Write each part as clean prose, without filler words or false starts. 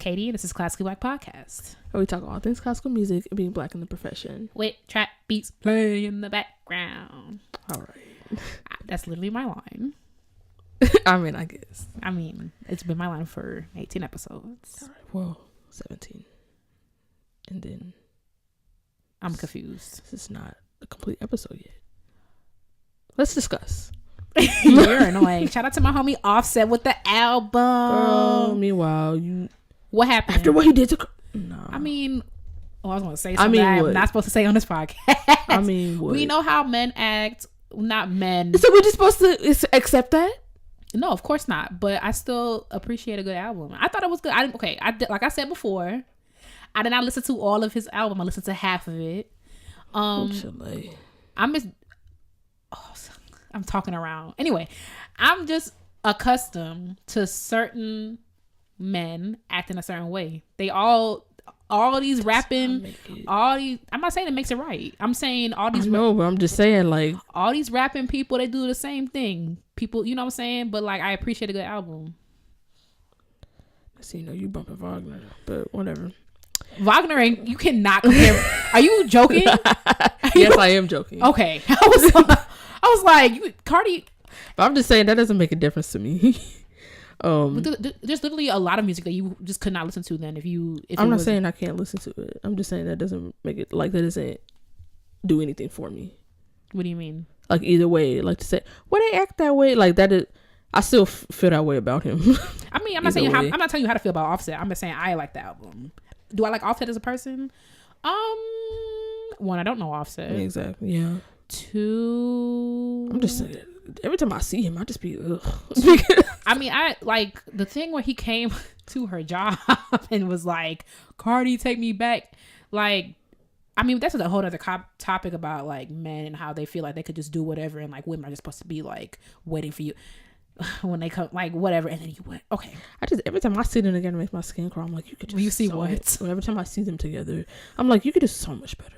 Katie, and this is Classically Black Podcast, where we talk all things classical music and being black in the profession. with trap beats playing in the background. All right. That's literally my line. I mean, I guess. I mean, it's been my line for 18 episodes. All right. Well, 17. And then I'm confused. this is not a complete episode yet. Let's discuss. You're annoying. Shout out to my homie Offset with the album. Girl, meanwhile, What happened? after what he did to... No. I mean, I was going to say something I'm not supposed to say on this podcast. I mean, what? We know how men act. Not men. So we're just supposed to accept that? No, of course not. But I still appreciate a good album. I thought it was good. Like I said before, I did not listen to all of his album. I listened to half of it. I'm talking around. Anyway, I'm just accustomed to certain men acting a certain way. They all these rapping, I'm not saying it makes it right. I'm saying all these. No, but I'm just saying, like, all these rapping people, they do the same thing. People, you know what I'm saying? But like, I appreciate a good album. So, you bumping Wagner, but whatever. Wagner ain't. You cannot compare. Are you joking? Yes, I am joking. Okay, I was like, Cardi. But I'm just saying that doesn't make a difference to me. There's literally a lot of music that you just could not listen to. Then if I'm not saying I can't listen to it. I'm just saying that doesn't make it, like, that doesn't do anything for me. What do you mean? Like, either way, like, to say, well, they act that way, like, that is, I still feel that way about him. I mean, I'm not telling you how to feel about Offset. I'm just saying I like the album. Do I like Offset as a person? One, I don't know Offset. Exactly. Yeah. Two, I'm just saying, every time I see him, I just be ugh. I mean, I like the thing where he came to her job and was like, Cardi, take me back. Like, I mean, that's a whole other topic about like men and how they feel like they could just do whatever, and like women are just supposed to be like waiting for you when they come, like whatever, and then you went, okay. Every time I see them together, it makes my skin crawl. I'm like, you could just. When you see what? Every time I see them together, I'm like, you could do so much better.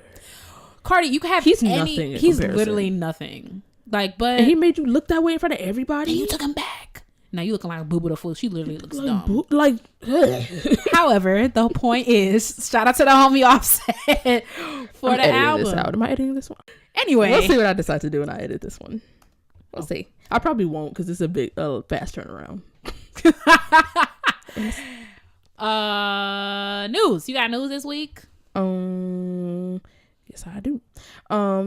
Cardi, you can have nothing. He's literally nothing. Like, but and he made you look that way in front of everybody. And you took him back. Now you looking like Boo Boo the Fool. She literally looks dumb. However, the point is, shout out to the homie Offset for the album. This out. Am I editing this one? Anyway, we'll see what I decide to do when I edit this one. We'll see. I probably won't because it's a big, fast turnaround. News. You got news this week? Yes, I do.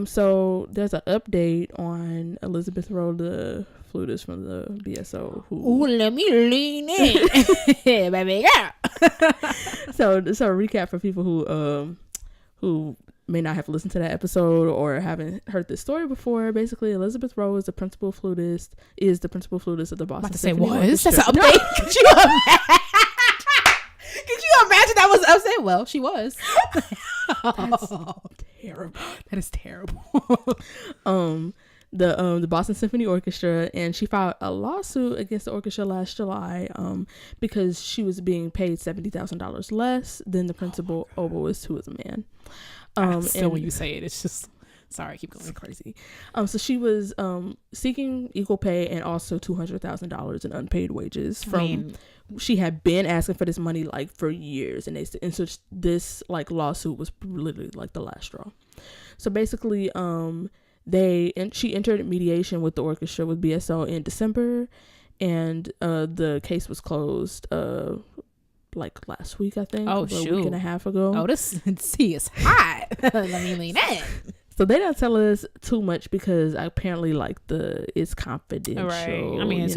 So there's an update on Elizabeth Rhodes, the flutist from the BSO. Ooh, let me lean in, baby girl. So a recap for people who may not have listened to that episode or haven't heard this story before. Basically, Elizabeth Rhodes, is the principal flutist of the Boston Symphony Orchestra. That's an update. Could you imagine that was upset? Well, she was. Terrible. That is terrible. The Boston Symphony Orchestra, and she filed a lawsuit against the orchestra last July because she was being paid $70,000 less than the principal oboist, who was a man. And when you say it, it's just sorry, keep going. Crazy. So she was seeking equal pay and also $200,000 in unpaid wages she had been asking for this money like for years, and so this like lawsuit was literally like the last straw. So basically, she entered mediation with the orchestra with BSO in December, and the case was closed like last week, I think. Oh, a week and a half ago. Oh, this tea is hot. Let me lean in. So they don't tell us too much because apparently like it's confidential. Right. I mean, it's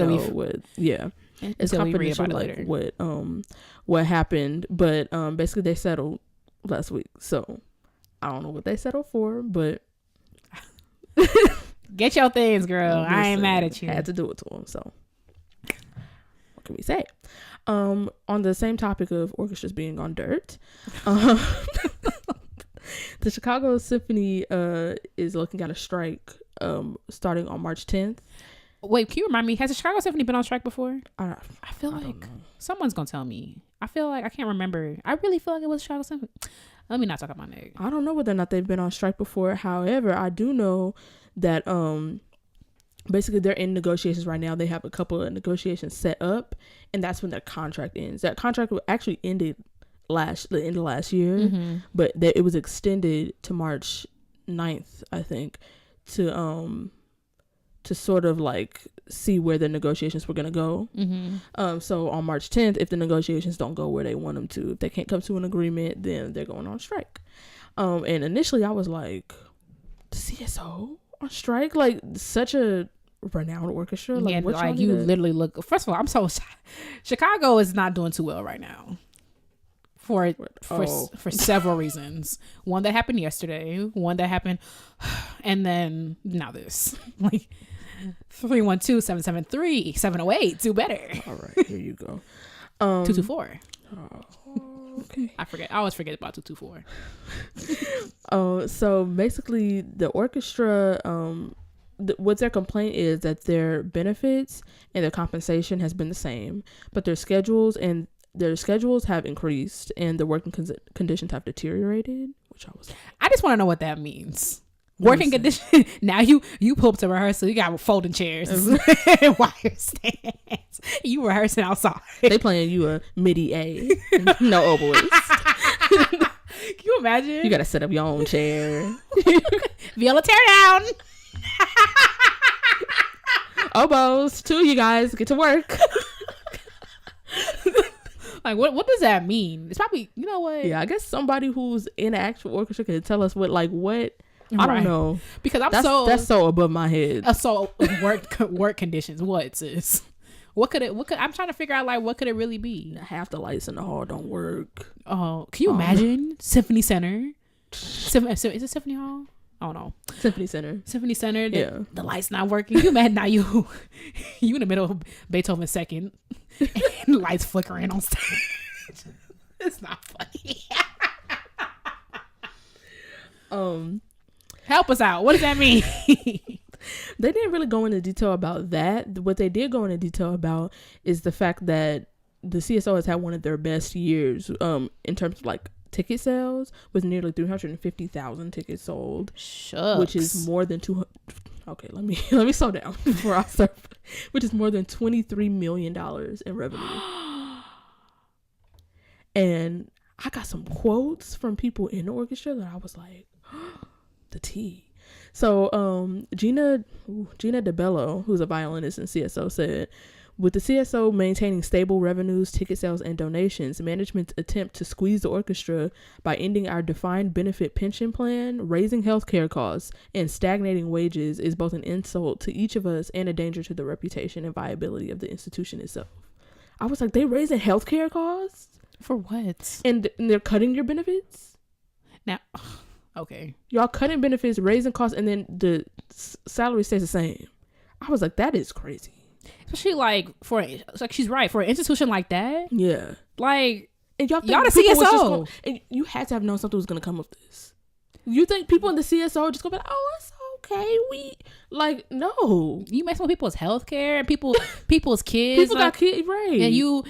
confidential, like what happened, but basically they settled last week. So I don't know what they settled for, but get your things, girl. I ain't mad at you. I had to do it to them. So what can we say? On the same topic of orchestras being on dirt, the Chicago Symphony is looking at a strike starting on March 10th. Wait, can you remind me, has the Chicago Symphony been on strike before? I feel like someone's gonna tell me. I feel like I can't remember. I really feel like it was Chicago Symphony. Let me not talk about my nigga. I don't know whether or not they've been on strike before. However, I do know that basically they're in negotiations right now. They have a couple of negotiations set up, and that's when their contract ends. That contract actually ended the end of last year, but it was extended to March 9th, I think, to sort of like see where the negotiations were going to go. So on March 10th, if the negotiations don't go where they want them to, if they can't come to an agreement, then they're going on strike. And initially I was like, the CSO on strike? Like, such a renowned orchestra? Like, yeah, like you literally look, first of all, I'm so Chicago is not doing too well right now. For several reasons. One that happened yesterday, one that happened, and then now this. Like 312-773-708. Do better. All right, here you go. 224. Okay. I always forget about 224. So basically, the orchestra, what their complaint is that their benefits and their compensation has been the same, but their schedules have increased and the working conditions have deteriorated, which I just want to know what that means. Working condition. Now you pull up to rehearsal, you got folding chairs, wire stands. You rehearsing outside. They playing you a MIDI A, no oboist. Can you imagine? You got to set up your own chair. Viola tear down. Oboes, two of you guys get to work. Like, what does that mean? It's probably, you know what? Yeah, I guess somebody who's in an actual orchestra can tell us what. I don't know. Because that's so above my head. So work conditions. What, sis? What could I'm trying to figure out, like, what could it really be? Half the lights in the hall don't work. Oh, can you imagine? Symphony Center. Is it Symphony Hall? I don't know. Symphony Center. Yeah. The lights not working. You mad now? You in the middle of Beethoven's second, and lights flickering on stage. It's not funny. Help us out. What does that mean? They didn't really go into detail about that. What they did go into detail about is the fact that the CSO has had one of their best years in terms of like ticket sales, with nearly 350,000 tickets sold. Shucks. Which is more than 200. Okay, let me slow down before I start. Which is more than $23 million in revenue. And I got some quotes from people in the orchestra that I was like, the tea. So Gina DeBello, who's a violinist in CSO, said, with the CSO maintaining stable revenues, ticket sales, and donations, management's attempt to squeeze the orchestra by ending our defined benefit pension plan, raising healthcare costs, and stagnating wages is both an insult to each of us and a danger to the reputation and viability of the institution itself. I was like, they raising healthcare costs? For what? And they're cutting your benefits? Now, okay. Y'all cutting benefits, raising costs, and then the salary stays the same. I was like, that is crazy. Especially like she's right, for an institution like that. Yeah. Like, and y'all the CSO. And you had to have known something was going to come with this. You think people in the CSO are just going to be like, oh, it's okay. No. You mess with people's health care and people's kids. People got kids, right. And you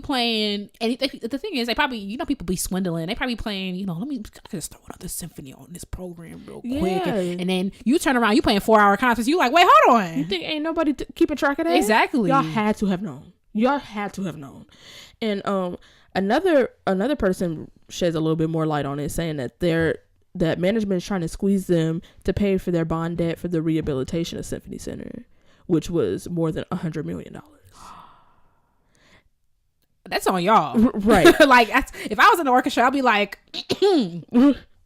playing, and the thing is, they probably, people be swindling. They probably playing, I can just throw another symphony on this program real quick. And then you turn around, you playing 4-hour concerts. You like, wait, hold on. You think ain't nobody keeping track of that? Exactly. Y'all had to have known. And another person sheds a little bit more light on it, saying that that management is trying to squeeze them to pay for their bond debt for the rehabilitation of Symphony Center, which was more than $100 million. That's on y'all. Right. Like, if I was in the orchestra, I'd be like,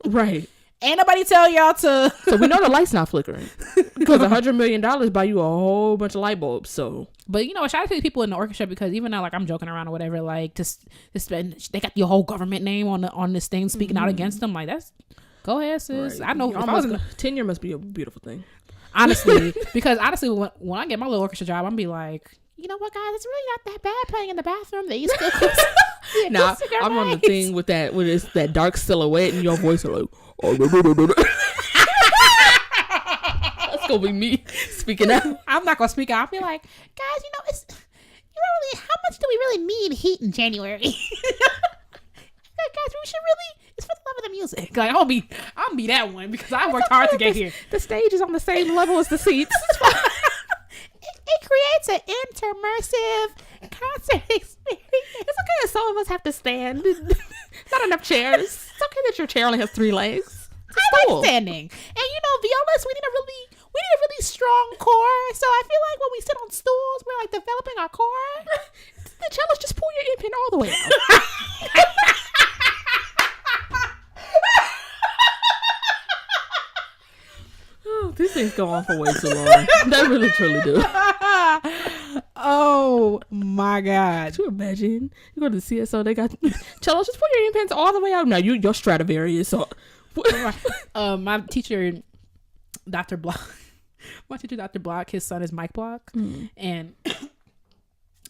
right. Ain't nobody tell y'all to. So we know the light's not flickering because $100 million buy you a whole bunch of light bulbs. So, but shout out to the people in the orchestra, because even though, like, I'm joking around or whatever, like, to spend, they got your whole government name on this thing speaking out against them. Like, that's, go ahead, sis. Right. I know. Tenure must be a beautiful thing. Honestly, because when I get my little orchestra job, I'm be like, you know what, guys, it's really not that bad playing in the bathroom. They used to. Nah, I'm on the thing with that dark silhouette and your voice are like, oh, that's gonna be me speaking out. I'm not gonna speak out. I'll be like, guys, it's how much do we really need heat in January? Guys, we should really, it's for the love of the music. Like, I'll be that one because I worked hard to get here. The stage is on the same level as the seats. It creates an intermersive concert experience. It's okay if some of us have to stand. Not enough chairs. It's okay that your chair only has 3 legs. I like standing. And violas, we need a really strong core. So I feel like when we sit on stools, we're like developing our core. The cellist, just pull your pin all the way out. Oh, these things go on for way too long. They really truly do. Oh my God. Could you imagine? You go to the CSO, they got cellos, just pull your pins all the way out. Now you're Stradivarius. So my teacher, Dr. Block, his son is Mike Block, and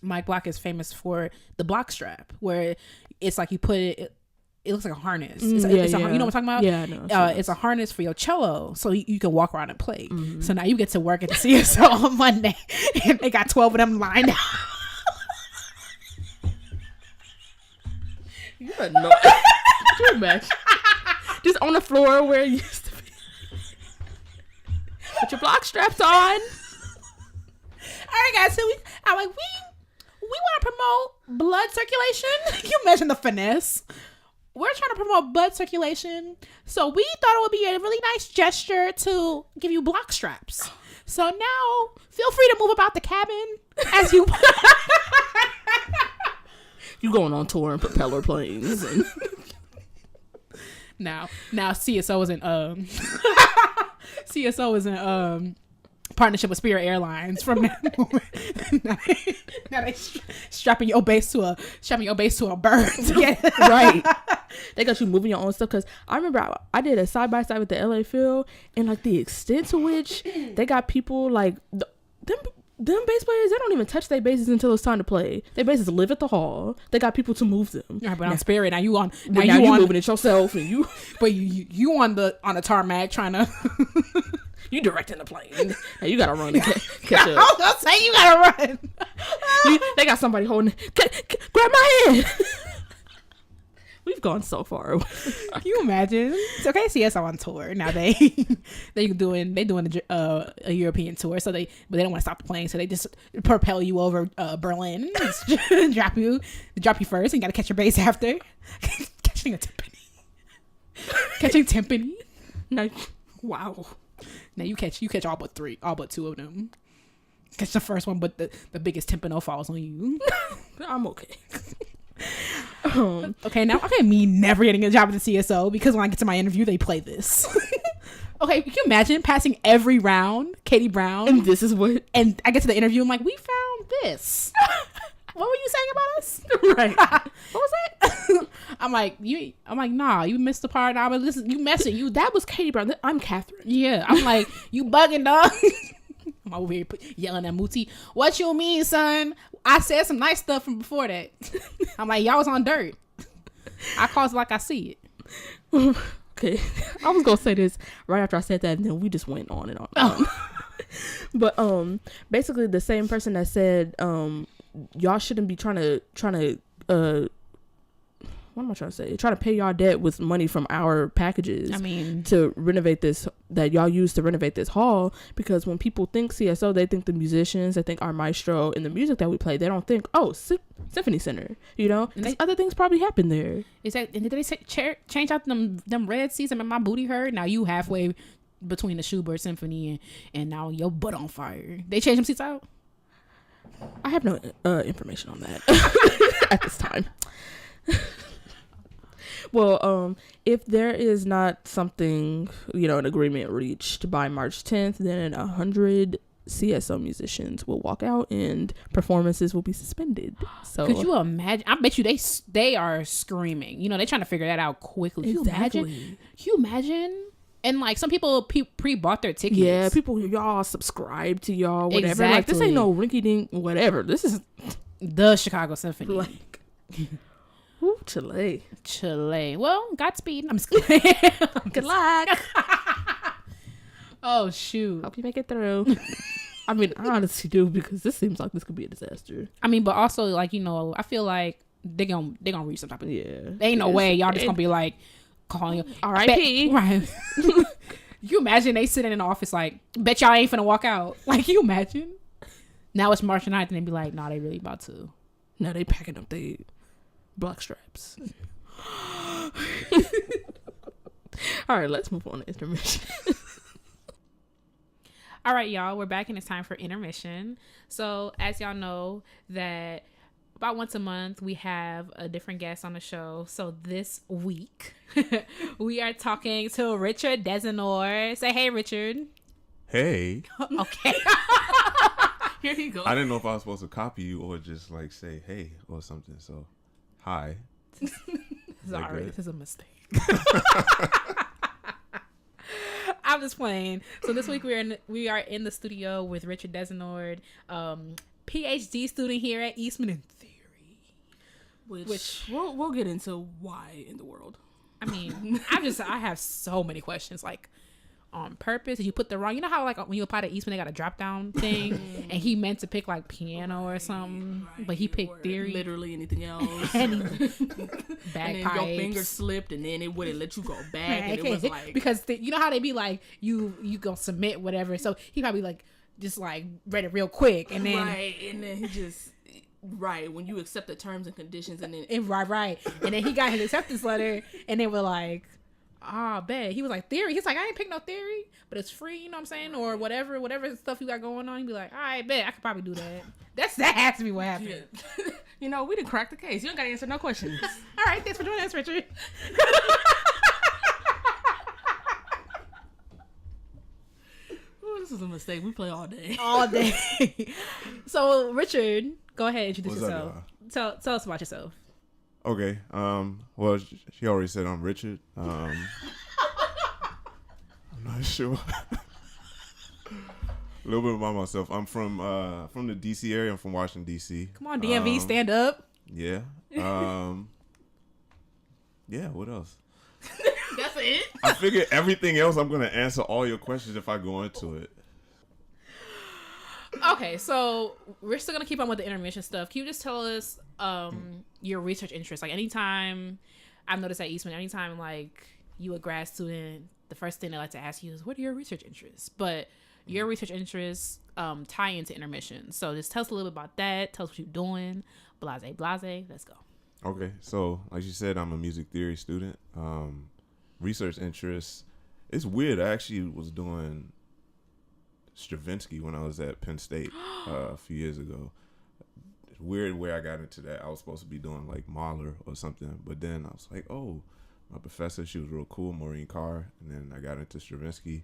Mike Block is famous for the block strap, where it's like you put it. It looks like a harness. You know what I'm talking about? Yeah, no. It's a harness for your cello, so you can walk around and play. So now you get to work at the CSO on Monday, and they got 12 of them lined up. You better know. Could you imagine? Just on the floor where it used to be. Put your block straps on. All right, guys. So we want to promote blood circulation. Can you imagine the finesse? We're trying to promote blood circulation, so we thought it would be a really nice gesture to give you block straps. So now, feel free to move about the cabin as you. You going on tour in propeller planes and. Now CSO is in partnership with Spirit Airlines from that moment. now they strapping your base to a bird. Right. They got you moving your own stuff, because I remember I did a side by side with the LA Phil, and like the extent to which they got people like them bass players, they don't even touch their basses until it's time to play. Their basses live at the hall. They got people to move them. Yeah, but on Spirit, now you moving it yourself, and you. But you on the tarmac trying to. You directing the plane. Now you gotta run and catch up. I was gonna say you gotta run. They got somebody holding. Grab my hand. We've gone so far. Can you imagine? It's okay. CSO on tour now. They doing a European tour. So but they don't want to stop the plane. So they just propel you over Berlin, drop you first, and you got to catch your bass after. Catching timpani. No, wow. Now you catch all but 2 of them. Catch the first one, but the biggest timpano falls on you. I'm okay. Okay, now me never getting a job at the CSO because when I get to my interview, they play this. Okay, can you imagine passing every round, Katie Brown, and this is what? And I get to the interview, I'm like, we found this. What were you saying about us? Right. What was that? I'm like, nah, you missed the part. I was listen, you messing. That was Katie Brown. I'm Catherine. Yeah, I'm like, you bugging, dog. I'm over here yelling at Muti. What you mean, son? I said some nice stuff from before that. I'm like, y'all was on dirt. I calls it like I see it. Okay. I was gonna say this right after I said that, and then we just went on and on. And on. But basically the same person that said y'all shouldn't be trying to what am I trying to say? Trying to pay y'all debt with money from our packages. I mean, to renovate this, that y'all use to renovate this hall, because when people think CSO, they think the musicians, they think our maestro and the music that we play. They don't think, Symphony Center, and other things probably happen there. And did they change out them red seats? I mean, my booty hurt. Now you halfway between the Schubert Symphony and now your butt on fire. They changed them seats out? I have no information on that at this time. Well, if there is not something, an agreement reached by March 10th, then 100 CSO musicians will walk out and performances will be suspended. So could you imagine? I bet you they are screaming. They're trying to figure that out quickly. Exactly. Can you imagine? And like some people pre-bought their tickets. Yeah, people, y'all subscribe to y'all, whatever. Exactly. Like, this ain't no rinky-dink whatever. This is the Chicago Symphony. Like, ooh, Chile. Well, Godspeed. I'm just kidding. Good luck. Oh, shoot. Hope you make it through. I mean, I honestly do, because this seems like this could be a disaster. I mean, but also, like, I feel like they're gonna reach some type of... Yeah. There ain't no way y'all just gonna be like, calling you R.I.P. Right. You imagine they sitting in the office like, bet y'all ain't finna walk out. Like, you imagine? Now it's March 9th and they be like, nah, they really about to. Now they packing up their block straps. All right, let's move on to intermission. All right, y'all, we're back and it's time for intermission. So as y'all know that about once a month we have a different guest on the show. So this week we are talking to Richard Desinord. Say hey, Richard. Hey. Okay. Here he goes. I didn't know if I was supposed to copy you or just like say hey or something. So hi. Sorry, this is a mistake. I'm just playing. So this week we are in the studio with Richard Desinord, PhD student here at Eastman in theory. Which we'll get into why in the world. I mean, I have so many questions. Like, on purpose, did you put the wrong? You know how like when you apply to Eastman, they got a drop down thing, and he meant to pick like piano or something, but he picked theory. Literally anything else. And bagpipes. And then your finger slipped, and then it wouldn't let you go back, and it was like because you know how they be like you gonna submit whatever. So he probably like just like read it real quick, and then and then he just. Right, when you accept the terms and conditions, and then right, and then he got his acceptance letter, and they were like, bet. He was like, theory. He's like, I ain't pick no theory, but it's free, you know what I'm saying? Or whatever stuff you got going on. He'd be like, all right, bet. I could probably do that. That has to be what happened. Yeah. You know, we didn't crack the case. You don't got to answer no questions. All right, thanks for joining us, Richard. Ooh, this is a mistake. We play all day. All day. So, Richard, go ahead and introduce What's yourself. up, Tell us about yourself. Okay. Well, she already said I'm Richard. I'm not sure. A little bit about myself. I'm from the DC area. I'm from Washington DC. Come on, DMV, stand up. Yeah. Yeah. What else? That's it. I figure everything else I'm gonna answer all your questions if I go into it. Okay, so we're still gonna keep on with the intermission stuff. Can you just tell us your research interests? Like, anytime I've noticed at Eastman, anytime like you a grad student, the first thing they like to ask you is, what are your research interests? But your research interests tie into intermission. So just tell us a little bit about that. Tell us what you're doing. Blase. Let's go. Okay, so like you said, I'm a music theory student. Research interests. It's weird. I actually was doing Stravinsky when I was at Penn State a few years ago. It's weird where I got into that. I was supposed to be doing like Mahler or something, but then I was like, oh, my professor, she was real cool, Maureen Carr, and then I got into Stravinsky.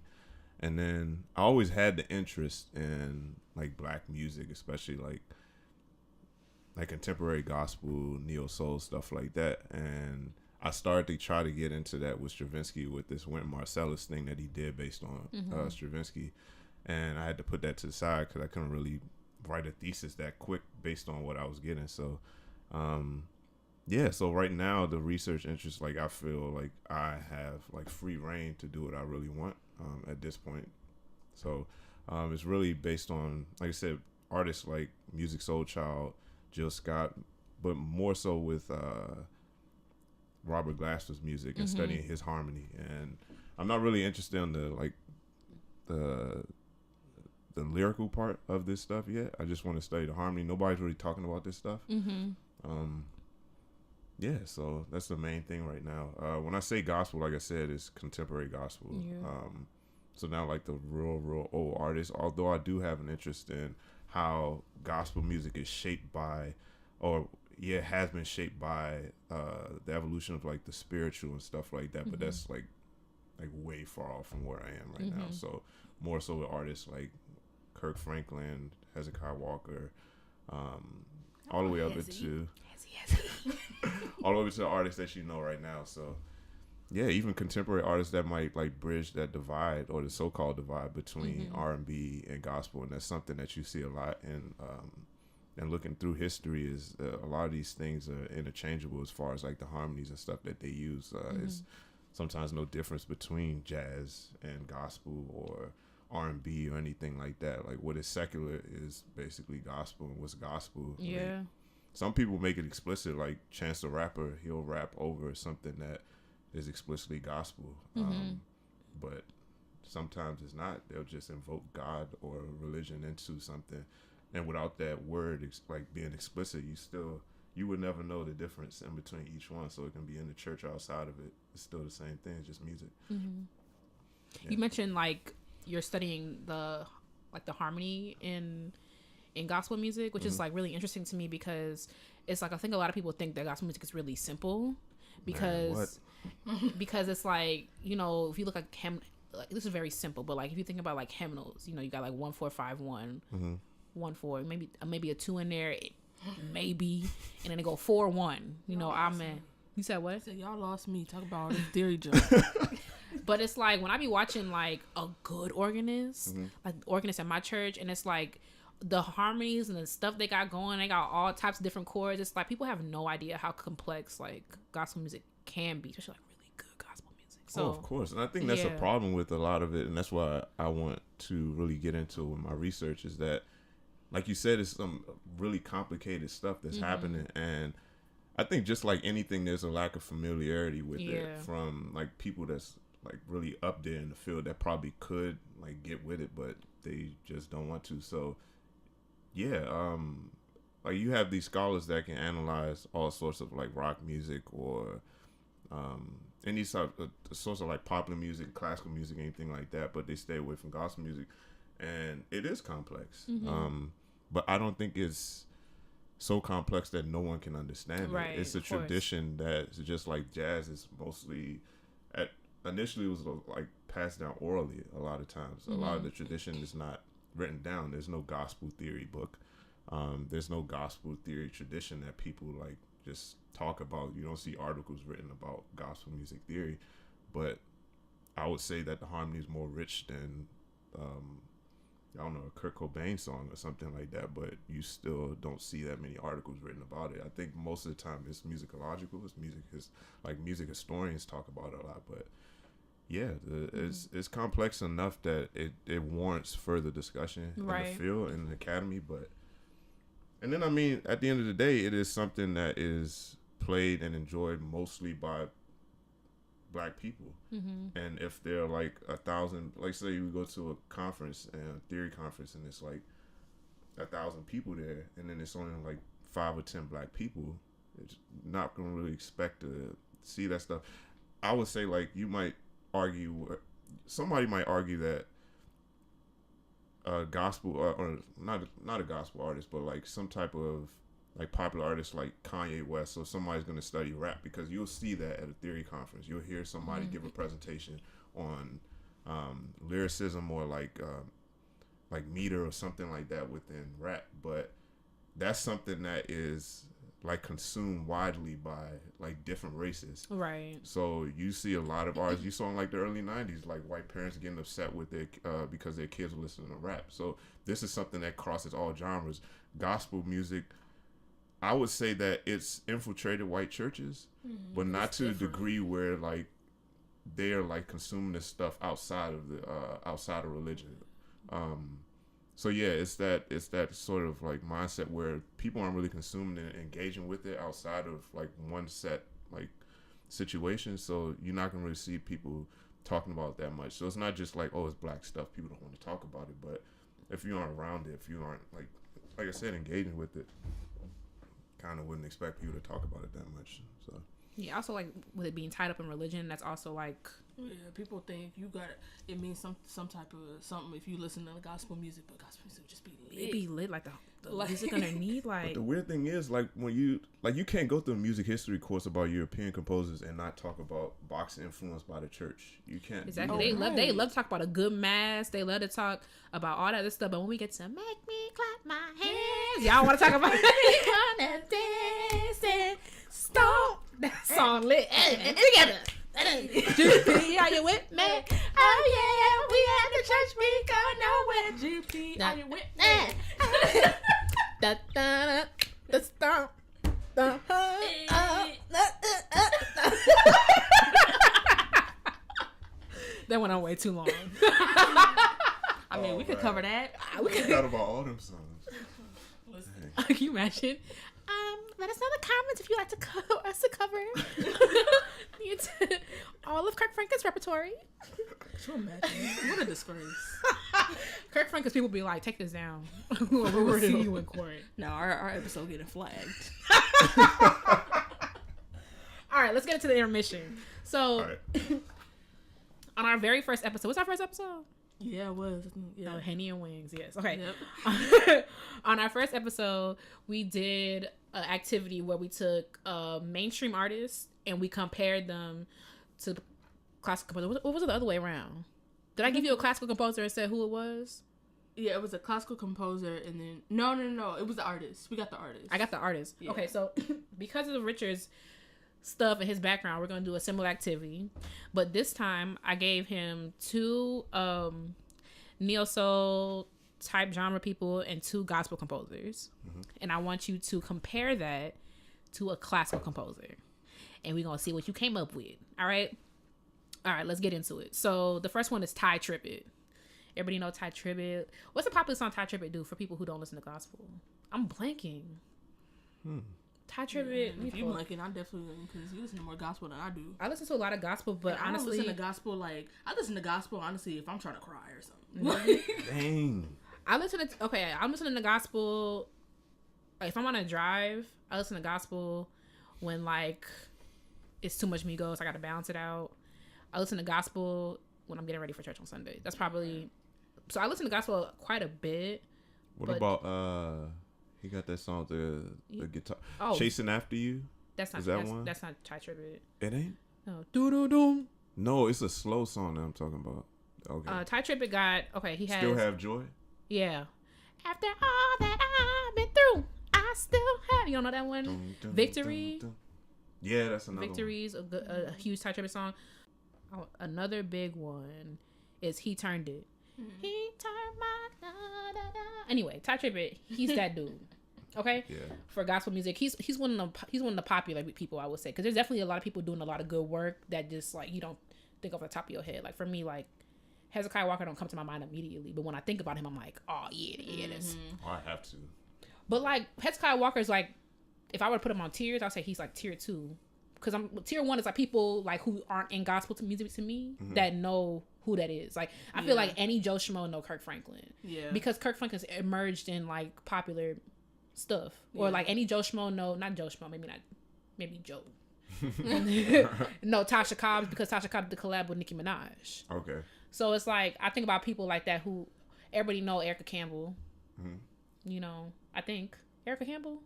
And then I always had the interest in like black music, especially like contemporary gospel, neo soul, stuff like that. And I started to try to get into that with Stravinsky with this Wynton Marsalis thing that he did based on Stravinsky. And I had to put that to the side because I couldn't really write a thesis that quick based on what I was getting. So, so right now the research interest, like I feel like I have like free reign to do what I really want at this point. So it's really based on, like I said, artists like Music Soul Child, Jill Scott, but more so with Robert Glasper's music and studying his harmony. And I'm not really interested in the lyrical part of this stuff yet. I just want to study the harmony. Nobody's really talking about this stuff. So that's the main thing right now. When I say gospel, like I said, it's contemporary gospel. So now like the real old artists, although I do have an interest in how gospel music is shaped by, has been shaped by the evolution of like the spiritual and stuff like that. But that's like way far off from where I am right now. So more so with artists like Kirk Franklin, Hezekiah Walker, all the way up to all the way to the artists that you know right now. So yeah, even contemporary artists that might like bridge that divide or the so-called divide between R&B and gospel, and that's something that you see a lot in and looking through history is a lot of these things are interchangeable as far as like the harmonies and stuff that they use. Is sometimes no difference between jazz and gospel or R&B or anything like that. Like what is secular is basically gospel, and what's gospel. Yeah. I mean, some people make it explicit, like Chance the Rapper, he'll rap over something that is explicitly gospel. But sometimes it's not. They'll just invoke God or religion into something, and without that word like being explicit, you would never know the difference in between each one. So it can be in the church or outside of it. It's still the same thing. It's just music. Yeah. You mentioned like you're studying the harmony in gospel music, which is like really interesting to me, because it's like I think a lot of people think that gospel music is really simple because it's like, you know, if you look like like this is very simple, but like if you think about like hymnals, you know, you got like 1-4-5-1, 1-4, maybe a 2 in there, maybe, and then they go 4-1. You know, you said what? I said, y'all lost me. Talk about all this theory junk. But it's like when I be watching like a good organist, like the organist at my church, and it's like the harmonies and the stuff they got going, they got all types of different chords. It's like people have no idea how complex like gospel music can be, especially like really good gospel music. So of course, and I think that's a problem with a lot of it, and that's why I want to really get into with my research is that, like you said, it's some really complicated stuff that's happening, and I think just like anything, there's a lack of familiarity with it from like people that's like really up there in the field that probably could like get with it, but they just don't want to. So like you have these scholars that can analyze all sorts of like rock music or any sorts of like popular music, classical music, anything like that, but they stay away from gospel music, and it is complex. But I don't think it's so complex that no one can understand it. It's a tradition that's just like jazz is mostly initially it was like passed down orally a lot of times. A lot of the tradition is not written down. There's no gospel theory book. There's no gospel theory tradition that people like just talk about. You don't see articles written about gospel music theory, but I would say that the harmony is more rich than I don't know, a Kurt Cobain song or something like that, but you still don't see that many articles written about it. I think most of the time it's musicological. Music historians talk about it a lot, but it's complex enough that it warrants further discussion in the field, in the academy. But and then I mean, at the end of the day, it is something that is played and enjoyed mostly by Black people. And if there are like 1,000, like say you go to a conference, a theory conference, and it's like 1,000 people there, and then it's only like 5 or 10 Black people, it's not gonna really expect to see that stuff. I would say like somebody might argue that a gospel or not a gospel artist, but like some type of like popular artists like Kanye West, so somebody's going to study rap, because you'll see that at a theory conference. You'll hear somebody give a presentation on lyricism or like meter or something like that within rap, but that's something that is like consumed widely by like different races. Right. So you see a lot of artists you saw in like the early 90s, like white parents getting upset with their because their kids were listening to rap. So this is something that crosses all genres. Gospel music, I would say that it's infiltrated white churches, but not to the degree where like they are like consuming this stuff outside of religion. So yeah, it's that sort of like mindset where people aren't really consuming and engaging with it outside of like one set like situation. So you're not gonna really see people talking about it that much. So it's not just like, oh, it's Black stuff, people don't want to talk about it. But if you aren't around it, if you aren't like I said, engaging with it, kind of wouldn't expect people to talk about it that much. So yeah, also like with it being tied up in religion, that's also like people think it means some type of something if you listen to the gospel music, but gospel music would just be lit. It be lit like the music underneath. Like, but the weird thing is, like when you can't go through a music history course about European composers and not talk about Bach's influence by the church. You can't. Exactly. They love to talk about a good mass. They love to talk about all that other stuff. But when we get to make me clap my hands, y'all want to talk about dancing stone. That song lit. Together. GP, are you with me? Oh yeah, we at the church, we go nowhere. GP, are you with me? Da da da, the stomp, the That went on way too long. I mean, we could cover that. We could talk about all them songs. Can you imagine? Let us know in the comments if you'd like to us to cover all of Kirk Franklin's repertory. Could you imagine? What a disgrace. Kirk Franklin's people be like, take this down. We'll see you in court. No, our episode getting flagged. All right, let's get into the intermission. So, All right. on our very first episode, what's our first episode? Yeah, it was. Yeah. Oh, Henny and Wings, yes. Okay. Yep. On our first episode, we did an activity where we took mainstream artists and we compared them to the classical composer. What was it the other way around? Did I give you a classical composer and said who it was? Yeah, it was a classical composer, and then no, it was the artist. We got the artist. I got the artist. Yeah. Okay, so because of Richard's stuff and his background, we're gonna do a similar activity, but this time I gave him 2 neo soul type genre people and 2 gospel composers, and I want you to compare that to a classical composer, and we're gonna see what you came up with. All right, let's get into it. So the first one is Ty Tribbett. Everybody know Ty Tribbett. What's the popular song Ty Tribbett do for people who don't listen to gospel? I'm blanking. Ty Tribbett. If you blanking, I'm definitely, because you listen to more gospel than I do. I listen to a lot of gospel, but and honestly, I listen to gospel honestly if I'm trying to cry or something. Dang. I'm listening to gospel. Like, if I'm on a drive, I listen to gospel when like it's too much Migos. I got to balance it out. I listen to gospel when I'm getting ready for church on Sunday. That's probably. So I listen to gospel quite a bit. What about he got that song, the guitar, Chasing After You? That's not. Is that one? That's not Ty Tribbett. It ain't. No. Doo-doo-doo. No, it's a slow song that I'm talking about. Okay. Ty Tribbett got he has Still Have Joy. Yeah. After all that I've been through, I still have. You don't know that one? Dun, dun, Victory. dun, dun. Yeah, that's another Victory's one. a huge Ty Tribbett song. Oh, another big one is He Turned It. He turned my da-da-da. Anyway, Ty Tribbett, he's that dude. Okay. Yeah. For gospel music, he's one of the popular people, I would say, because there's definitely a lot of people doing a lot of good work that just like you don't think off the top of your head. Like for me, like Hezekiah Walker don't come to my mind immediately, but when I think about him, I'm like, oh yeah, that's. Oh, I have to. But like Hezekiah Walker's like, if I were to put him on tiers, I'd say he's like tier 2, because tier 1 is like people like who aren't in gospel music to me that know who that is. Like I feel like any Joe Schmo know Kirk Franklin. Yeah. Because Kirk Franklin's emerged in like popular stuff, or like any Joe Schmo know, not Joe Schmo, maybe Joe. No, Tasha Cobbs, because Tasha Cobbs did the collab with Nicki Minaj. Okay. So it's like I think about people like that who everybody know Erica Campbell. You know, I think Erica Campbell.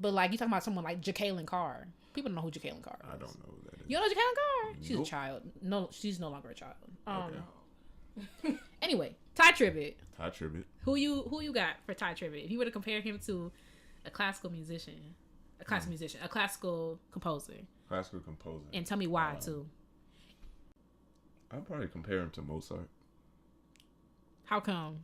But like you talking about someone like Jacqueline Carr. People don't know who Jacqueline Carr is. I don't know who that is. You don't know Jacqueline Carr? She's Nope. a child. No, she's no longer a child. Okay. Anyway, Ty Tribbett. Ty Tribbett. Who you got for Ty Tribbett? If you were to compare him to a classical musician, a classical composer, and tell me why too. I'd probably compare him to Mozart. How come?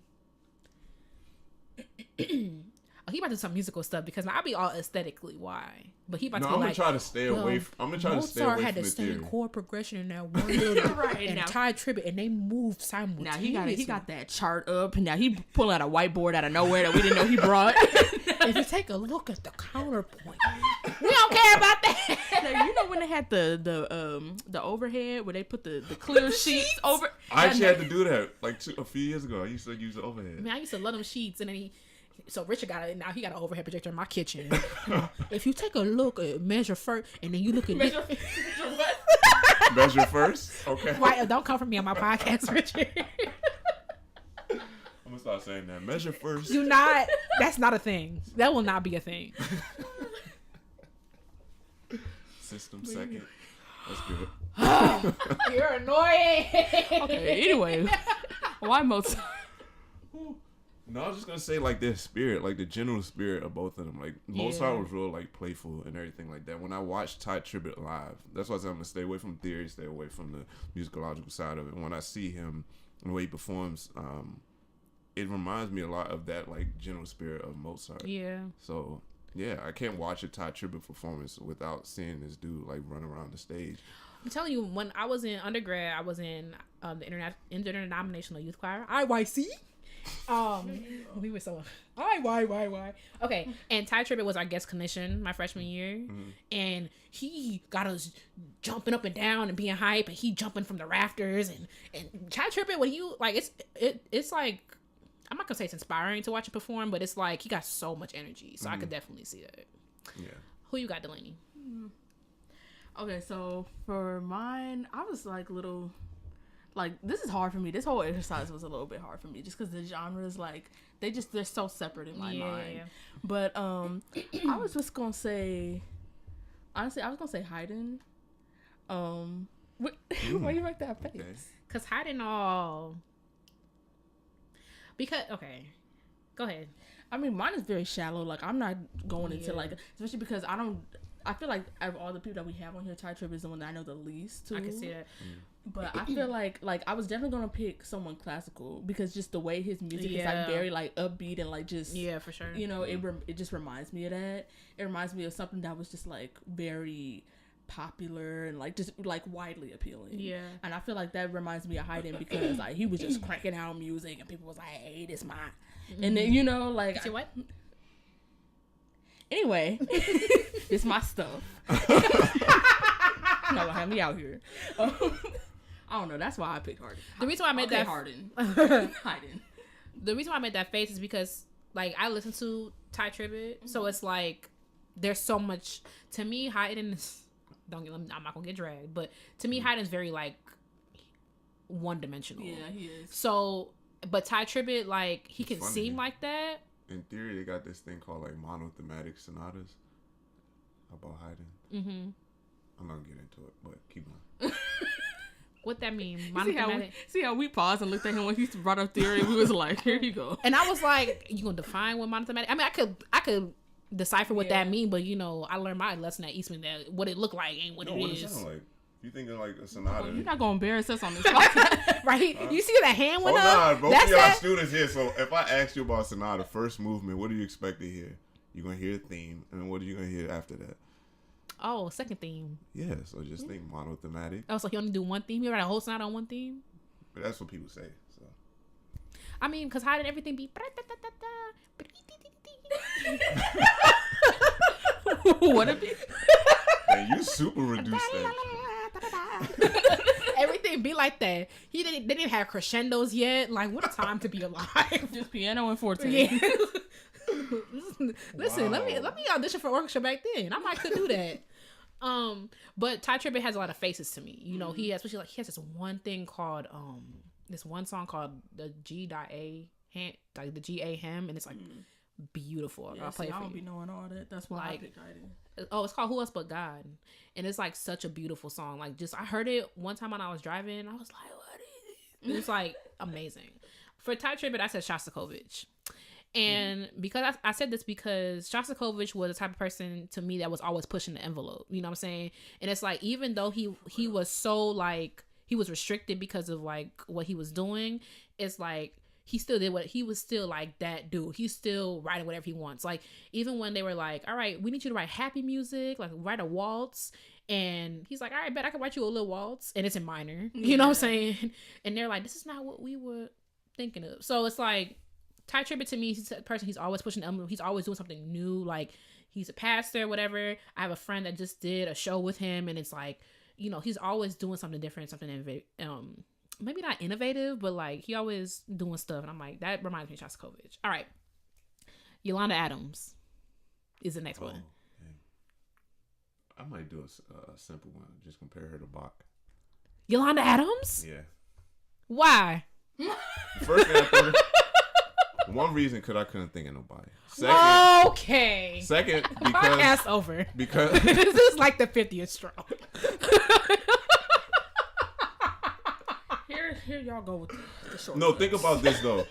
He about to do some musical stuff because I'll be all aesthetically why, but he about to be I'm like, gonna try to stay away. I'm gonna try to stay away Mozart from had the the same theory. chord progression in that one little Right, and now- Ty Tribbett, and they moved simultaneously. Now he got that chart up. Now he pulling out a whiteboard out of nowhere that we didn't know he brought. If you take a look at the counterpoint, we don't care about that. Like, you know when they had the overhead where they put the clear sheets over. I actually had to do that like a few years ago. I used to use the overhead. Man, I used to love them sheets, and then so Richard got it. Now he got an overhead projector in my kitchen. If you take a look at measure first, and then you look at Measure Measure first. Okay. Why don't come for me on my podcast, Richard. I'm gonna start saying that. Measure first. Do not. That's not a thing. That will not be a thing. System second. That's good. You're annoying. Okay, anyway, why Mozart? No, I was just gonna say like their spirit, like the general spirit of both of them. Like Mozart was real like playful and everything like that. When I watched Ty Tribbett live, that's why I said I'm gonna stay away from theory, stay away from the musicological side of it. When I see him and the way he performs, it reminds me a lot of that like general spirit of Mozart. Yeah. So yeah, I can't watch a Ty Tribbett performance without seeing this dude like run around the stage. I'm telling you, when I was in undergrad, I was in the interdenominational youth choir, IYC. We were so why? Okay, and Ty Tribbett was our guest clinician my freshman year, and he got us jumping up and down and being hype, and he jumping from the rafters, and Ty Tribbett, when you like, it's like, I'm not gonna say it's inspiring to watch him perform, but it's like he got so much energy, so I could definitely see that. Yeah. Who you got, Dalanie? Okay, so for mine, I was like little. Like, this is hard for me. This whole exercise was a little bit hard for me just because the genres, like, they're so separate in my mind. Yeah. But I was just going to say, honestly, I was going to say Haydn. Why you make that face? Because Haydn okay. Go ahead. I mean, mine is very shallow. Like, I'm not going into, like, especially because I feel like out of all the people that we have on here, Ty Tribbett is the one that I know the least too. I can see that. But I feel like I was definitely gonna pick someone classical because just the way his music is like very like upbeat and like just for sure. You know, it just reminds me of that. It reminds me of something that was just like very popular and like just like widely appealing. Yeah. And I feel like that reminds me of Haydn because like he was just cranking out music and people was like, "Hey, this mine," and then you know like. See what? Anyway, it's my stuff. No, have me out here. I don't know. That's why I picked Haydn. The reason why I made that Haydn. The reason why I made that face is because like I listen to Ty Tribbett, so it's like there's so much to me. Haydn is I'm not gonna get dragged, but to me Haydn is very like one dimensional. Yeah, he is. So, but Ty Tribbett like he can seem like that. In theory, they got this thing called like monothematic sonatas about Haydn. Mm-hmm. I'm not gonna get into it, but keep going. What that mean? Monothematic. See how we paused and looked at him when he brought up theory. We was like, here you go. And I was like, you gonna define what monothematic? I mean, I could decipher what that mean, but you know, I learned my lesson at Eastman that what it looked like ain't what it is. It sound like? You thinking like a sonata? You're not gonna embarrass us on this podcast, right? You see that hand went up? Hold on, both of y'all students here. So if I ask you about sonata, first movement, what do you expect to hear? You're gonna hear a theme, and what are you gonna hear after that? Oh, second theme. Yeah, so just think monothematic. Oh, so he only do one theme? He write a whole sonata on one theme? But that's what people say. So I mean, because how did everything be? What it be? Man, you super reduced that. Everything be like that. They didn't have crescendos yet. Like, what a time to be alive. Just piano and forte. Yeah. Listen, let me audition for orchestra back then. I might could do that. But Ty Tribbett has a lot of faces to me. You know, he has this one thing called this one song called the G.A. like the G.A. hymn, and it's like beautiful. Yeah, I don't be knowing all that. That's why I picked Haydn. Oh, it's called Who Else But God, and it's like such a beautiful song. Like, just I heard it one time when I was driving, and I was like, what is it? It's like amazing. For Ty Tribbett, I said Shostakovich. And because I said this because Shostakovich was the type of person to me that was always pushing the envelope. You know what I'm saying? And it's like, even though he was so like, he was restricted because of like what he was doing, it's like he still did he was still like that dude. He's still writing whatever he wants. Like, even when they were like, all right, we need you to write happy music, like write a waltz. And he's like, all right, bet I can write you a little waltz. And it's in minor. You know what I'm saying? And they're like, this is not what we were thinking of. So it's like, Ty Tribbett to me, he's a person, he's always pushing the envelope. He's always doing something new. Like, he's a pastor, whatever. I have a friend that just did a show with him, and it's like, you know, he's always doing something different, something maybe not innovative, but like he always doing stuff. And I'm like, that reminds me of Shostakovich. All right, Yolanda Adams is the next one. Okay. I might do a simple one. Just compare her to Bach. Yolanda Adams? Yeah. Why? First thing I thought. One reason, because I couldn't think of nobody. Second, because ass over. Because this is like the 50th straw. Here y'all go with the short. No, think about this though.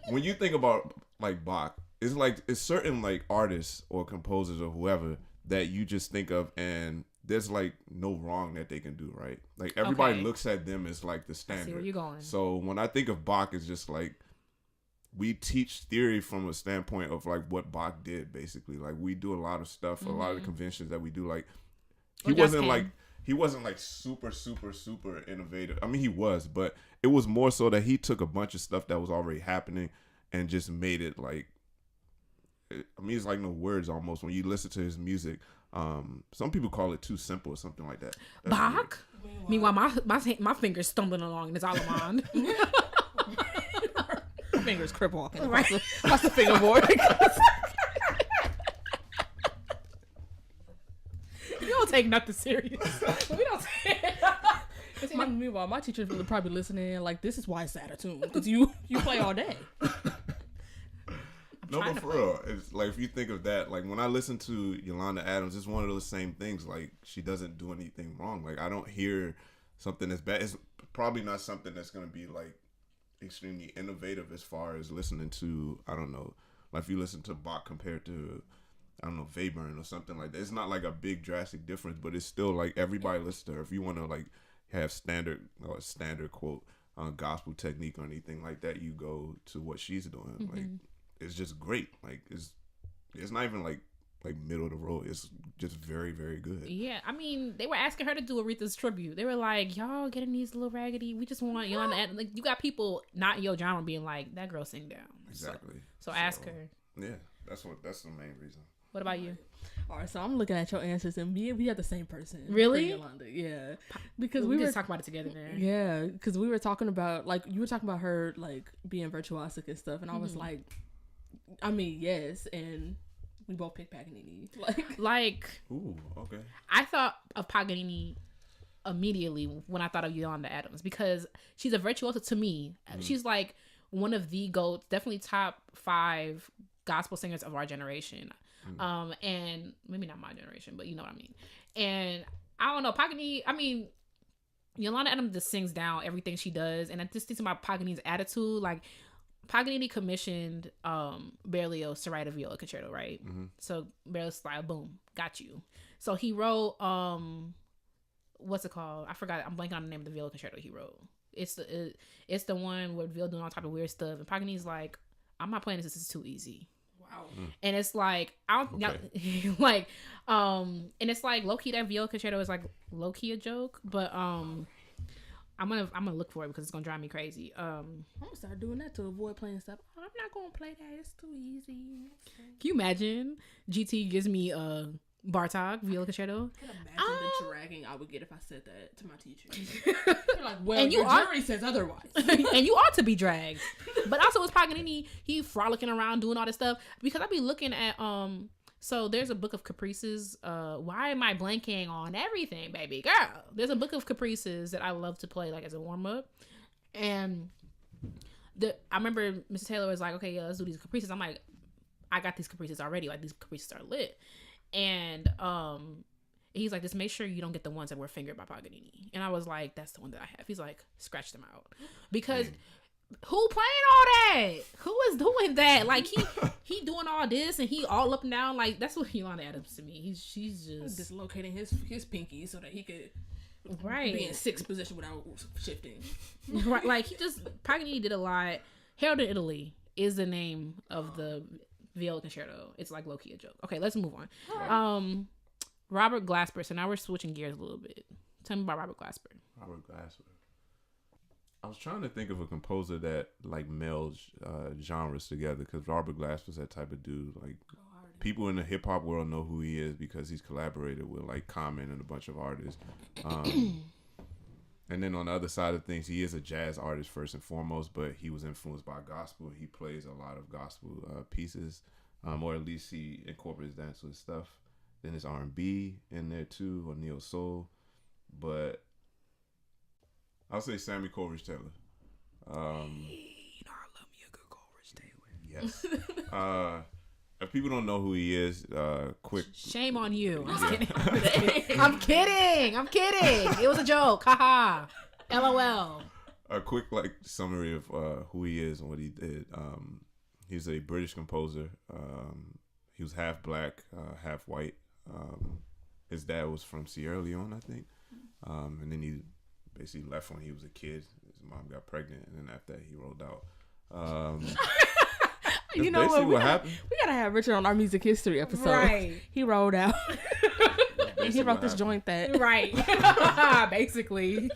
When you think about like Bach, it's certain like artists or composers or whoever that you just think of, and there's like no wrong that they can do, right? Like everybody looks at them as like the standard. I see where you're going. So when I think of Bach, it's just like, we teach theory from a standpoint of like what Bach did, basically. Like, we do a lot of stuff, a lot of conventions that we do. Like, he wasn't like super, super, super innovative. I mean, he was, but it was more so that he took a bunch of stuff that was already happening and just made it like, I mean, it's like no words almost when you listen to his music. Some people call it too simple or something like that. That's Bach. weird. Meanwhile, my fingers stumbling along in this Alamand. My fingers crip walking. Right. That's the fingerboard. You don't take nothing serious. We don't take Meanwhile, my teacher was probably listening like, this is why it's out of tune, because you play all day. No, but for real, it's like if you think of that, like when I listen to Yolanda Adams, it's one of those same things. Like she doesn't do anything wrong. Like I don't hear something that's bad. It's probably not something that's gonna be like extremely innovative as far as listening to, I don't know, like if you listen to Bach compared to, I don't know, Webern or something like that. It's not like a big drastic difference, but it's still like everybody listens to her. If you want to like have standard quote gospel technique or anything like that, you go to what she's doing. Mm-hmm. Like it's just great. Like it's not even like middle of the road. It's just very, very good. Yeah, I mean, they were asking her to do Aretha's tribute. They were like, y'all getting these little raggedy. We just want Yolanda Adams. Like, you got people not in your genre being like, that girl sing down. Exactly. So ask her. Yeah, that's the main reason. What about you? All right, so I'm looking at your answers, and we have the same person. Really? Yolanda, yeah. Because we were just talk about it together there. Yeah, because we were talking about, like, you were talking about her, like, being virtuosic and stuff, and I was like, I mean, yes, and we both picked Paganini. Like, ooh, okay. I thought of Paganini immediately when I thought of Yolanda Adams because she's a virtuoso to me. She's like one of the GOATs, definitely top 5 gospel singers of our generation. And maybe not my generation, but you know what I mean. And I don't know, Paganini, I mean, Yolanda Adams just sings down everything she does. And I just think about Paganini's attitude, like, Paganini commissioned Berlioz to write a viola concerto, right? So Berlioz like, boom, got you. So he wrote what's it called? I forgot. I'm blanking on the name of the viola concerto he wrote. It's the one where viola doing all type of weird stuff, and Paganini's like, I'm not playing this. This is too easy. Wow. And it's like like and it's like low key that viola concerto is like low key a joke, but I'm gonna look for it because it's gonna drive me crazy. I'm gonna start doing that to avoid playing stuff. Oh, I'm not gonna play that. It's too easy. Can you imagine? GT gives me a Bartok viola concerto. I can imagine the dragging I would get if I said that to my teacher. Like, well, and your jury says otherwise. And you ought to be dragged. But also with Paganini, he frolicking around doing all this stuff because I be looking at so there's a book of caprices. Why am I blanking on everything, baby girl? There's a book of caprices that I love to play like as a warm up, and I remember Mrs. Taylor was like, "Okay, yeah, let's do these caprices." I'm like, "I got these caprices already. Like these caprices are lit," and he's like, "Just make sure you don't get the ones that were fingered by Paganini." And I was like, "That's the one that I have." He's like, "Scratch them out," because. Who playing all that? Who is doing that? Like he doing all this and he all up and down. Like that's what Yolanda Adams to me. She's just dislocating his pinky so that he could be in 6th position without shifting. Right, like he just Paganini did a lot. Harold in Italy is the name of the viola concerto. It's like low key a joke. Okay, let's move on. Right. Robert Glasper. So now we're switching gears a little bit. Tell me about Robert Glasper. Robert Glasper. I was trying to think of a composer that like melds genres together because Robert Glasper's that type of dude. Like people in the hip hop world know who he is because he's collaborated with like Common and a bunch of artists. And then on the other side of things, he is a jazz artist first and foremost, but he was influenced by gospel. He plays a lot of gospel pieces, or at least he incorporates that into his stuff. Then there's R&B in there too, or neo soul, but. I'll say Sammy Coleridge Taylor. You know I love me a good Coleridge Taylor. Yes. If people don't know who he is, quick. Shame on you. I'm kidding. I'm kidding. It was a joke. Haha. LOL. A quick like summary of who he is and what he did. He's a British composer. He was half black, half white. His dad was from Sierra Leone, I think. And then he basically left when he was a kid. His mom got pregnant, and then after that, he rolled out. You know what happened? We gotta have Richard on our music history episode. Right. He rolled out. And he wrote this joint that. Right. Basically.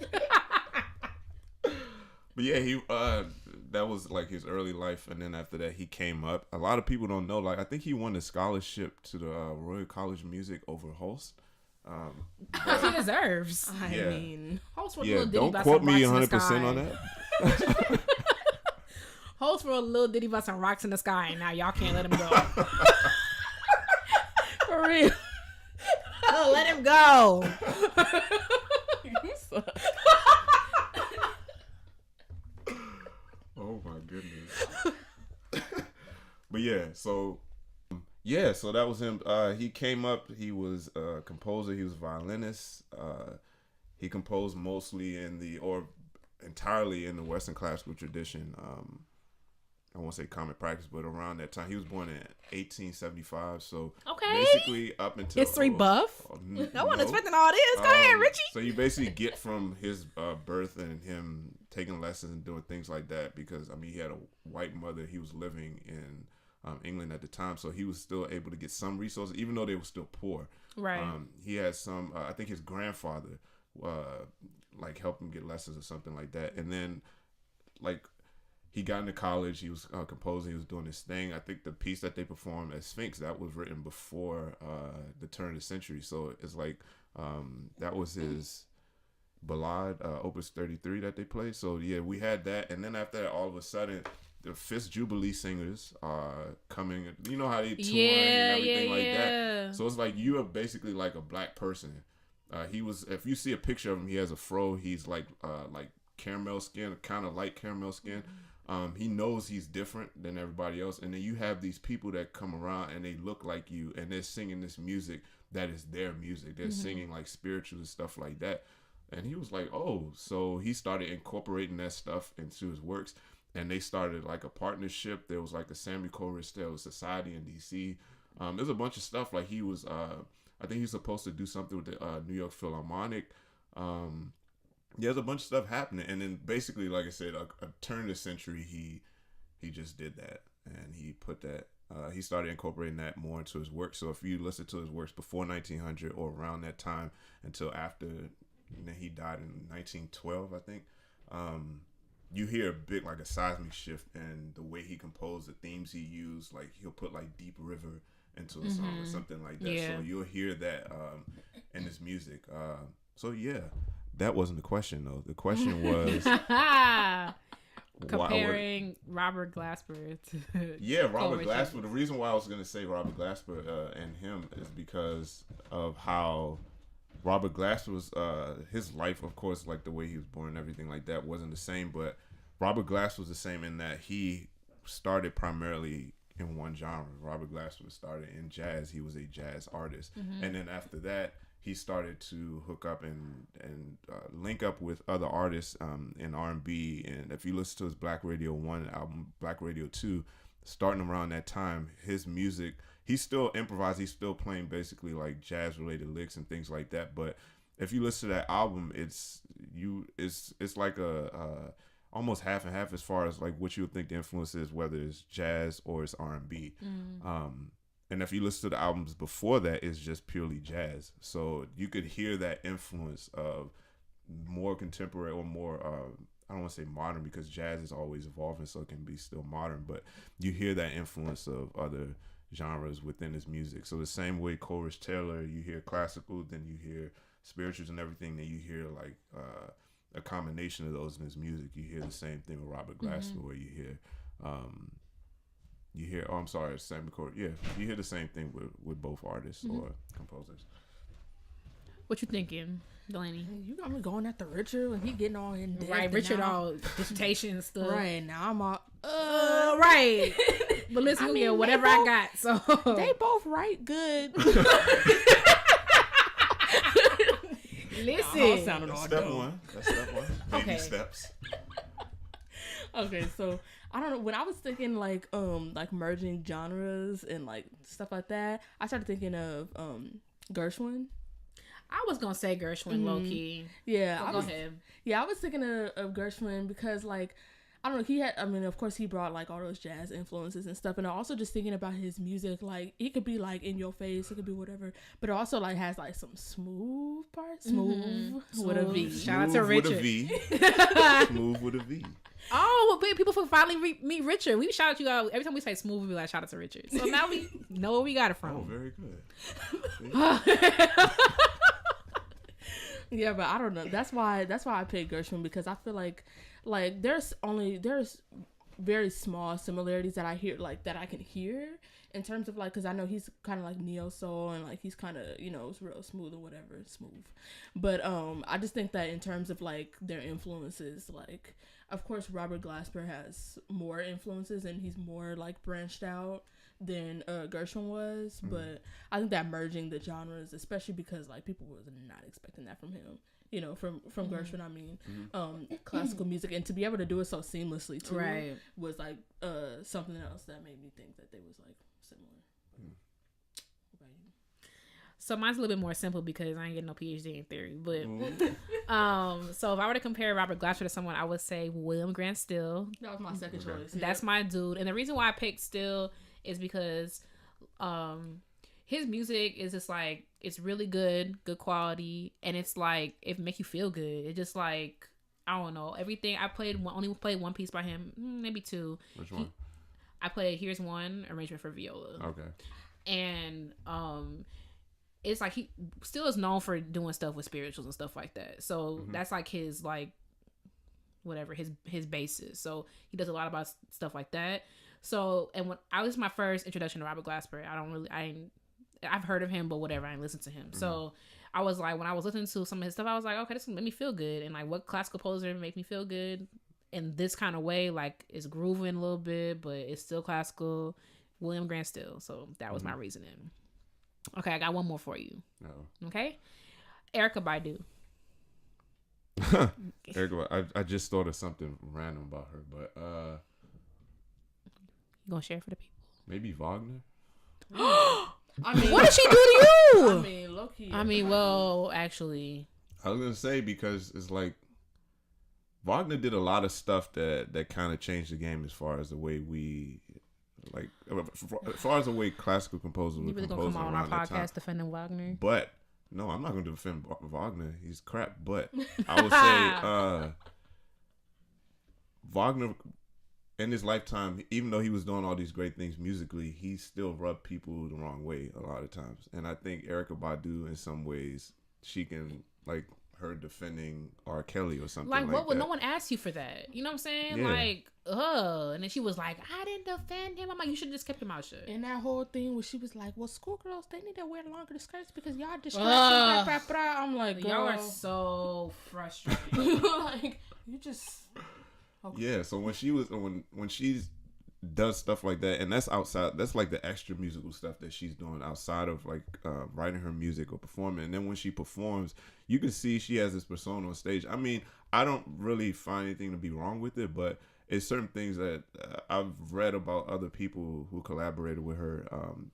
But yeah, he that was like his early life, and then after that he came up. A lot of people don't know. Like I think he won a scholarship to the Royal College of Music over Holst. But he deserves. I mean, Holst for a little ditty don't about quote some me rocks 100% on in the that. sky. Holst for a little ditty about some rocks in the sky, and now y'all can't let him go. For real. Let him go. Oh my goodness. But so that was him. He came up. He was a composer. He was a violinist. He composed mostly entirely in the Western classical tradition. I won't say common practice, but around that time, he was born in 1875. So basically, up until history buff. I wasn't expecting all this. Go ahead, Richie. So you basically get from his birth and him taking lessons and doing things like that, because I mean he had a white mother. He was living in England at the time, so he was still able to get some resources, even though they were still poor. Right. He had some. I think his grandfather like helped him get lessons or something like that, and then like. He got into college. He was composing. He was doing his thing. I think the piece that they performed at Sphinx, that was written before the turn of the century. So it's like that was his Ballade, Opus 33 that they played. So yeah, we had that. And then after that, all of a sudden, the Fifth Jubilee singers are coming. You know how they tour and everything like that. So it's like you are basically like a black person. He was. If you see a picture of him, he has a fro. He's like caramel skin, kind of light caramel skin. He knows he's different than everybody else, and then you have these people that come around and they look like you, and they're singing this music that is their music. They're singing like spirituals and stuff like that. And he was like, oh, so he started incorporating that stuff into his works, and they started like a partnership. There was like a Samuel Chorus, there was Society in DC. There's a bunch of stuff. Like he was, I think he's supposed to do something with the New York Philharmonic. There's a bunch of stuff happening, and then basically, like I said, a turn of the century, he just did that, and he put that. He started incorporating that more into his work. So if you listen to his works before 1900 or around that time until after, he died in 1912, I think. You hear a big, like a seismic shift in the way he composed, the themes he used. Like he'll put like Deep River into a song or something like that. So you'll hear that in his music. So yeah. That wasn't the question, though. The question was comparing Robert Glasper to Robert Glasper. The reason why I was going to say Robert Glasper and him is because of how Robert Glasper was his life, of course, like the way he was born and everything like that wasn't the same. But Robert Glasper was the same in that he started primarily in one genre. Robert Glasper started in jazz. He was a jazz artist, and then after that, he started to hook up and link up with other artists in R&B. And if you listen to his Black Radio 1 album, Black Radio 2, starting around that time, his music, he's still improvised. He's still playing basically like jazz-related licks and things like that. But if you listen to that album, it's like a almost half and half as far as like what you would think the influence is, whether it's jazz or it's R&B. And if you listen to the albums before that, it's just purely jazz. So you could hear that influence of more contemporary or more, I don't want to say modern, because jazz is always evolving, so it can be still modern. But you hear that influence of other genres within his music. So the same way Coleridge Taylor, you hear classical, then you hear spirituals and everything, then you hear like a combination of those in his music. You hear the same thing with Robert Glasper, where you hear... Sammy Court. Yeah, you hear the same thing with both artists or composers. What you thinking, Dalanie? You got me going after Richard when he getting all in depth. Right, Richard all dissertation and stuff. Right, now I'm all right. But listen, get whatever I got. So they both write good. Listen. That's step one. Baby steps. Okay, so I don't know. When I was thinking like merging genres and like stuff like that, I started thinking of Gershwin. I was gonna say Gershwin, low key. Yeah, go ahead. Yeah, I was thinking of Gershwin because like I don't know. He had, I mean, of course, he brought like all those jazz influences and stuff, and I'm also just thinking about his music. Like it could be like in your face, it could be whatever, but it also like has like some smooth parts, smooth with a V. Shout out to Richard. Smooth with a V. Oh, well, people finally meet Richard. We shout out you out every time we say Smooth. We be like, shout out to Richard. So now we know where we got it from. Oh, very good. Yeah, but I don't know. That's why I picked Gershwin, because I feel like there's very small similarities that I hear, like that I can hear in terms of like, because I know he's kind of like neo soul and like he's kind of, you know, it's real smooth or whatever, smooth. But I just think that in terms of like their influences, like of course Robert Glasper has more influences and he's more like branched out than Gershwin was, but I think that merging the genres, especially because like people was not expecting that from him, you know, from Gershwin, I mean, classical music, and to be able to do it so seamlessly too, right, was like something else that made me think that they was like similar. So mine's a little bit more simple because I ain't getting no PhD in theory, but so if I were to compare Robert Glasper to someone, I would say William Grant Still. That was my second choice. That's my dude, and the reason why I picked Still is because his music is just like, it's really good quality, and it's like it make you feel good. It just like, I don't know, everything I only played one piece by him, maybe two. Which one? I played Here's One, arrangement for viola. Okay. And it's like he still is known for doing stuff with spirituals and stuff like that. So that's like his like whatever his basis. So he does a lot about stuff like that. So, and when I was my first introduction to Robert Glasper, I've heard of him, but whatever, I didn't listen to him. So I was like, when I was listening to some of his stuff, I was like, okay, this made me feel good. And like, what classical composer make me feel good in this kind of way? Like, it's grooving a little bit, but it's still classical. William Grant Still. So that was my reasoning. Okay, I got one more for you. No. Okay, Erykah Badu. Erykah, I just thought of something random about her, but you gonna share it for the people? Maybe Wagner. I mean, what did she do to you? I mean, low key. I mean, well, actually, I was gonna say, because it's like Wagner did a lot of stuff that kind of changed the game as far as the way we. Like, as far as the way classical composers you really gonna come on our podcast defending Wagner? But no, I'm not going to defend Wagner. He's crap. But I would say Wagner, in his lifetime, even though he was doing all these great things musically, he still rubbed people the wrong way a lot of times. And I think Erykah Badu, in some ways, she can, like, her defending R. Kelly or something like what would that. No one ask you for that? You know what I'm saying? Yeah. Like, and then she was like, I didn't defend him. I'm like, you should have just kept him out shut. And that whole thing where she was like, well, schoolgirls, they need to wear longer skirts because y'all distracted. I'm like, y'all are so frustrating. Like, you just... Okay. Yeah, so when she's does stuff like that, and that's outside, that's like the extra musical stuff that she's doing outside of like writing her music or performing. And then when she performs, you can see she has this persona on stage. I mean, I don't really find anything to be wrong with it, but it's certain things that I've read about other people who collaborated with her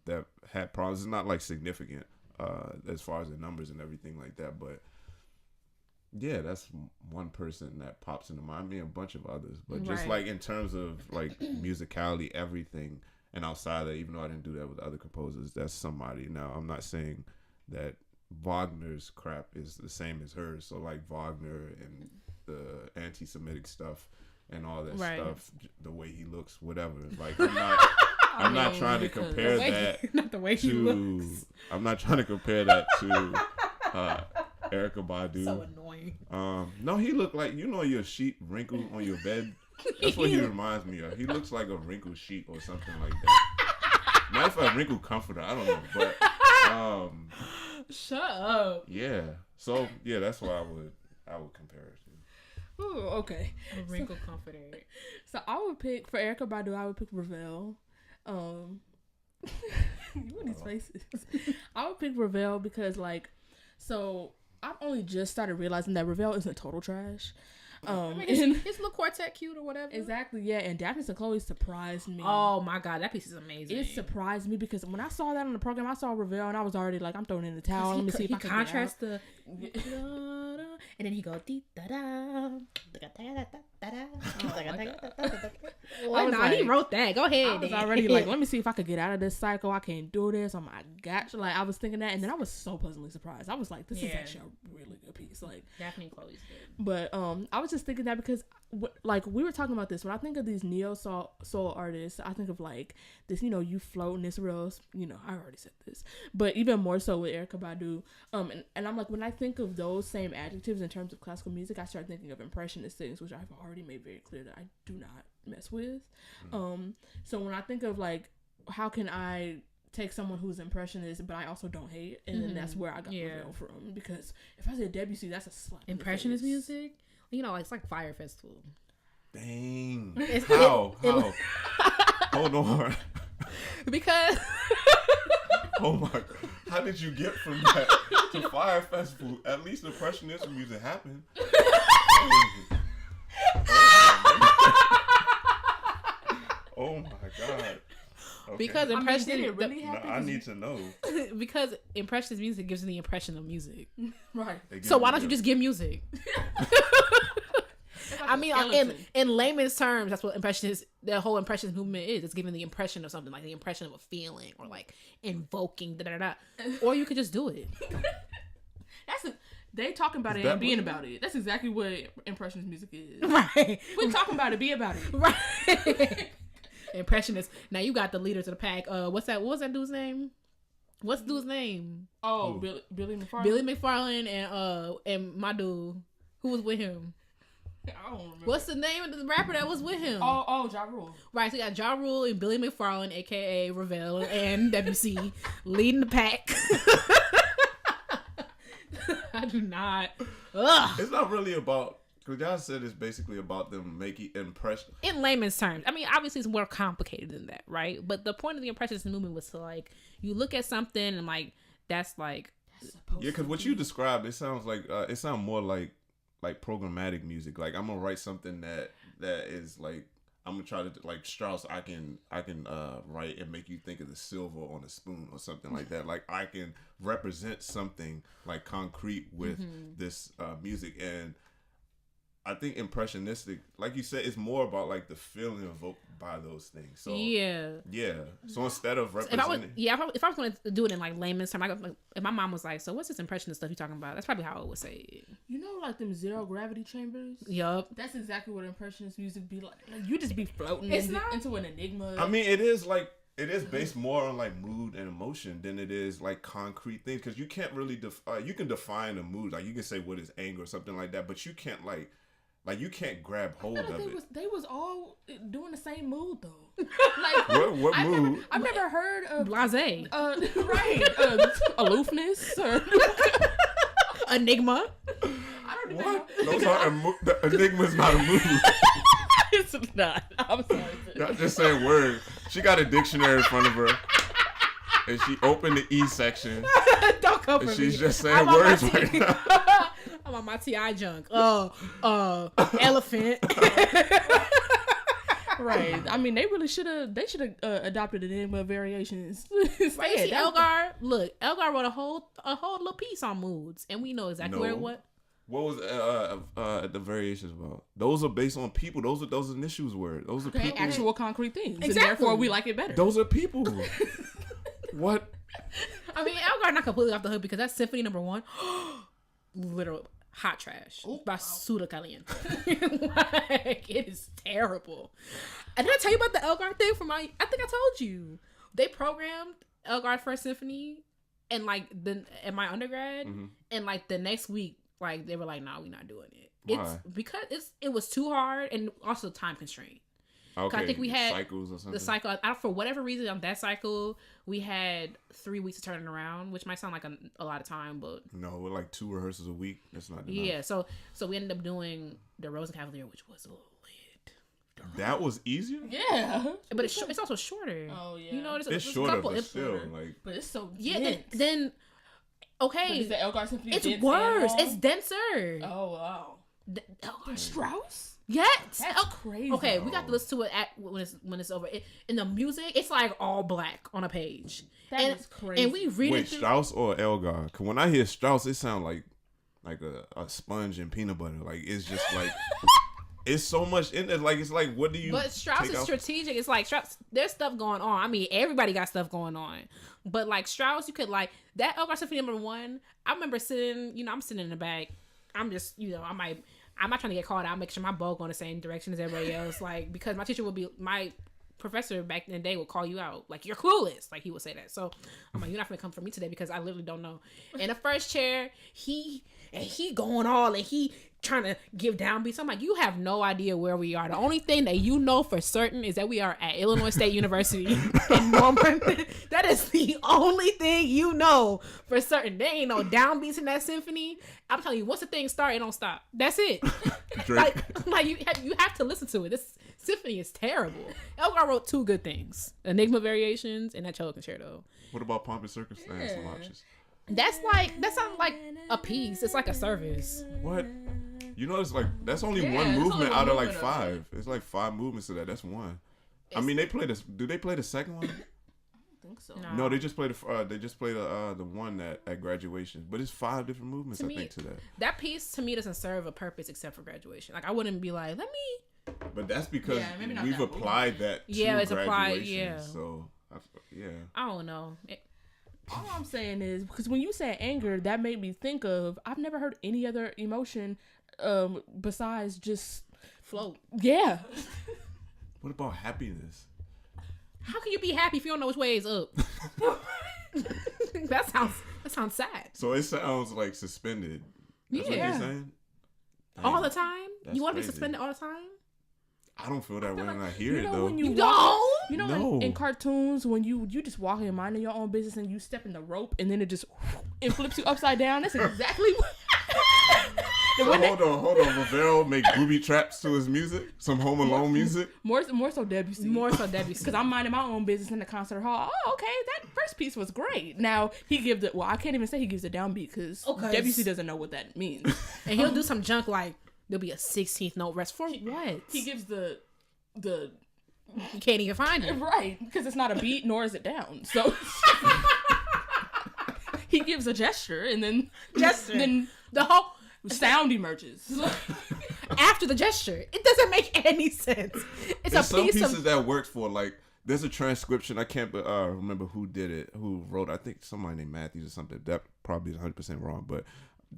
that had problems. It's not like significant as far as the numbers and everything like that, but yeah, that's one person that pops into mind. I mean, a bunch of others, but just like in terms of like musicality, everything, and outside of that, even though I didn't do that with other composers, that's somebody. Now, I'm not saying that Wagner's crap is the same as hers. So like Wagner and the anti-Semitic stuff and all that stuff, the way he looks, whatever. Like I'm not trying to compare that. Not the way he looks. I'm not trying to compare that to Erykah Badu. So annoying. No, he looked like, you know, your sheet wrinkled on your bed. That's what he reminds me of. He looks like a wrinkled sheet or something like that. Might be a wrinkled comforter. I don't know, but shut up. Yeah. So yeah, that's what I would compare it to. Ooh, okay. A wrinkled comforter. So I would pick for Erykah Badu. I would pick Ravel. You and these faces. I would pick Ravel because so I've only just started realizing that Ravel isn't total trash. I mean, his little quartet cute or whatever. Exactly, yeah. And Daphnis and Chloe surprised me. Oh my god, that piece is amazing. It surprised me because when I saw that on the program, I saw Ravel and I was already like, I'm throwing in the towel. Let me see if I can contrast the. and then he go dee da da da da da da. Oh no, he wrote that. Go ahead. I was already like, let me see if I could get out of this cycle. I can't do this. Oh my gosh! Like I was thinking that, and then I was so pleasantly surprised. I was like, this is actually a really good piece. Like Daphne and Chloe's good. But I was just thinking that because like we were talking about this, when I think of these neo soul artists, I think of like this, you know, you floating this real, you know, I already said this, but even more so with Erykah Badu, and I'm like, when I think of those same adjectives in terms of classical music, I start thinking of impressionist things, which I've already made very clear that I do not mess with. So when I think of like, how can I take someone who's impressionist, but I also don't hate, and then that's where I got Ravel from, because if I say Debussy, that's a slap. Impressionist music, you know, it's like Fire Festival. Dang. How? Hold on. Because oh my god, how did you get from that to Fire Festival? At least impressionist music happened. Oh my god. Okay. Because impressionist, did it really happen? I need to know. Because impressionist music gives me the impression of music, right? So why don't you just give music? I mean, in layman's terms, that's what the whole impressionist movement is. It's giving the impression of something, like the impression of a feeling, or like invoking da. Or you could just do it. They talking about it and being about it. That's exactly what impressionist music is. Right. We're talking about it, be about it. Right. Impressionist. Now you got the leaders of the pack. What was that dude's name? What's the dude's name? Oh, Billy McFarlane. Billy McFarlane and my dude who was with him. I don't remember. What's the name of the rapper that was with him? Oh, Ja Rule. Right, so you got Ja Rule and Billy McFarlane, aka Ravel, and WC leading the pack. I do not. Ugh. It's not really about, because y'all said it's basically about them making impression. In layman's terms. I mean, obviously it's more complicated than that, right? But the point of the impressionist movement was to like, you look at something and like, that's like. Yeah, because what you described, it sounds like, it sounds more like programmatic music. Like I'm gonna write something that is like, I'm gonna try to, like Strauss, I can write and make you think of the silver on a spoon or something like that. Like I can represent something like concrete with this music. And I think impressionistic, like you said, it's more about like the feeling evoked by those things. So yeah. So instead of representing, if I was going to do it in like layman's terms, like, if my mom was like, "So what's this impressionist stuff you talking about?" That's probably how I would say it. You know, like them zero gravity chambers. Yup. That's exactly what impressionist music be like. You just be floating into an enigma. I mean, it is based more on like mood and emotion than it is like concrete things, because you can't really you can define a mood, like you can say what is anger or something like that, but you can't like you can't grab hold of it. They was all doing the same mood though. Like what mood? I've never heard of blasé. Right. Aloofness or enigma. I don't even What? know. Those are the enigma's not a mood. It's not. I'm sorry. Y'all just saying words. She got a dictionary in front of her, and she opened the E section. Don't come for and me. she's just saying words right now. I'm on my TI junk. Elephant. Right. I mean, they should have adopted enigma variations. Right. You see Elgar? Look, Elgar wrote a whole little piece on moods, and we know exactly where it was. What was the variations about? Those are based on people. Those initials were. Those are people. Actual concrete things. Exactly. And therefore, we like it better. Those are people. What? I mean, Elgar not completely off the hook, because that's Symphony #1. Literal hot trash by Suda Caliente. Like, it is terrible. And did I tell you about the Elgar thing I think I told you. They programmed Elgar's first symphony and like in my undergrad, and like the next week, like they were like, "Nah, we're not doing it." Why? It's because it was too hard and also time constraint. Okay, I think we had cycles or something. The cycle, for whatever reason, on that cycle, we had 3 weeks to turn it around, which might sound like a lot of time, but no, we're like 2 rehearsals a week. That's not enough. Yeah. So we ended up doing the Rhodes and Cavalier, which was lit. That was easier. Yeah, but it's also shorter. Oh yeah, you know, it's shorter, but still, like, but it's so yeah. Then okay, is the Elgar Symphony? It's worse. It's denser. Oh wow, Elgar Strauss. Yes, that's crazy. Okay, we got to listen to it when it's over. In the music, it's like all black on a page. That is crazy. And we read Wait, Strauss or Elgar? Because when I hear Strauss, it sounds like like a sponge and peanut butter. Like it's just like it's so much in there. Like it's like what do you? But Strauss is strategic. It's like Strauss. There's stuff going on. I mean, everybody got stuff going on. But like Strauss, you could like that Orchestra Symphony #1. I remember sitting. I'm sitting in the back. I'm just I'm not trying to get called out. Make sure my bow going the same direction as everybody else. Like because my professor back in the day would call you out. Like you're clueless. Like he would say that. So I'm like, you're not gonna come for me today because I literally don't know. In the first chair, he going all and he trying to give downbeats. I'm like, you have no idea where we are. The only thing that you know for certain is that we are at Illinois State University in Norman. That is the only thing you know for certain. There ain't no downbeats in that symphony. I'm telling you, once the thing starts, it don't stop. That's it. like you have to listen to it. This symphony is terrible. Elgar wrote 2 good things: Enigma Variations and that cello concerto. What about Pomp and Circumstance launches? That sounds like a piece. It's like a service. What? It's like that's only one movement out of like 5. It's like 5 movements of that. That's one. I mean, they play this. Do they play the second one? I think so. No, they just play the one at graduation. But it's 5 different movements. I think to that. That piece to me doesn't serve a purpose except for graduation. Like I wouldn't be like, let me. But that's because we've applied that. To it's graduation, applied. Yeah. So I don't know. All I'm saying is because when you said anger, that made me think of I've never heard any other emotion besides just float. Yeah. What about happiness? How can you be happy if you don't know which way is up? That sounds sad. So it sounds like suspended. That's what you're saying? Dang. All the time? That's you want to be crazy. suspended all the time? I don't feel that way when I hear it though. You don't? No. In cartoons when you just walk in minding your own business and you step in the rope and then it flips you upside down. That's exactly what. So hold on. Ravel make booby traps to his music? Some Home Alone music? More so Debussy. Because I'm minding my own business in the concert hall. Oh, okay. That first piece was great. Now, I can't even say he gives a downbeat because Debussy doesn't know what that means. And he'll do some junk like, there'll be a 16th note rest for what? He gives the you can't even find it. Right. Because it's not a beat nor is it down. So he gives a gesture and then the whole sound emerges after the gesture. It doesn't make any sense. There's some pieces that works for like there's a transcription. I can't remember who did it, who wrote. I think somebody named Matthews or something. That probably is 100% wrong, but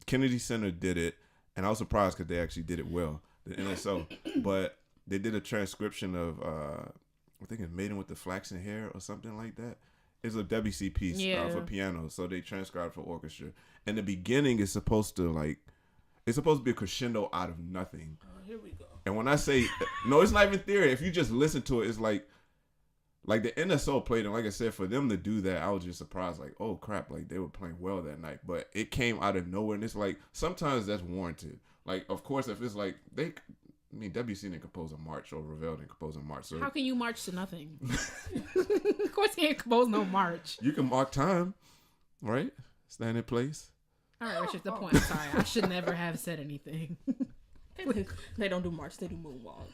Kennedy Center did it, and I was surprised because they actually did it well. The NSO, but they did a transcription of I think it's Maiden with the Flaxen Hair or something like that. It's a Debussy piece for piano, so they transcribed for orchestra. And the beginning is supposed to be a crescendo out of nothing. Oh, here we go. And when I say no, it's not even theory. If you just listen to it, it's like the NSO played, and like I said, for them to do that, I was just surprised. Like, oh crap, like they were playing well that night. But it came out of nowhere, and it's like sometimes that's warranted. Like, of course, if it's like Debussy didn't compose a march or Ravel didn't compose a march. So how can you march to nothing? Of course, he ain't compose no march. You can mark time, right? Stand in place. All right, Richard, the point. Sorry, I should never have said anything. They don't do march, they do moonwalks.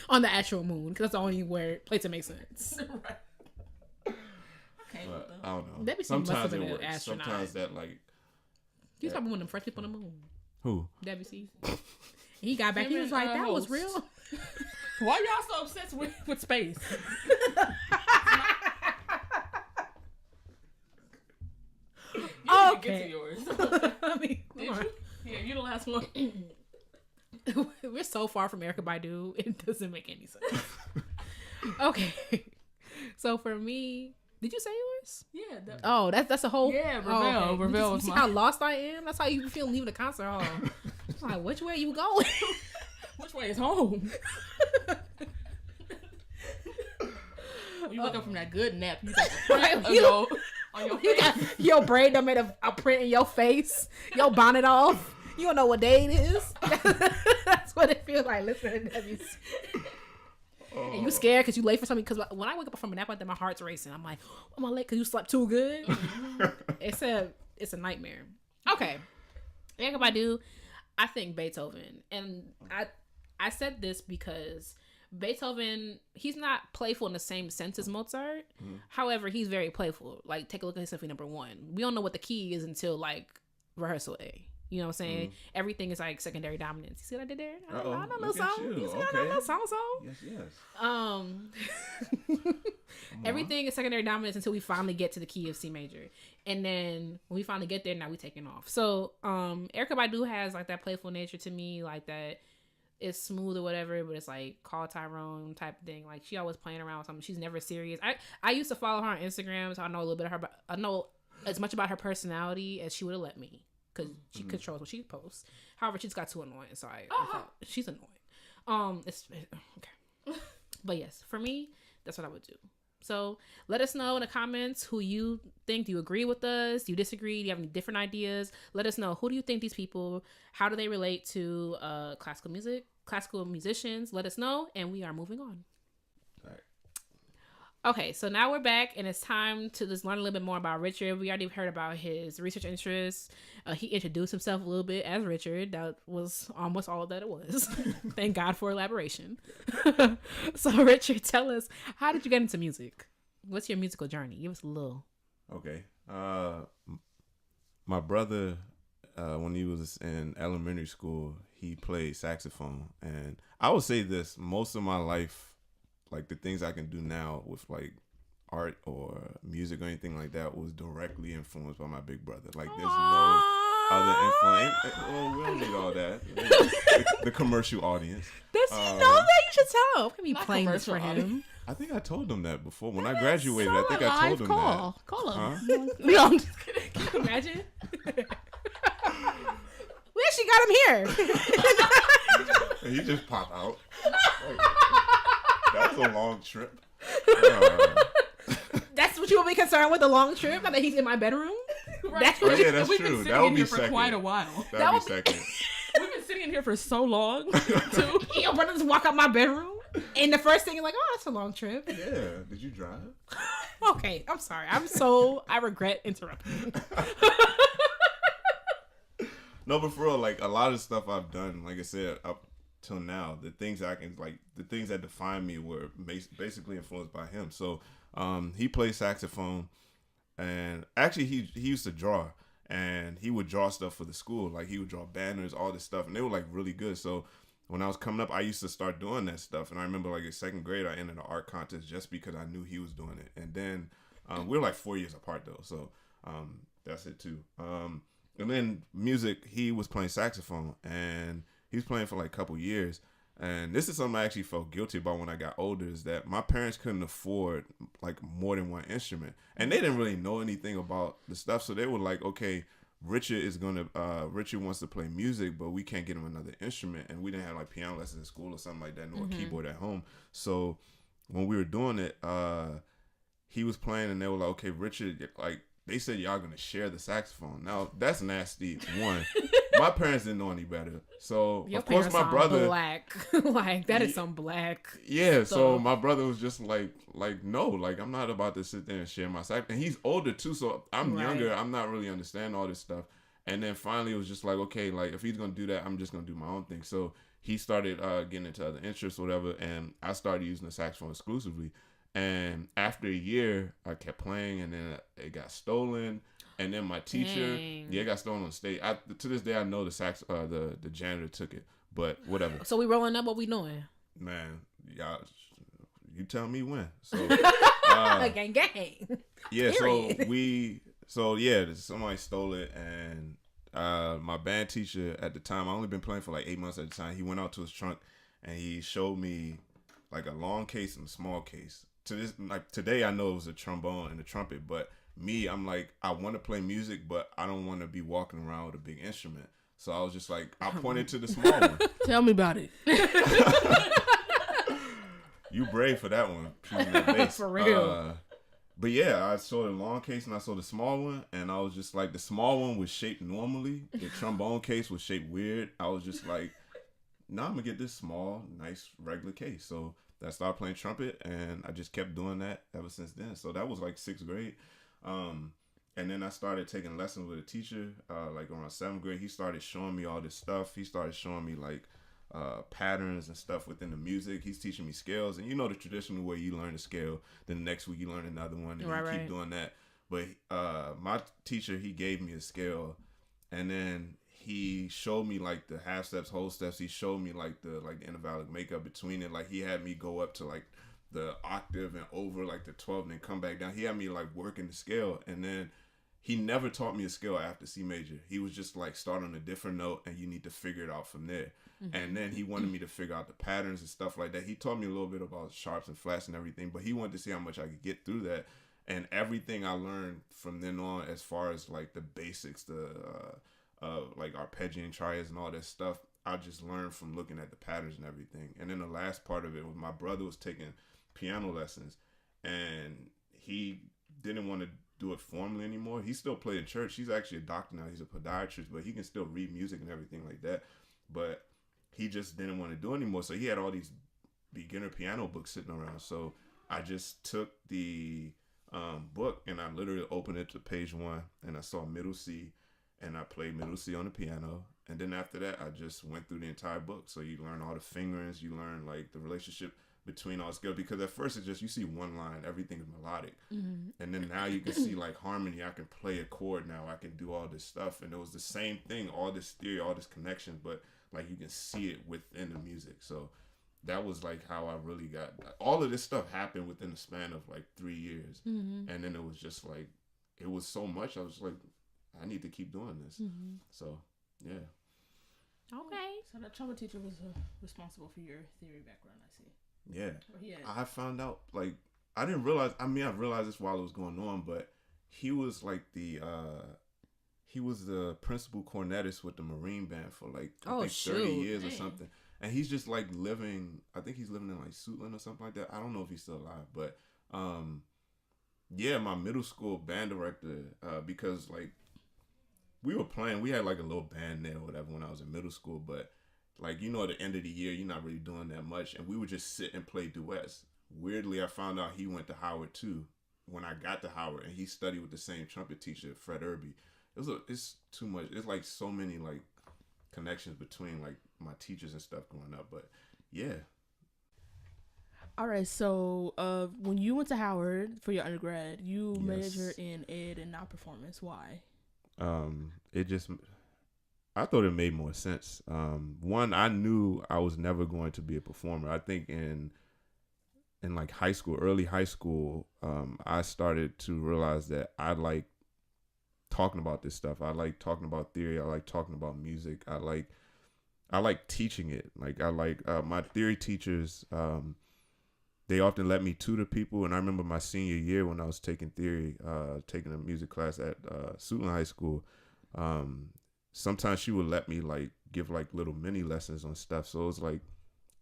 On the actual moon, because that's the only place it makes sense. Right. Okay, I don't know. Debussy Sometimes must have it been works. an astronaut. Sometimes that like. He's probably one of the first people on the moon. Who? Debussy. He got back. He was like, "That was real." Why y'all so obsessed with space? Okay. Get to yours. I mean, Did you? Yeah, you the last one. We're so far from Erykah Badu, it doesn't make any sense. Okay, so for me, did you say yours? Yeah. That's a whole. Yeah, Ravel. Oh, okay. Ravel you was see mine. how lost I am? That's how you feel leaving the concert hall. I'm like, which way are you going? Which way is home? You wake up from that good nap. You got the print on your You got your braid done made a print in your face. Your bonnet off. You don't know what day it is. That's what it feels like listening to Debbie's. And you scared because you late for something. Because when I wake up from a nap like that, my heart's racing. I'm like, am I late because you slept too good? It's a nightmare. Okay. Erykah Badu, I think Beethoven. And I said this because Beethoven, he's not playful in the same sense as Mozart. However, he's very playful. Like, take a look at his Symphony #1. We don't know what the key is until like rehearsal A. You know what I'm saying? Everything is like secondary dominance. You see what I did there? I know a little song. You see what I know? Song. Yes. Everything is secondary dominance until we finally get to the key of C major. And then when we finally get there, now we taking off. So Erykah Badu has like that playful nature to me, like that it's smooth or whatever, but it's like call Tyrone type of thing. Like she always playing around with something. She's never serious. I used to follow her on Instagram, so I know a little bit of her, but I know as much about her personality as she would have let me. Because she controls what she posts. However, she's got too annoying, so she's annoying. It's okay. But yes, for me, that's what I would do. So let us know in the comments who you think. Do you agree with us? Do you disagree? Do you have any different ideas? Let us know. Who do you think these people, how do they relate to classical music, classical musicians? Let us know, and we are moving on. All right. Okay, so now we're back, and it's time to just learn a little bit more about Richard. We already heard about his research interests. He introduced himself a little bit as Richard. That was almost all that it was. Thank God for elaboration. So, Richard, tell us, how did you get into music? What's your musical journey? Give us a little. Okay. My brother, when he was in elementary school, he played saxophone. And I would say this, most of my life, like the things I can do now with like art or music or anything like that was directly influenced by my big brother. Like there's no other influence. Well, we don't need all that. The commercial audience. Does he know that? You should tell. I'm gonna be playing this for him. I think I told him that before. When I graduated, I think I told him that. Call him. Huh? No, I'm just kidding. Can you imagine? We actually got him here. And he just popped out. That was a long trip. That's what you will be concerned with, a long trip? Not that he's in my bedroom? Right. That's what that's we've true. Been sitting That would in be here second. for quite a while. That would be second. We've been sitting in here for so long, too. Your brother just walk out my bedroom, and the first thing is like, oh, that's a long trip. Yeah. Did you drive? Okay, I'm sorry. I regret interrupting. No, but for real, like a lot of stuff I've done, like I said, up till now, the things that define me were basically influenced by him. So he played saxophone, and actually he used to draw, and he would draw stuff for the school. Like he would draw banners, all this stuff, and they were like really good. So when I was coming up, I used to start doing that stuff. And I remember like in second grade, I entered an art contest just because I knew he was doing it. And then we were like 4 years apart though, so that's it too. And then music, he was playing saxophone, and he was playing for like a couple years. And this is something I actually felt guilty about when I got older, is that my parents couldn't afford like more than one instrument. And they didn't really know anything about the stuff. So they were like, okay, Richard wants to play music, but we can't get him another instrument. And we didn't have like piano lessons in school or something like that, nor a keyboard at home. So when we were doing it, he was playing, and they were like, okay, Richard, like, they said y'all gonna share the saxophone. Now that's nasty. One, my parents didn't know any better, so Your of course my brother black, like that is some black. Yeah, so my brother was just like no, like I'm not about to sit there and share my saxophone. And he's older too, so I'm younger. I'm not really understanding all this stuff. And then finally it was just like, okay, like if he's gonna do that, I'm just gonna do my own thing. So he started getting into other interests, whatever, and I started using the saxophone exclusively. And after a year, I kept playing, and then it got stolen. And then my teacher, it got stolen on stage. To this day, I know the janitor took it, but whatever. So we rolling up. What we doing? Man, y'all, you tell me when. So gang. Yeah. Period. Somebody stole it, and my band teacher at the time, I only been playing for like 8 months at the time. He went out to his trunk, and he showed me like a long case and a small case. Today I know it was a trombone and a trumpet, but me, I'm like, I want to play music, but I don't want to be walking around with a big instrument. So I was just like, I pointed to the small one. Tell me about it. You brave for that one. Bass. For real. But yeah, I saw the long case and I saw the small one, and I was just like, the small one was shaped normally. The trombone case was shaped weird. I was just like, no, I'm gonna get this small, nice, regular case. So I started playing trumpet, and I just kept doing that ever since then. So that was like 6th grade. And then I started taking lessons with a teacher, like around 7th grade. He started showing me all this stuff. He started showing me like patterns and stuff within the music. He's teaching me scales, and you know the traditional way you learn a scale, then the next week you learn another one, and you keep doing that. But my teacher, he gave me a scale, And then he showed me like the half steps, whole steps. He showed me like the intervallic makeup between it. Like he had me go up to like the octave and over like the 12 and then come back down. He had me like working the scale, and then he never taught me a scale after C major. He was just like, start on a different note and you need to figure it out from there. And then he wanted me to figure out the patterns and stuff like that. He taught me a little bit about sharps and flats and everything, but he wanted to see how much I could get through that. And everything I learned from then on, as far as like the basics, the like arpeggiating triads and all that stuff, I just learned from looking at the patterns and everything. And then the last part of it was my brother was taking piano lessons, and he didn't want to do it formally anymore. He still played in church. He's actually a doctor now. He's a podiatrist, but he can still read music and everything like that. But he just didn't want to do it anymore. So he had all these beginner piano books sitting around. So I just took the book and I literally opened it to page 1 and I saw middle C and I played middle C on the piano. And then after that, I just went through the entire book. So you learn all the fingerings, you learn like the relationship between all scales, because at first it's just, you see one line, everything is melodic. And then now you can see like harmony. I can play a chord now. I can do all this stuff. And it was the same thing, all this theory, all this connection, but like you can see it within the music. So that was like how I really got, all of this stuff happened within the span of like 3 years. And then it was just like, it was so much. I was like, I need to keep doing this. So yeah. Okay. So that trauma teacher was responsible for your theory background, I see. Yeah. I found out, like, I didn't realize, I mean, I realized this while it was going on, but he was like he was the principal cornetist with the Marine Band for like, I think 30 years or something. And he's just like living, I think he's living in like Suitland or something like that. I don't know if he's still alive, but yeah, my middle school band director, because like we were playing, we had like a little band there or whatever when I was in middle school, but like, you know, at the end of the year, you're not really doing that much. And we would just sit and play duets. Weirdly, I found out he went to Howard too when I got to Howard, and he studied with the same trumpet teacher, Fred Irby. It's too much. It's like so many like connections between like my teachers and stuff growing up. But yeah. All right. So when you went to Howard for your undergrad, you majored in ed and not performance. Why? I thought it made more sense. One, I knew I was never going to be a performer. I think in like high school, early high school, I started to realize that I like talking about this stuff. I like talking about theory. I like talking about music. I like teaching it. Like I like my theory teachers. They often let me tutor people, and I remember my senior year when I was taking theory, taking a music class at Suitland High School. Sometimes she would let me like give like little mini lessons on stuff. So it was like,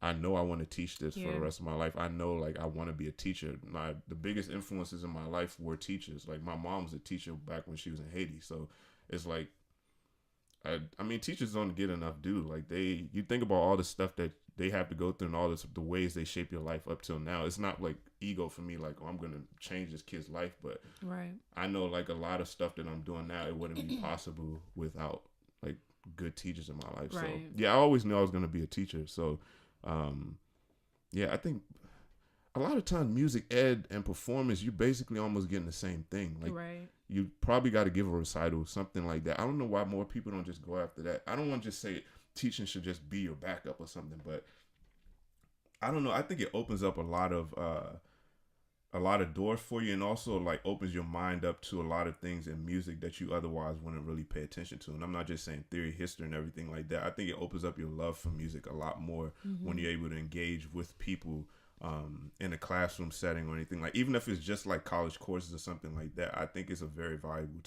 I know I want to teach this for the rest of my life. I know like I want to be a teacher. The biggest influences in my life were teachers. Like my mom was a teacher back when she was in Haiti. So it's like, I mean, teachers don't get enough due. Like you think about all the stuff that they have to go through and all the ways they shape your life up till now. It's not like ego for me, like, oh, I'm going to change this kid's life. But I know like a lot of stuff that I'm doing now, it wouldn't be possible without like good teachers in my life. So yeah, I always knew I was going to be a teacher. So yeah, I think a lot of times music ed and performance, you basically almost getting the same thing. Like you probably got to give a recital, something like that. I don't know why more people don't just go after that. I don't want to just say teaching should just be your backup or something, but I don't know. I think it opens up a lot of doors for you, and also like opens your mind up to a lot of things in music that you otherwise wouldn't really pay attention to. And I'm not just saying theory, history, and everything like that. I think it opens up your love for music a lot more when you're able to engage with people in a classroom setting or anything, like even if it's just like college courses or something like that. I think it's a very valuable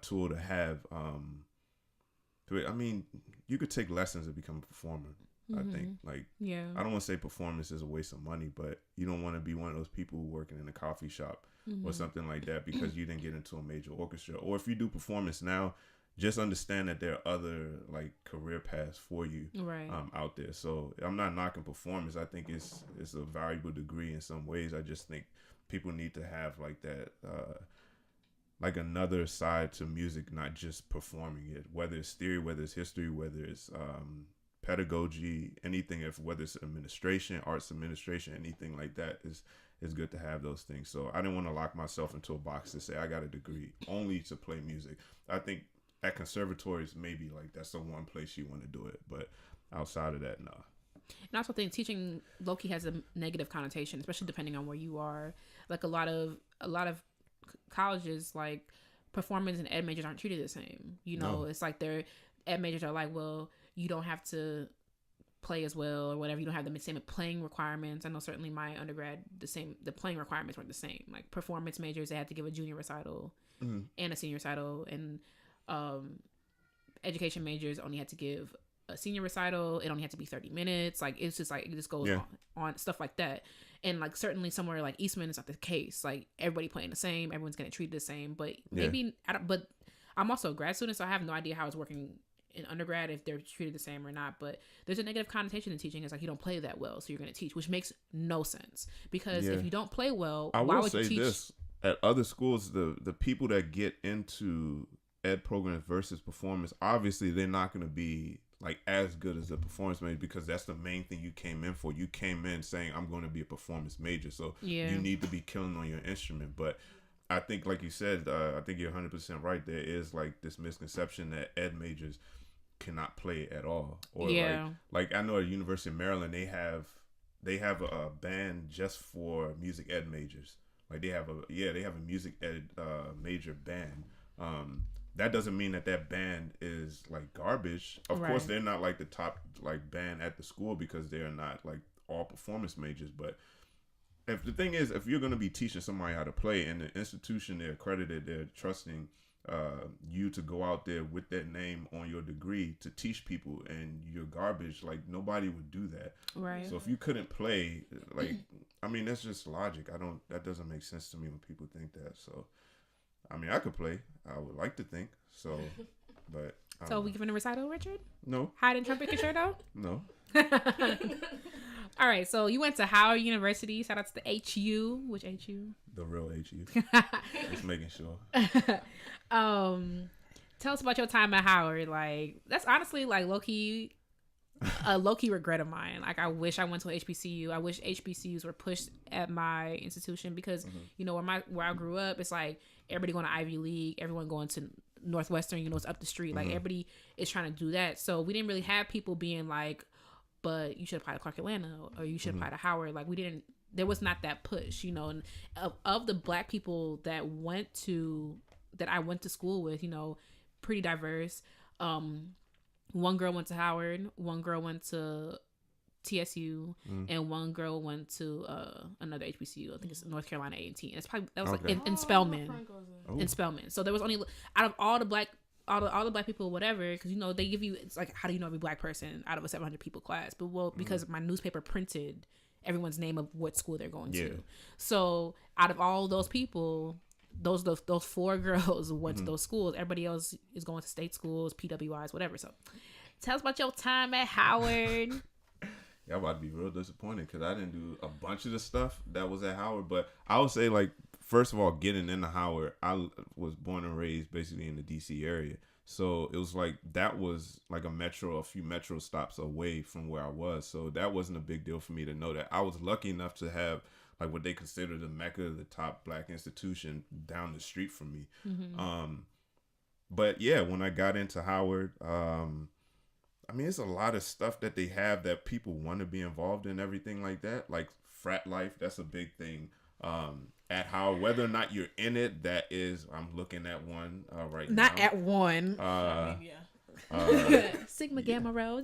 tool to have. I mean, you could take lessons to become a performer. I think like, I don't want to say performance is a waste of money, but you don't want to be one of those people working in a coffee shop or something like that because you didn't get into a major orchestra. Or if you do performance now, just understand that there are other like career paths for you out there. So I'm not knocking performance. I think it's a valuable degree in some ways. I just think people need to have like that, like another side to music, not just performing it, whether it's theory, whether it's history, whether it's pedagogy, anything, whether it's administration, arts administration, anything like that is good to have those things. So I didn't want to lock myself into a box to say I got a degree only to play music. I think at conservatories, maybe like that's the one place you want to do it. But outside of that, no. And I also think teaching low-key has a negative connotation, especially depending on where you are. Like a lot of colleges, like performance and ed majors aren't treated the same. You know, It's like their ed majors are like, well, you don't have to play as well or whatever. You don't have the same playing requirements. I know certainly my undergrad, the playing requirements weren't the same. Like performance majors, they had to give a junior recital and a senior recital, and education majors only had to give a senior recital. It only had to be 30 minutes. Like it just goes on stuff like that. And like certainly somewhere like Eastman, it's not the case. Like everybody playing the same, everyone's getting treated the same. But maybe but I'm also a grad student, so I have no idea how it's working in undergrad, if they're treated the same or not. But there's a negative connotation in teaching. It's like you don't play that well, so you're going to teach, which makes no sense. Because if you don't play well, why would you teach? This at other schools, the people that get into ed programs versus performance, obviously they're not going to be like as good as a performance major, because that's the main thing you came in for. You came in saying, I'm going to be a performance major, so you need to be killing on your instrument. But I think, like you said, I think you're 100% right. There is like this misconception that ed majors cannot play at all, or like I know at University of Maryland they have a band just for music ed majors. Like they have a music ed major band. That doesn't mean that band is like garbage. Of course, they're not like the top like band at the school, because they're not like all performance majors. But if the thing is, if you're going to be teaching somebody how to play, and the institution they're accredited, they're trusting you to go out there with that name on your degree to teach people, and you're garbage, like nobody would do that. Right. So if you couldn't play, like, I mean, that's just logic. That doesn't make sense to me when people think that. So, I mean, I could play. I would like to think so, but. So we giving a recital, Richard? No. Hide and trumpet concerto? No. All right, so you went to Howard University. Shout out to the HU. Which HU? The real HU. Just making sure. Tell us about your time at Howard. Like, that's honestly like low-key regret of mine. Like, I wish I went to a HBCU. I wish HBCUs were pushed at my institution, because you know where I grew up, it's like everybody going to Ivy League, everyone going to Northwestern. You know, it's up the street. Like everybody is trying to do that. So we didn't really have people being like, but you should apply to Clark Atlanta, or you should apply to Howard. Like there was not that push, you know. And of the Black people that I went to school with, you know, pretty diverse. One girl went to Howard, one girl went to TSU, and one girl went to another HBCU. I think it's North Carolina A&T. And that was like in Spelman. In Spelman. So there was only, out of all the Black people, whatever, because you know they give you, it's like, how do you know every Black person out of a 700 people class? But because my newspaper printed everyone's name of what school they're going to. So out of all those people, those four girls went to those schools. Everybody else is going to state schools, PWIs, whatever. So tell us about your time at Howard. Yeah, I'm about to be real disappointed, because I didn't do a bunch of the stuff that was at Howard. But I would say, like, first of all, getting into Howard, I was born and raised basically in the DC area. So it was like, that was like a few metro stops away from where I was. So that wasn't a big deal for me to know that. I was lucky enough to have like what they consider the Mecca, the top Black institution down the street from me. But yeah, when I got into Howard, I mean, it's a lot of stuff that they have that people want to be involved in, everything like that. Like frat life, that's a big thing. At Howard, whether or not you're in it, that is, I'm looking at one right now. Not at one. Sigma Gamma Rho.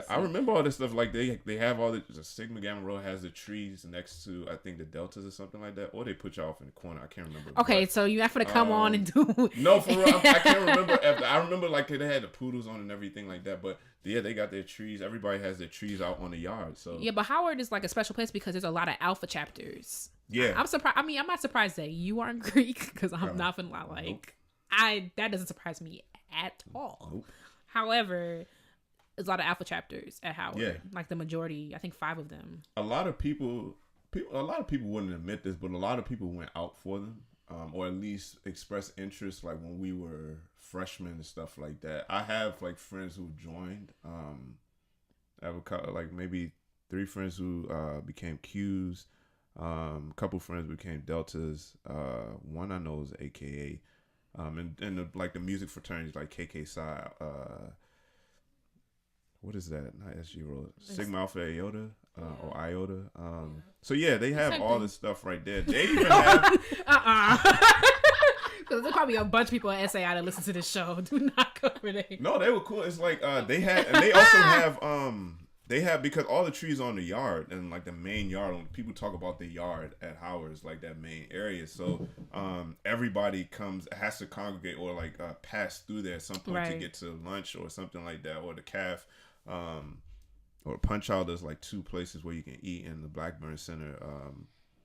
I remember all this stuff. Like they have all the Sigma Gamma Rho has the trees next to, I think, the deltas or something like that, or they put you off in the corner. I can't remember. Okay, so you have to come on and do. No, for real, I can't remember. I remember like they had the poodles on and everything like that, but yeah, they got their trees. Everybody has their trees out on the yard. So yeah, but Howard is like a special place because there's a lot of alpha chapters. Yeah, I'm surprised. I mean, I'm not surprised that you aren't Greek, because I'm not gonna lie. Like, that doesn't surprise me at all. Nope. However, there's a lot of alpha chapters at Howard. Yeah. Like the majority, I think 5 of them. A lot of people wouldn't admit this, but a lot of people went out for them, or at least expressed interest. Like when we were freshmen and stuff like that. I have like friends who joined. I have like maybe 3 friends who became Qs. A couple friends became Deltas. One I know is AKA. And the music fraternities like KK Psi, what is that? Not SG Rhodes. Sigma Alpha Iota or Iota. So yeah, they have all this stuff right there. They even have because there's probably a bunch of people at SAI that listen to this show. Do not go over there. No, they were cool. It's like they had, and they also have because all the trees on the yard and like the main yard. When people talk about the yard at Howard, it's like that main area. So everybody has to congregate or like pass through there at some point to get to lunch or something like that, or the calf. Or Punch Out. There's like 2 places where you can eat in the Blackburn Center.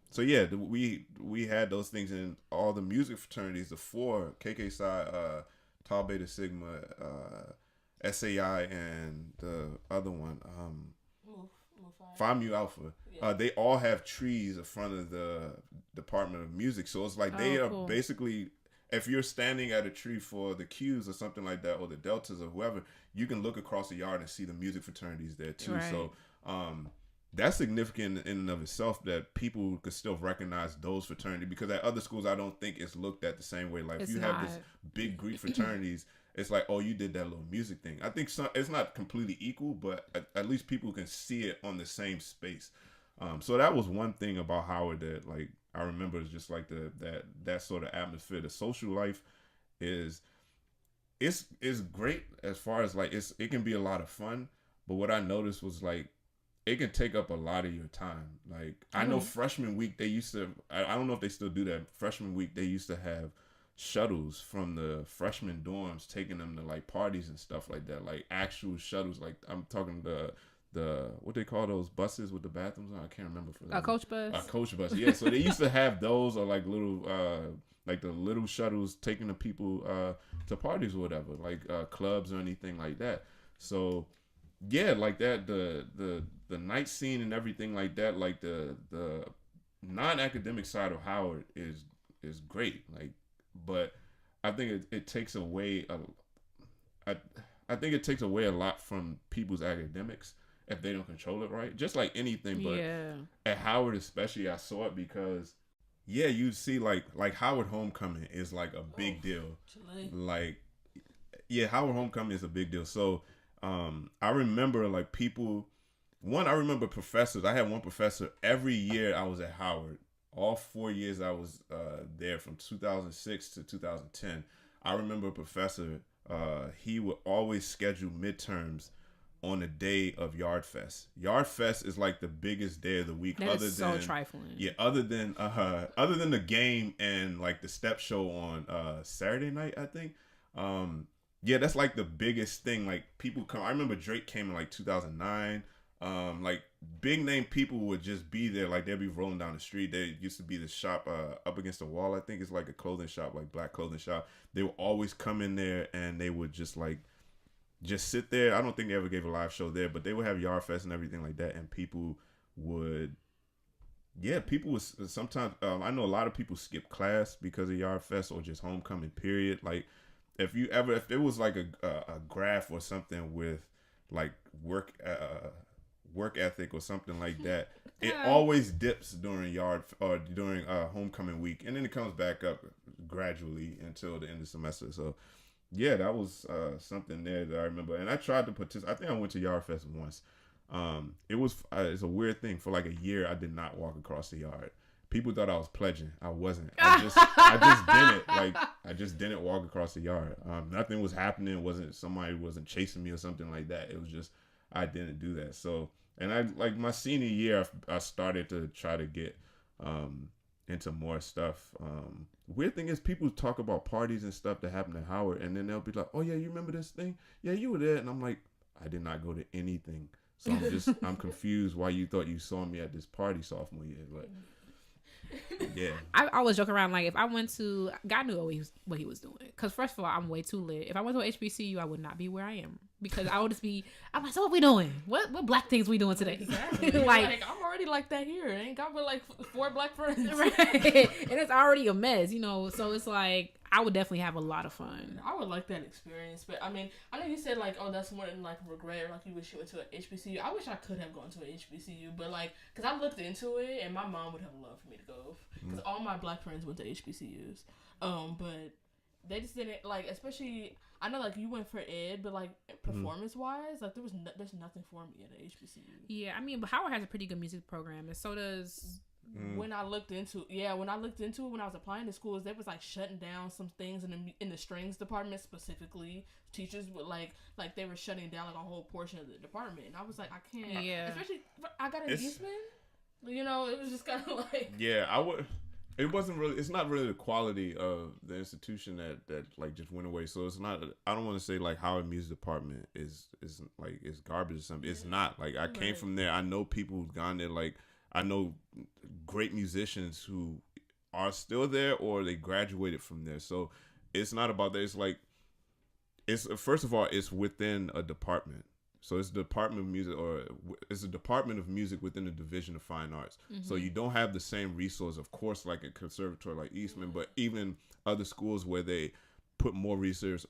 So yeah, we had those things in all the music fraternities, the 4 KK Psi, Tau Beta Sigma, SAI, and the other one, Phi Mu Alpha. They all have trees in front of the Department of Music, so it's like they are basically. If you're standing at a tree for the Qs or something like that, or the Deltas or whoever, you can look across the yard and see the music fraternities there too. Right. So that's significant in and of itself that people could still recognize those fraternities, because at other schools I don't think it's looked at the same way. Like if you have this big Greek fraternities, it's like, oh, you did that little music thing. I think it's not completely equal, but at least people can see it on the same space. So that was one thing about Howard that like I remember is just like that sort of atmosphere. The social life is great as far as like it can be a lot of fun, but what I noticed was like it can take up a lot of your time. Like I know freshman week they used to, I don't know if they still do that. Freshman week they used to have shuttles from the freshman dorms taking them to like parties and stuff like that, like actual shuttles. Like I'm talking the what they call those buses with the bathrooms on? I can't remember for that. A coach bus. A coach bus. Yeah. So they used to have those, or like little like the little shuttles taking the people to parties or whatever, like clubs or anything like that. So yeah, like that the night scene and everything like that, like the non-academic side of Howard is great. Like, but I think it takes away I think it takes away a lot from people's academics if they don't control it right. Just like anything, but at Howard especially, I saw it because, you see like Howard Homecoming is like a big deal. Like, Howard Homecoming is a big deal. So I remember like people, I remember professors. I had one professor every year I was at Howard. All 4 years I was there from 2006 to 2010. I remember a professor, he would always schedule midterms on the day of Yard Fest. Yard Fest is like the biggest day of the week. That is so trifling. Yeah, other than the game and like the step show on Saturday night, I think. That's like the biggest thing. Like people come. I remember Drake came in like 2009. Like big name people would just be there. Like they'd be rolling down the street. There used to be the shop up against the wall. I think it's like a clothing shop, like black clothing shop. They would always come in there and they would just sit there. I don't think they ever gave a live show there, but they would have Yard Fest and everything like that. And people would sometimes, I know a lot of people skip class because of Yard Fest or just homecoming period. Like if it was like a graph or something with like work ethic or something like that, it always dips during during homecoming week, and then it comes back up gradually until the end of the semester. So that was something there that I remember, and I tried to participate. I think I went to Yard Fest once. It's a weird thing. For like a year I did not walk across the yard. People thought I was pledging. I wasn't. I just didn't. Like I just didn't walk across the yard. Nothing was happening. Somebody wasn't chasing me or something like that. It was just I didn't do that. So, and I like my senior year, I started to try to get into more stuff. Weird thing is people talk about parties and stuff that happened at Howard, and then they'll be like, "Oh yeah, you remember this thing? Yeah, you were there." And I'm like, I did not go to anything. So I'm confused why you thought you saw me at this party sophomore year. But yeah, I always joke around like if I went to, God knew what he was doing. Because first of all, I'm way too lit. If I went to a HBCU, I would not be where I am because I would just be. I'm like, so what we doing? What black things we doing today? Exactly. like I'm already like that here. I ain't got but like 4 black friends, right? And it's already a mess, So it's like I would definitely have a lot of fun. I would like that experience, but I mean, I know you said like, oh, that's more than like regret, or like you wish you went to an HBCU. I wish I could have gone to an HBCU, but like, cause I looked into it, and my mom would have loved for me to go, cause all my black friends went to HBCUs. But they just didn't like, especially I know like you went for ed, but like performance wise, like there's nothing for me at a HBCU. Yeah, I mean, but Howard has a pretty good music program, and so does. When I looked into it, when I was applying to schools, they was like shutting down some things in the strings department specifically. Teachers would like they were shutting down like a whole portion of the department, and I was like, I can't. Yeah. Especially I got an Eastman. You know, it was just kind of like. Yeah, I would. It wasn't really. It's not really the quality of the institution that like just went away. So it's not. I don't want to say like Howard Music Department is like it's garbage or something. It's not. Like I came from there. I know people who've gone there. Like I know great musicians who are still there or they graduated from there. So it's not about that. It's like first of all, it's within a department. So it's the Department of Music, or it's a Department of Music within the Division of Fine Arts. Mm-hmm. So you don't have the same resource, of course, like a conservatory like Eastman, but even other schools where they put more resources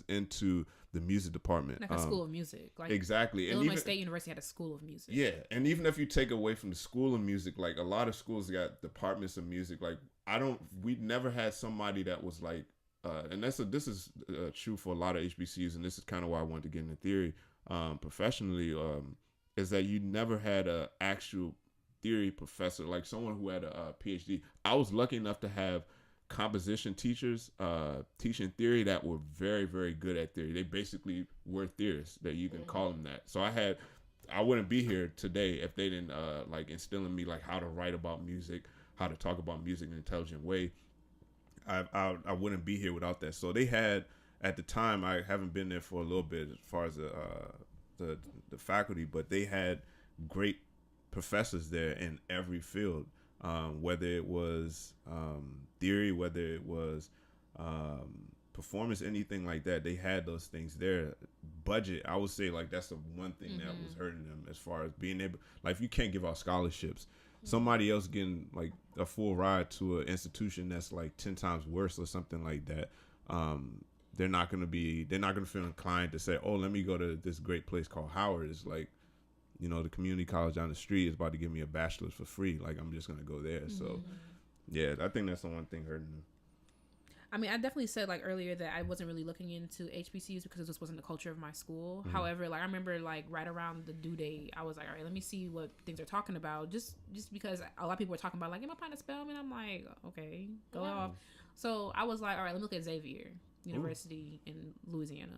into the music department. Like a school of music. Like exactly. Illinois State University had a school of music. Yeah. And even if you take away from the school of music, like a lot of schools got departments of music. Like we never had somebody that was like, and this is true for a lot of HBCUs, and this is kind of why I wanted to get into theory professionally, is that you never had a actual theory professor, like someone who had a PhD. I was lucky enough to have composition teachers teaching theory that were very, very good at theory. They basically were theorists, that you can call them that. So I wouldn't be here today if they didn't like instill in me like how to write about music, how to talk about music in an intelligent way. I wouldn't be here without that. So they had, at the time, I haven't been there for a little bit as far as the faculty, but they had great professors there in every field, whether it was theory, whether it was performance, anything like that. They had those things there. Budget, I would say, like that's the one thing that was hurting them as far as being able, like if you can't give out scholarships, somebody else getting like a full ride to an institution that's like 10 times worse or something like that, they're not gonna feel inclined to say, oh, let me go to this great place called Howard. It's like, you know, the community college down the street is about to give me a bachelor's for free. Like I'm just gonna go there. So yeah, I think that's the one thing hurting them. I mean, I definitely said like earlier that I wasn't really looking into HBCUs because this wasn't the culture of my school. However, like I remember like right around the due date, I was like, all right, let me see what things are talking about. Just because a lot of people were talking about like, am I applying to Spelman? I'm like, okay, go off. So I was like, all right, let me look at Xavier University in Louisiana.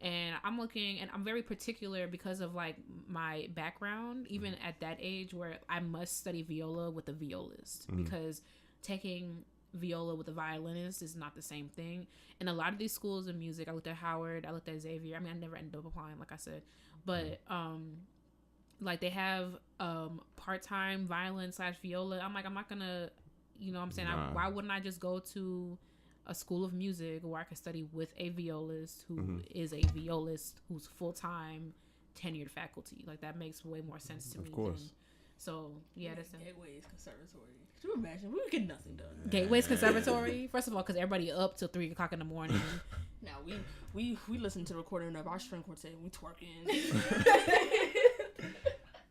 And I'm looking, and I'm very particular because of like my background, even at that age where I must study viola with a violist because taking viola with a violinist is not the same thing. And a lot of these schools of music, I looked at Howard, I looked at Xavier. I mean, I never ended up applying, like I said, but like they have part-time violin / viola. I'm like, I'm not gonna, you know what I'm saying? Why wouldn't I just go to a school of music where I could study with a violist who is a violist who's full-time tenured faculty? Like that makes way more sense to me. Of course. So yeah, that's Gateway's Conservatory. Could you imagine? We would get nothing done. Gateway's Conservatory. First of all, because everybody up till 3 o'clock in the morning. Now we listen to the recording of our string quartet and we twerking.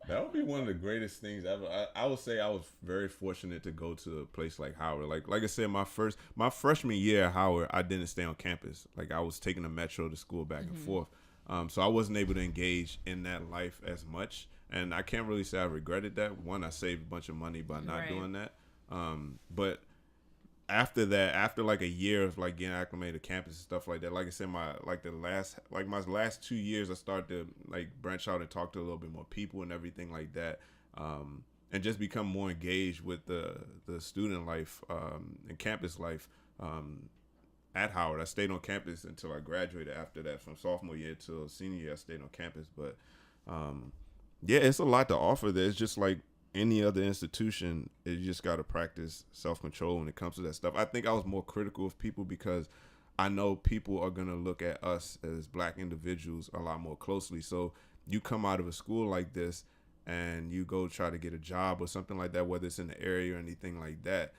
That would be one of the greatest things ever. I would say I was very fortunate to go to a place like Howard. Like I said, my freshman year at Howard, I didn't stay on campus. Like I was taking the metro to school back and forth. So I wasn't able to engage in that life as much. And I can't really say I regretted that. One, I saved a bunch of money by not doing that. But after that, after like a year of like getting acclimated to campus and stuff like that, like I said, my last 2 years, I started to like branch out and talk to a little bit more people and everything like that, and just become more engaged with the student life and campus life at Howard. I stayed on campus until I graduated. After that, from sophomore year till senior year, I stayed on campus. But yeah, it's a lot to offer there. It's just like any other institution. You just got to practice self-control when it comes to that stuff. I think I was more critical of people because I know people are going to look at us as black individuals a lot more closely. So you come out of a school like this and you go try to get a job or something like that, whether it's in the area or anything like that.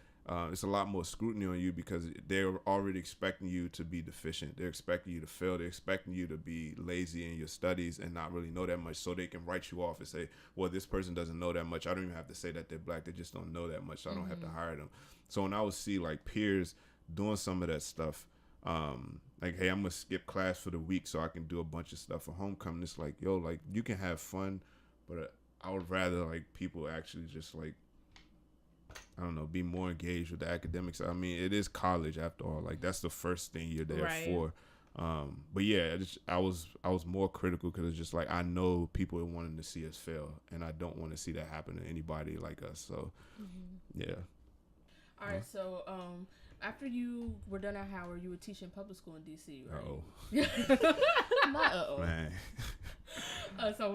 it's a lot more scrutiny on you because they're already expecting you to be deficient. They're expecting you to fail. They're expecting you to be lazy in your studies and not really know that much, so they can write you off and say, well, this person doesn't know that much. I don't even have to say that they're black. They just don't know that much, so I don't have to hire them. So when I would see like peers doing some of that stuff, like, hey, I'm gonna skip class for the week so I can do a bunch of stuff for homecoming. It's like, yo, like, you can have fun, but I would rather like people actually just like, I don't know, be more engaged with the academics. I mean, it is college after all. Like, that's the first thing you're there for. But yeah, I was more critical because it's just like, I know people are wanting to see us fail, and I don't want to see that happen to anybody like us. So yeah. All right. So after you were done at Howard, you were teaching public school in DC, right? Not man. So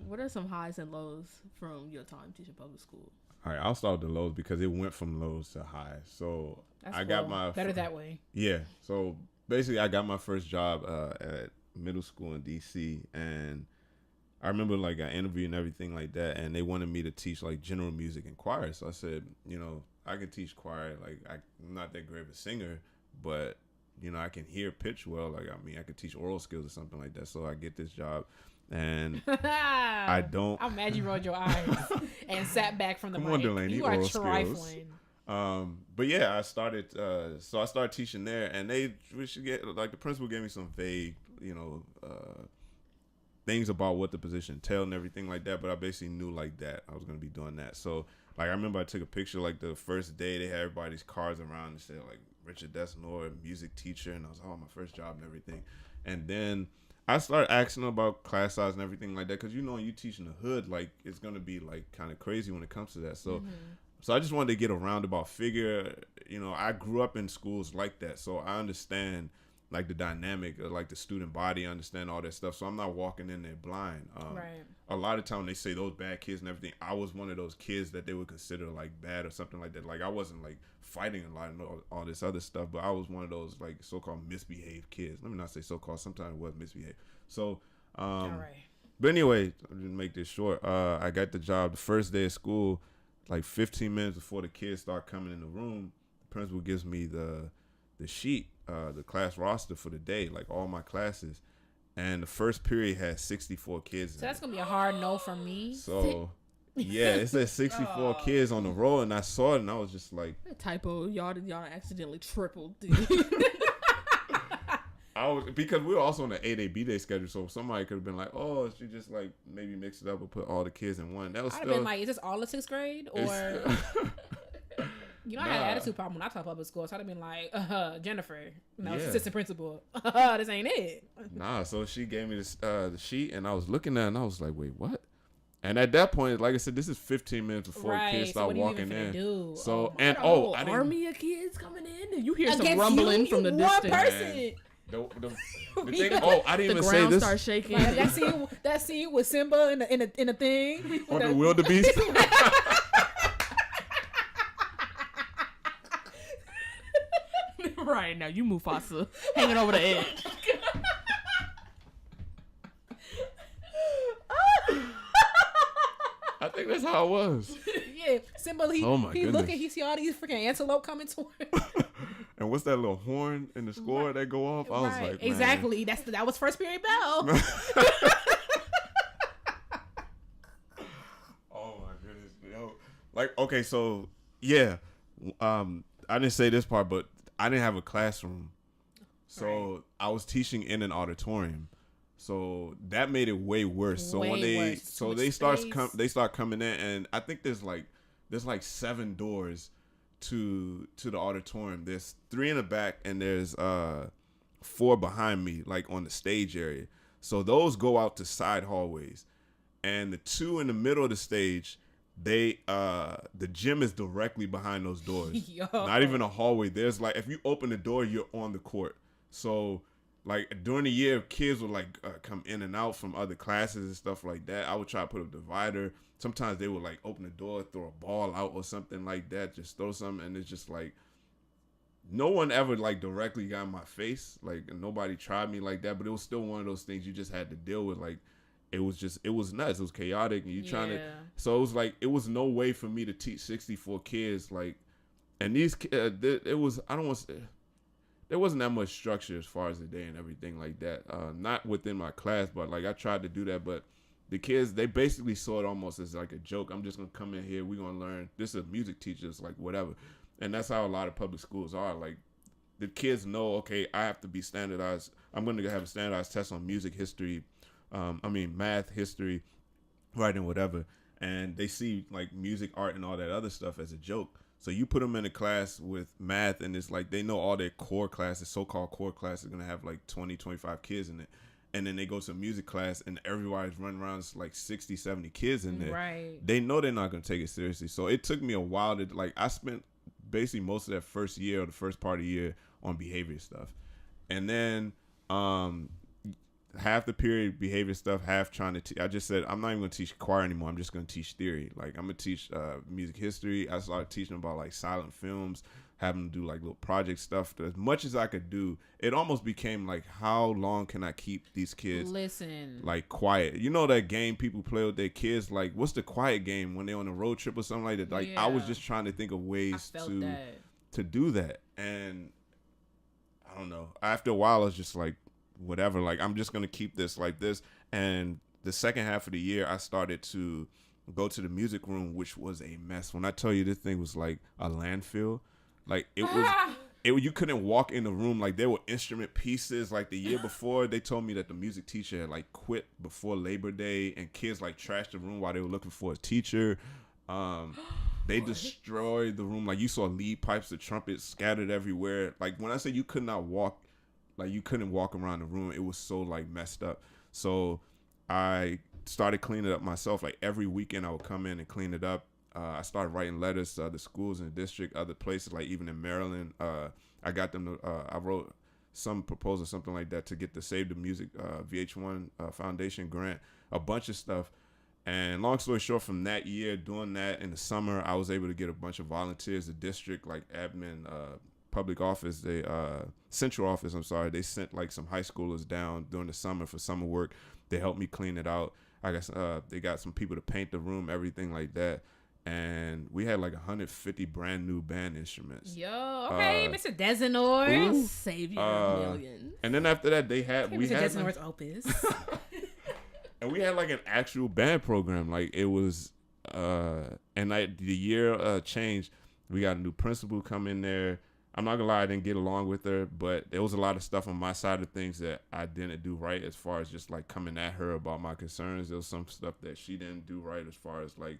what are some highs and lows from your time teaching public school? All right, I'll start with the lows because it went from lows to highs. So I got my better that way. Yeah. So basically, I got my first job at middle school in DC, and I remember like I interviewed and everything like that, and they wanted me to teach like general music and choir. So I said, you know, I can teach choir. Like, I'm not that great of a singer, but you know, I can hear pitch well. Like, I mean, I could teach oral skills or something like that. So I get this job. And I don't. I'm mad you rolled your eyes and sat back from the mic. Come on, Dalanie, you are trifling. But yeah, I started. So I started teaching there, and we should get like the principal gave me some vague, you know, things about what the position entailed and everything like that. But I basically knew like that I was gonna be doing that. So like I remember I took a picture like the first day they had everybody's cards around and said like Richard Desinord, music teacher, and I was my first job and everything, and then I started asking about class size and everything like that because, you know, you teach in the hood, like, it's going to be, like, kind of crazy when it comes to that. So so I just wanted to get a roundabout figure. You know, I grew up in schools like that, so I understand, like, the dynamic of, like, the student body. I understand all that stuff, so I'm not walking in there blind. Right. A lot of time they say those bad kids and everything. I was one of those kids that they would consider, like, bad or something like that. Like, I wasn't, like, fighting a lot and all this other stuff, but I was one of those like so-called misbehaved kids. Let me not say so-called, sometimes it was misbehaved. So all right. But anyway, to make this short, I got the job the first day of school, like 15 minutes before the kids start coming in the room. The principal gives me the sheet, the class roster for the day, like all my classes, and the first period had 64 kids. So that's gonna be a hard no for me. So yeah, it said 64 kids on the roll, and I saw it, and I was just like, typo, y'all accidentally tripled. Because we were also on the 8A B-Day schedule, so somebody could have been like, oh, she just like maybe mix it up and put all the kids in one. That was I'd have been like, is this all of 6th grade? Or you know, I had an attitude problem when I taught public school, so I'd have been like, Jennifer, assistant principal, this ain't it. Nah, so she gave me the sheet, and I was looking at it, and I was like, wait, what? And at that point, like I said, this is 15 minutes before kids start walking in. Do? So I didn't, army of kids coming in, and you hear some rumbling from the distance. One person. The thing, I didn't even say this. The ground starts shaking. That scene with Simba in a thing on the wildebeest. Right now, you Mufasa hanging over the edge. I think that's how it was. Yeah, Simba. He looking. He see all these freaking antelope coming to him. And what's that little horn in the score that go off? I was like, man. Exactly. That was first period bell. Oh my goodness, yo. Like, okay, so yeah, I didn't say this part, but I didn't have a classroom, so I was teaching in an auditorium. So that made it way worse. So when they start coming in, and I think there's like 7 doors to the auditorium. There's 3 in the back, and there's 4 behind me, like on the stage area. So those go out to side hallways, and the 2 in the middle of the stage, the gym is directly behind those doors. Yo. Not even a hallway. There's like, if you open the door, you're on the court. So like during the year, kids would like come in and out from other classes and stuff like that. I would try to put a divider. Sometimes they would like open the door, throw a ball out or something like that, just throw something, and it's just like no one ever like directly got in my face. Like nobody tried me like that, but it was still one of those things you just had to deal with. Like it was nuts. It was chaotic, and you trying to. So it was like it was no way for me to teach 64 kids like. And these, it was, I don't want to say, there wasn't that much structure as far as the day and everything like that. Not within my class, but like I tried to do that. But the kids, they basically saw it almost as like a joke. I'm just going to come in here. We're going to learn. This is a music teacher. It's like whatever. And that's how a lot of public schools are. Like the kids know, okay, I have to be standardized. I'm going to have a standardized test on music history. Math, history, writing, whatever. And they see like music, art, and all that other stuff as a joke. So you put them in a class with math, and it's like they know all their core classes, so-called core classes, are going to have like 20, 25 kids in it. And then they go to a music class, and everybody's running around, it's like 60, 70 kids in there. Right. They know they're not going to take it seriously. So it took me a while to, like, I spent basically most of that first year or the first part of the year on behavior stuff. And then half the period behavior stuff, half trying to teach. I just said, I'm not even going to teach choir anymore. I'm just going to teach theory. Like, I'm going to teach music history. I started teaching about, like, silent films, having to do, like, little project stuff. As much as I could do, it almost became, like, how long can I keep these kids, like, quiet? You know that game people play with their kids? Like, what's the quiet game when they're on a road trip or something like that? Like, I was just trying to think of ways to do that. And I don't know. After a while, I was just like, whatever, like I'm just gonna keep this like this. And the second half of the year I started to go to the music room, which was a mess. When I tell you, this thing was like a landfill. Like it was you couldn't walk in the room. Like there were instrument pieces. Like the year before, they told me that the music teacher had like quit before Labor Day, and kids like trashed the room while they were looking for a teacher. They destroyed the room. Like you saw lead pipes, the trumpets scattered everywhere. Like when I say you could not walk, like you couldn't walk around the room. It was so like messed up. So I started cleaning it up myself. Like every weekend I would come in and clean it up. I started writing letters to other schools in the district, other places, like even in Maryland. I got them to, I wrote some proposal, something like that, to get the Save the Music VH1 Foundation grant, a bunch of stuff. And long story short, from that year, doing that in the summer, I was able to get a bunch of volunteers. The district, like admin, public office, central office, they sent like some high schoolers down during the summer for summer work. They helped me clean it out. I guess they got some people to paint the room, everything like that. And we had like 150 brand new band instruments. Yo, okay, Mr. Desinord, savior of millions. And then after that, we had Desinord's opus. And we had like an actual band program. Like it was, and the year changed. We got a new principal come in there. I'm not gonna lie, I didn't get along with her, but there was a lot of stuff on my side of things that I didn't do right as far as just like coming at her about my concerns. There was some stuff that she didn't do right as far as like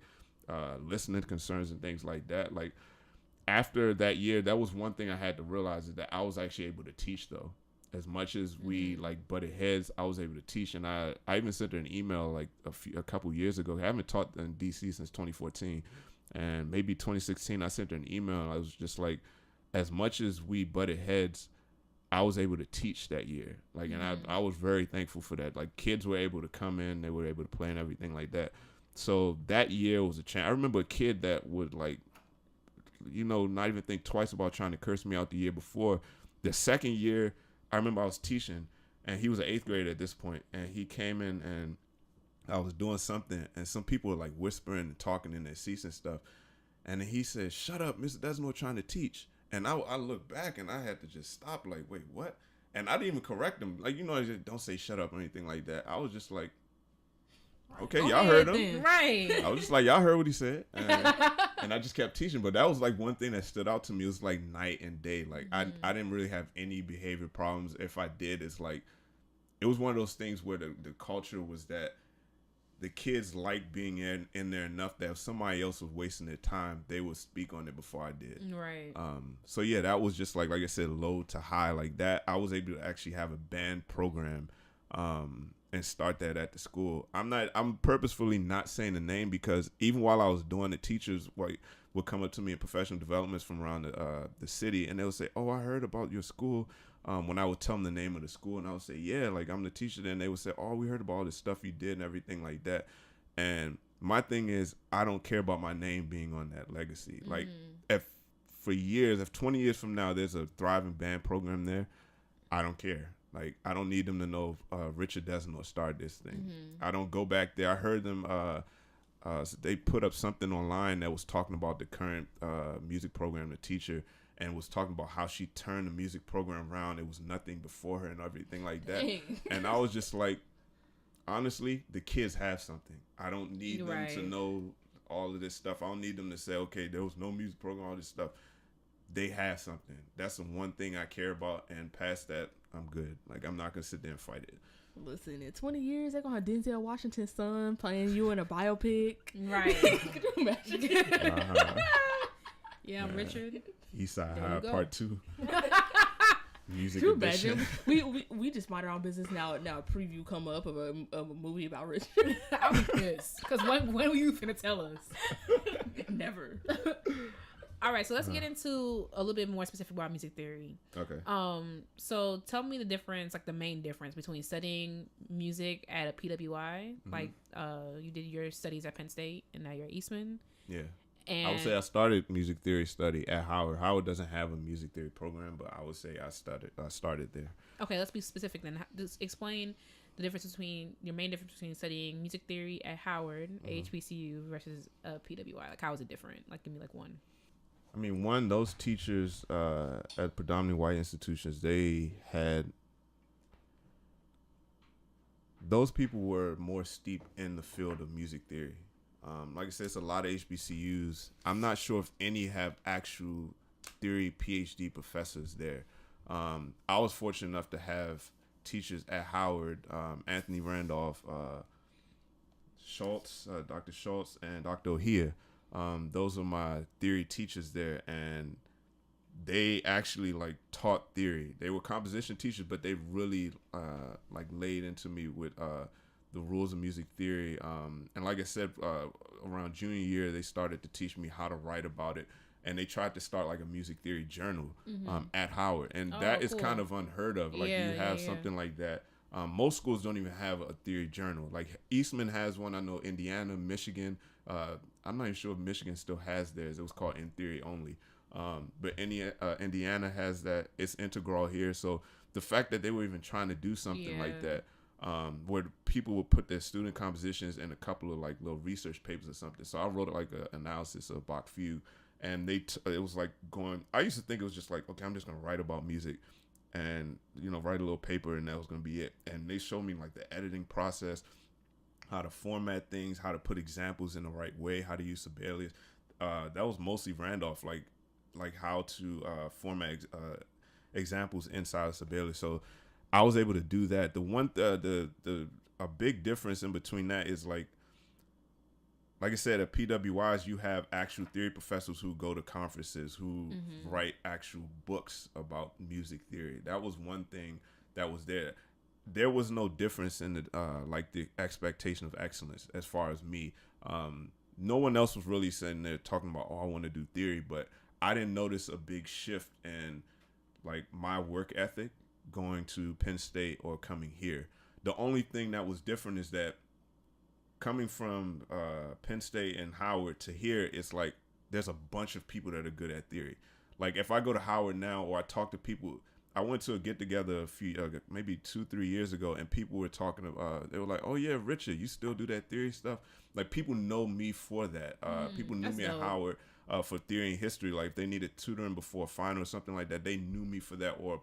listening to concerns and things like that. Like after that year, that was one thing I had to realize, is that I was actually able to teach though. As much as we like butted heads, I was able to teach. And I even sent her an email like a couple years ago. I haven't taught in DC since 2014, and maybe 2016 I sent her an email and I was just like, as much as we butted heads, I was able to teach that year. Like, and I was very thankful for that. Like, kids were able to come in, they were able to play and everything like that. So that year was a chance. I remember a kid that would like, not even think twice about trying to curse me out the year before. The second year, I remember I was teaching, and he was an 8th grader at this point, and he came in and I was doing something, and some people were like whispering and talking in their seats and stuff. And then he said, "Shut up, Mr. Desinord trying to teach." And I looked back and I had to just stop, like, wait, what? And I didn't even correct him. Like, I just don't say shut up or anything like that. I was just like, okay, y'all heard him. Right. I was just like, y'all heard what he said. And I just kept teaching. But that was like one thing that stood out to me. It was like night and day. Like I didn't really have any behavior problems. If I did, it's like, it was one of those things where the culture was that the kids liked being in there enough that if somebody else was wasting their time, they would speak on it before I did. Right. So yeah, that was just like I said, low to high like that. I was able to actually have a band program, and start that at the school. I'm purposefully not saying the name, because even while I was doing it, teachers would come up to me in professional developments from around the city, and they would say, "Oh, I heard about your school." When I would tell them the name of the school, and I would say, "Yeah, like I'm the teacher," then they would say, "Oh, we heard about all the stuff you did and everything like that." And my thing is, I don't care about my name being on that legacy. Like if 20 years from now, there's a thriving band program there, I don't care. Like, I don't need them to know Richard Desinord started this thing. I don't go back there. I heard them So they put up something online that was talking about the current music program, the teacher, and was talking about how she turned the music program around. It was nothing before her and everything like that. Dang. And I was just like, honestly, the kids have something. I don't need them to know all of this stuff. I don't need them to say, okay, there was no music program, all this stuff. They have something. That's the one thing I care about, and past that, I'm good. Like, I'm not gonna sit there and fight it. Listen, in 20 years, they're gonna have Denzel Washington's son playing you in a biopic. Right. Could you imagine? Yeah, I'm Richard. Eastside High Part 2. Music Too edition. bad. We just mind our own business now. Now a preview come up of a movie about Richard. I'll be pissed. Because when were you finna tell us? Never. All right, so let's get into a little bit more specific about music theory. Okay. So tell me the difference, like the main difference between studying music at a PWI, like you did your studies at Penn State, and now you're at Eastman. Yeah. And I would say I started music theory study at Howard. Howard doesn't have a music theory program, but I would say I started there. Okay, let's be specific then. Just explain the difference between your main difference between studying music theory at Howard, HBCU, versus PWI. Like, how is it different? Like, give me like one. I mean, one, those teachers at predominantly white institutions, those people were more steeped in the field of music theory. Like I said, it's a lot of HBCUs. I'm not sure if any have actual theory PhD professors there. I was fortunate enough to have teachers at Howard, Anthony Randolph, Schultz, Dr. Schultz, and Dr. O'Hea. Those are my theory teachers there, and they actually like taught theory. They were composition teachers, but they really like laid into me with the rules of music theory. And like I said, around junior year, they started to teach me how to write about it. And they tried to start like a music theory journal at Howard. And that is kind of unheard of. Like, you have something like that. Most schools don't even have a theory journal. Like, Eastman has one. I know Indiana, Michigan. I'm not even sure if Michigan still has theirs. It was called In Theory Only. But Indiana has that. It's integral here. So the fact that they were even trying to do something like that, where people would put their student compositions in a couple of like little research papers or something. So I wrote like an analysis of Bach Fugue, and it was like going. I used to think it was just like, okay, I'm just gonna write about music, and write a little paper, and that was gonna be it. And they showed me like the editing process, how to format things, how to put examples in the right way, how to use Sibelius. That was mostly Randolph, like how to format examples inside of Sibelius. So I was able to do that. The one a big difference in between that is like I said, at PWIs you have actual theory professors who go to conferences, who write actual books about music theory. That was one thing that was there. There was no difference in the expectation of excellence as far as me. No one else was really sitting there talking about, I want to do theory, but I didn't notice a big shift in like my work ethic going to Penn State or coming here. The only thing that was different is that coming from Penn State and Howard to here, it's like there's a bunch of people that are good at theory. Like, if I go to Howard now or I talk to people, I went to a get together a few maybe 2-3 years ago, and people were talking about, they were like, oh yeah, Richard, you still do that theory stuff? Like, people know me for that. People knew me at Howard for theory and history. Like, if they needed tutoring before a final or something like that, they knew me for that. Or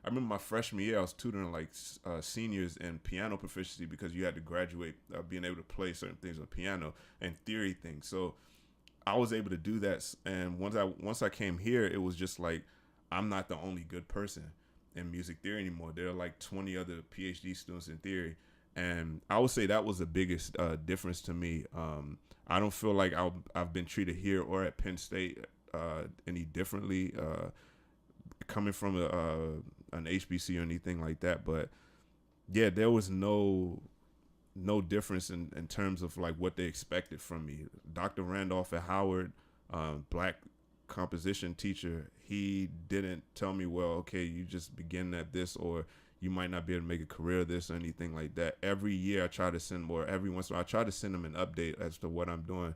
I remember my freshman year, I was tutoring like seniors in piano proficiency, because you had to graduate being able to play certain things on piano and theory things. So I was able to do that. And once I came here, it was just like, I'm not the only good person in music theory anymore. There are like 20 other PhD students in theory. And I would say that was the biggest difference to me. I don't feel like I've been treated here or at Penn State any differently, coming from an HBC or anything like that. But yeah, there was no difference in terms of like what they expected from me. Dr. Randolph at Howard, black composition teacher, he didn't tell me, well, okay, you just begin at this, or you might not be able to make a career of this or anything like that. Every year I try to send more. Every once in a while I try to send him an update as to what I'm doing.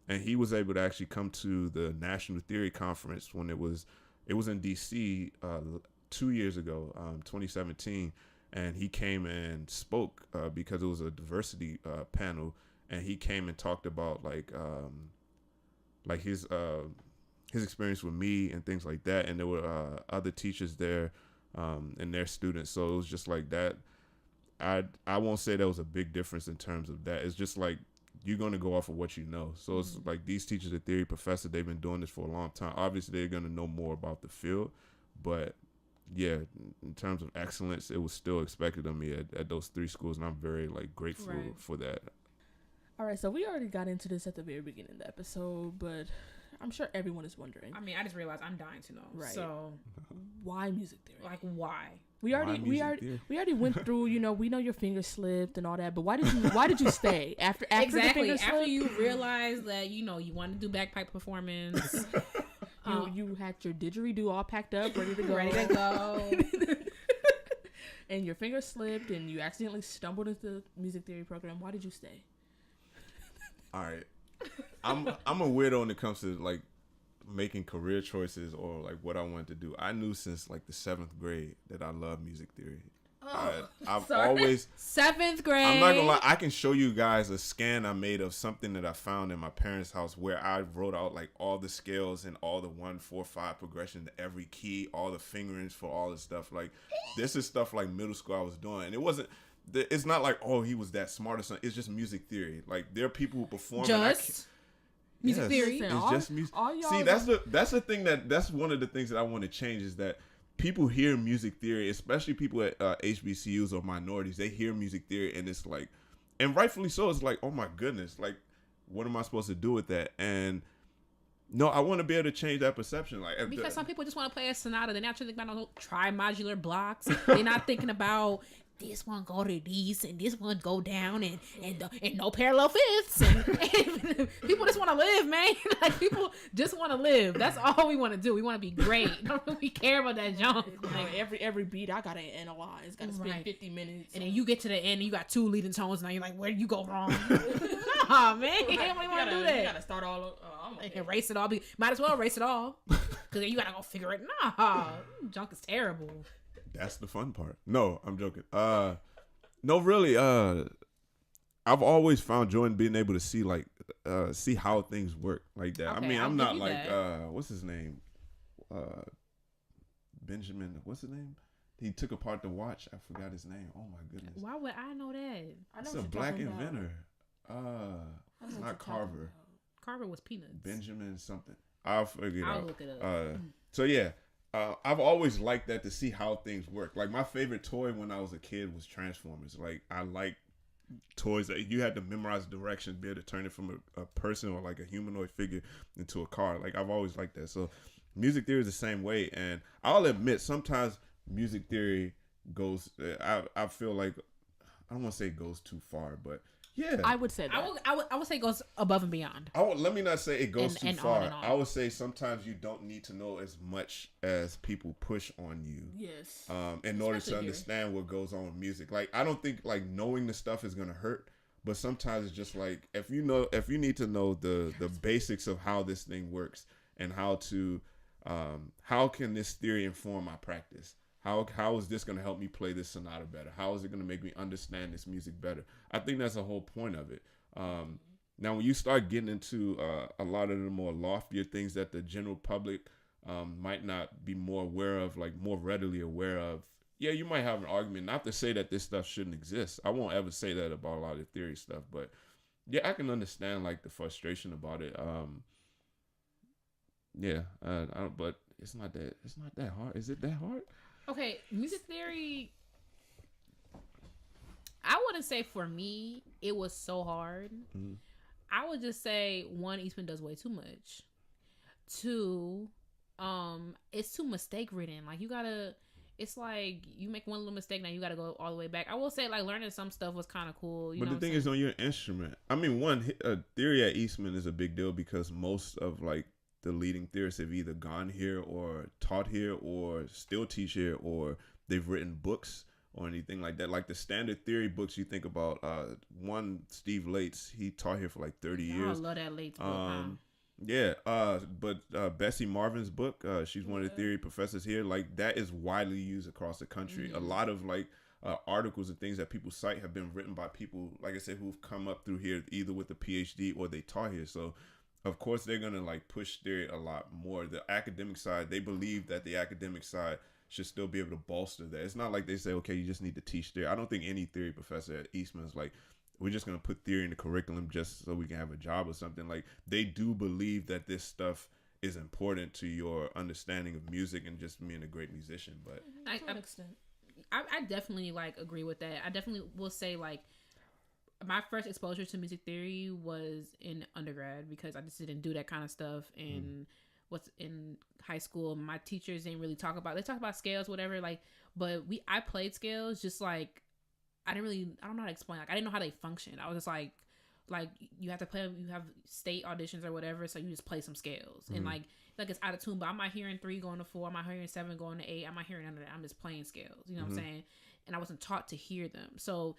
And he was able to actually come to the National Theory Conference when it was in DC 2 years ago, 2017, and he came and spoke because it was a diversity panel, and he came and talked about like his experience with me and things like that. And there were other teachers there and their students. So it was just like that. I won't say there was a big difference in terms of that. It's just like you're going to go off of what you know. So it's like these teachers, the theory professor, they've been doing this for a long time. Obviously, they're going to know more about the field. But, yeah, in terms of excellence, it was still expected of me at those 3 schools. And I'm very, like, grateful for that. All right, so we already got into this at the very beginning of the episode, but I'm sure everyone is wondering. I mean, I just realized I'm dying to know. Right. So, why music theory? like, why? We already went through, we know your finger slipped and all that, but why did you stay after exactly the finger after slipped? you realized that you wanted to do bagpipe performance? You had your didgeridoo all packed up, ready to go. And your finger slipped and you accidentally stumbled into the music theory program. Why did you stay? All right. I'm a weirdo when it comes to like making career choices or like what I wanted to do. I knew since like the 7th grade that I love music theory. I've always 7th grade. I'm not gonna lie, I can show you guys a scan I made of something that I found in my parents' house where I wrote out like all the scales and all the 1, 4, 5 progression, every key, all the fingerings for all the stuff. Like this is stuff like middle school I was doing. And it's not like, oh, he was that smart or something. It's just music theory. Like there are people who perform music theory. It's just music. See, that's the thing that's one of the things that I want to change is that people hear music theory, especially people at HBCUs or minorities. They hear music theory and it's like, and rightfully so. It's like, oh my goodness, like what am I supposed to do with that? And no, I want to be able to change that perception. Like because some people just want to play a sonata. They're not thinking about no tri-modular blocks. They're not thinking about this one go to these and this one go down and no parallel fifths. And people just want to live, man. Like people just want to live. That's all we want to do. We want to be great. Don't really care about that junk. Like every beat I gotta analyze. Gotta spend 50 minutes. And then you get to the end and you got 2 leading tones. Now you're like, where did you go wrong? Nah, man. You don't want to do that. You gotta start all over. Erase it all. Might as well erase it all. Because then you gotta go figure it. Nah, junk is terrible. That's the fun part. No, I'm joking. No, really. I've always found joy in being able to see how things work like that. Okay, I mean, I'm not like that. What's his name? Benjamin. What's his name? He took apart the watch. I forgot his name. Oh my goodness. Why would I know that? It's a black inventor. It's not Carver. Carver was Peanuts. Benjamin something. I'll figure it out. I'll look it up. So yeah. I've always liked that to see how things work. Like my favorite toy when I was a kid was Transformers. Like I like toys that you had to memorize directions, be able to turn it from a person or like a humanoid figure into a car. Like I've always liked that. So music theory is the same way. And I'll admit sometimes music theory goes. I feel like I don't want to say it goes too far, but. Yeah, I would say that. I would say it goes above and beyond. Let me not say it goes too far. On. I would say sometimes you don't need to know as much as people push on you. Yes. In order to understand what goes on with music. Like I don't think like knowing the stuff is gonna hurt, but sometimes it's just like if you need to know the basics of how this thing works and how can this theory inform my practice. How is this going to help me play this sonata better? How is it going to make me understand this music better? I think that's the whole point of it. Now, when you start getting into a lot of the more loftier things that the general public might not be more aware of, like more readily aware of, yeah, you might have an argument. Not to say that this stuff shouldn't exist. I won't ever say that about a lot of the theory stuff. But, yeah, I can understand, like, the frustration about it. But it's not that hard. Is it that hard? Okay, music theory, I wouldn't say for me it was so hard. Mm-hmm. I would just say 1, Eastman does way too much. 2, it's too mistake ridden. Like it's like you make one little mistake, now you gotta go all the way back. I will say like learning some stuff was kind of cool. But the thing is on your instrument. I mean, theory at Eastman is a big deal because most of like the leading theorists have either gone here or taught here or still teach here or they've written books or anything like that. Like the standard theory books you think about, Steve Lates, he taught here for like 30 years. I love that Lates book. Yeah, but Bessie Marvin's book, she's one of the theory professors here. Like that is widely used across the country. Mm-hmm. A lot of like articles and things that people cite have been written by people, like I said, who've come up through here either with a PhD or they taught here. So of course they're gonna like push theory a lot more. The academic side, they believe that the academic side should still be able to bolster that. It's not like they say, okay, you just need to teach theory. I don't think any theory professor at Eastman is like, we're just going to put theory in the curriculum just so we can have a job or something. Like, they do believe that this stuff is important to your understanding of music and just being a great musician. But to an extent, I definitely like agree with that. I definitely will say like my first exposure to music theory was in undergrad because I just didn't do that kind of stuff and what's in high school. My teachers didn't really talk about, they talk about scales, whatever, like, but I played scales just like, I don't know how to explain, like I didn't know how they function. I was just like you have to play, you have state auditions or whatever, so you just play some scales and like it's out of tune, but I'm not hearing 3 going to 4, I'm not hearing 7 going to 8, I'm not hearing none of that. I'm just playing scales, you know what I'm saying? And I wasn't taught to hear them. So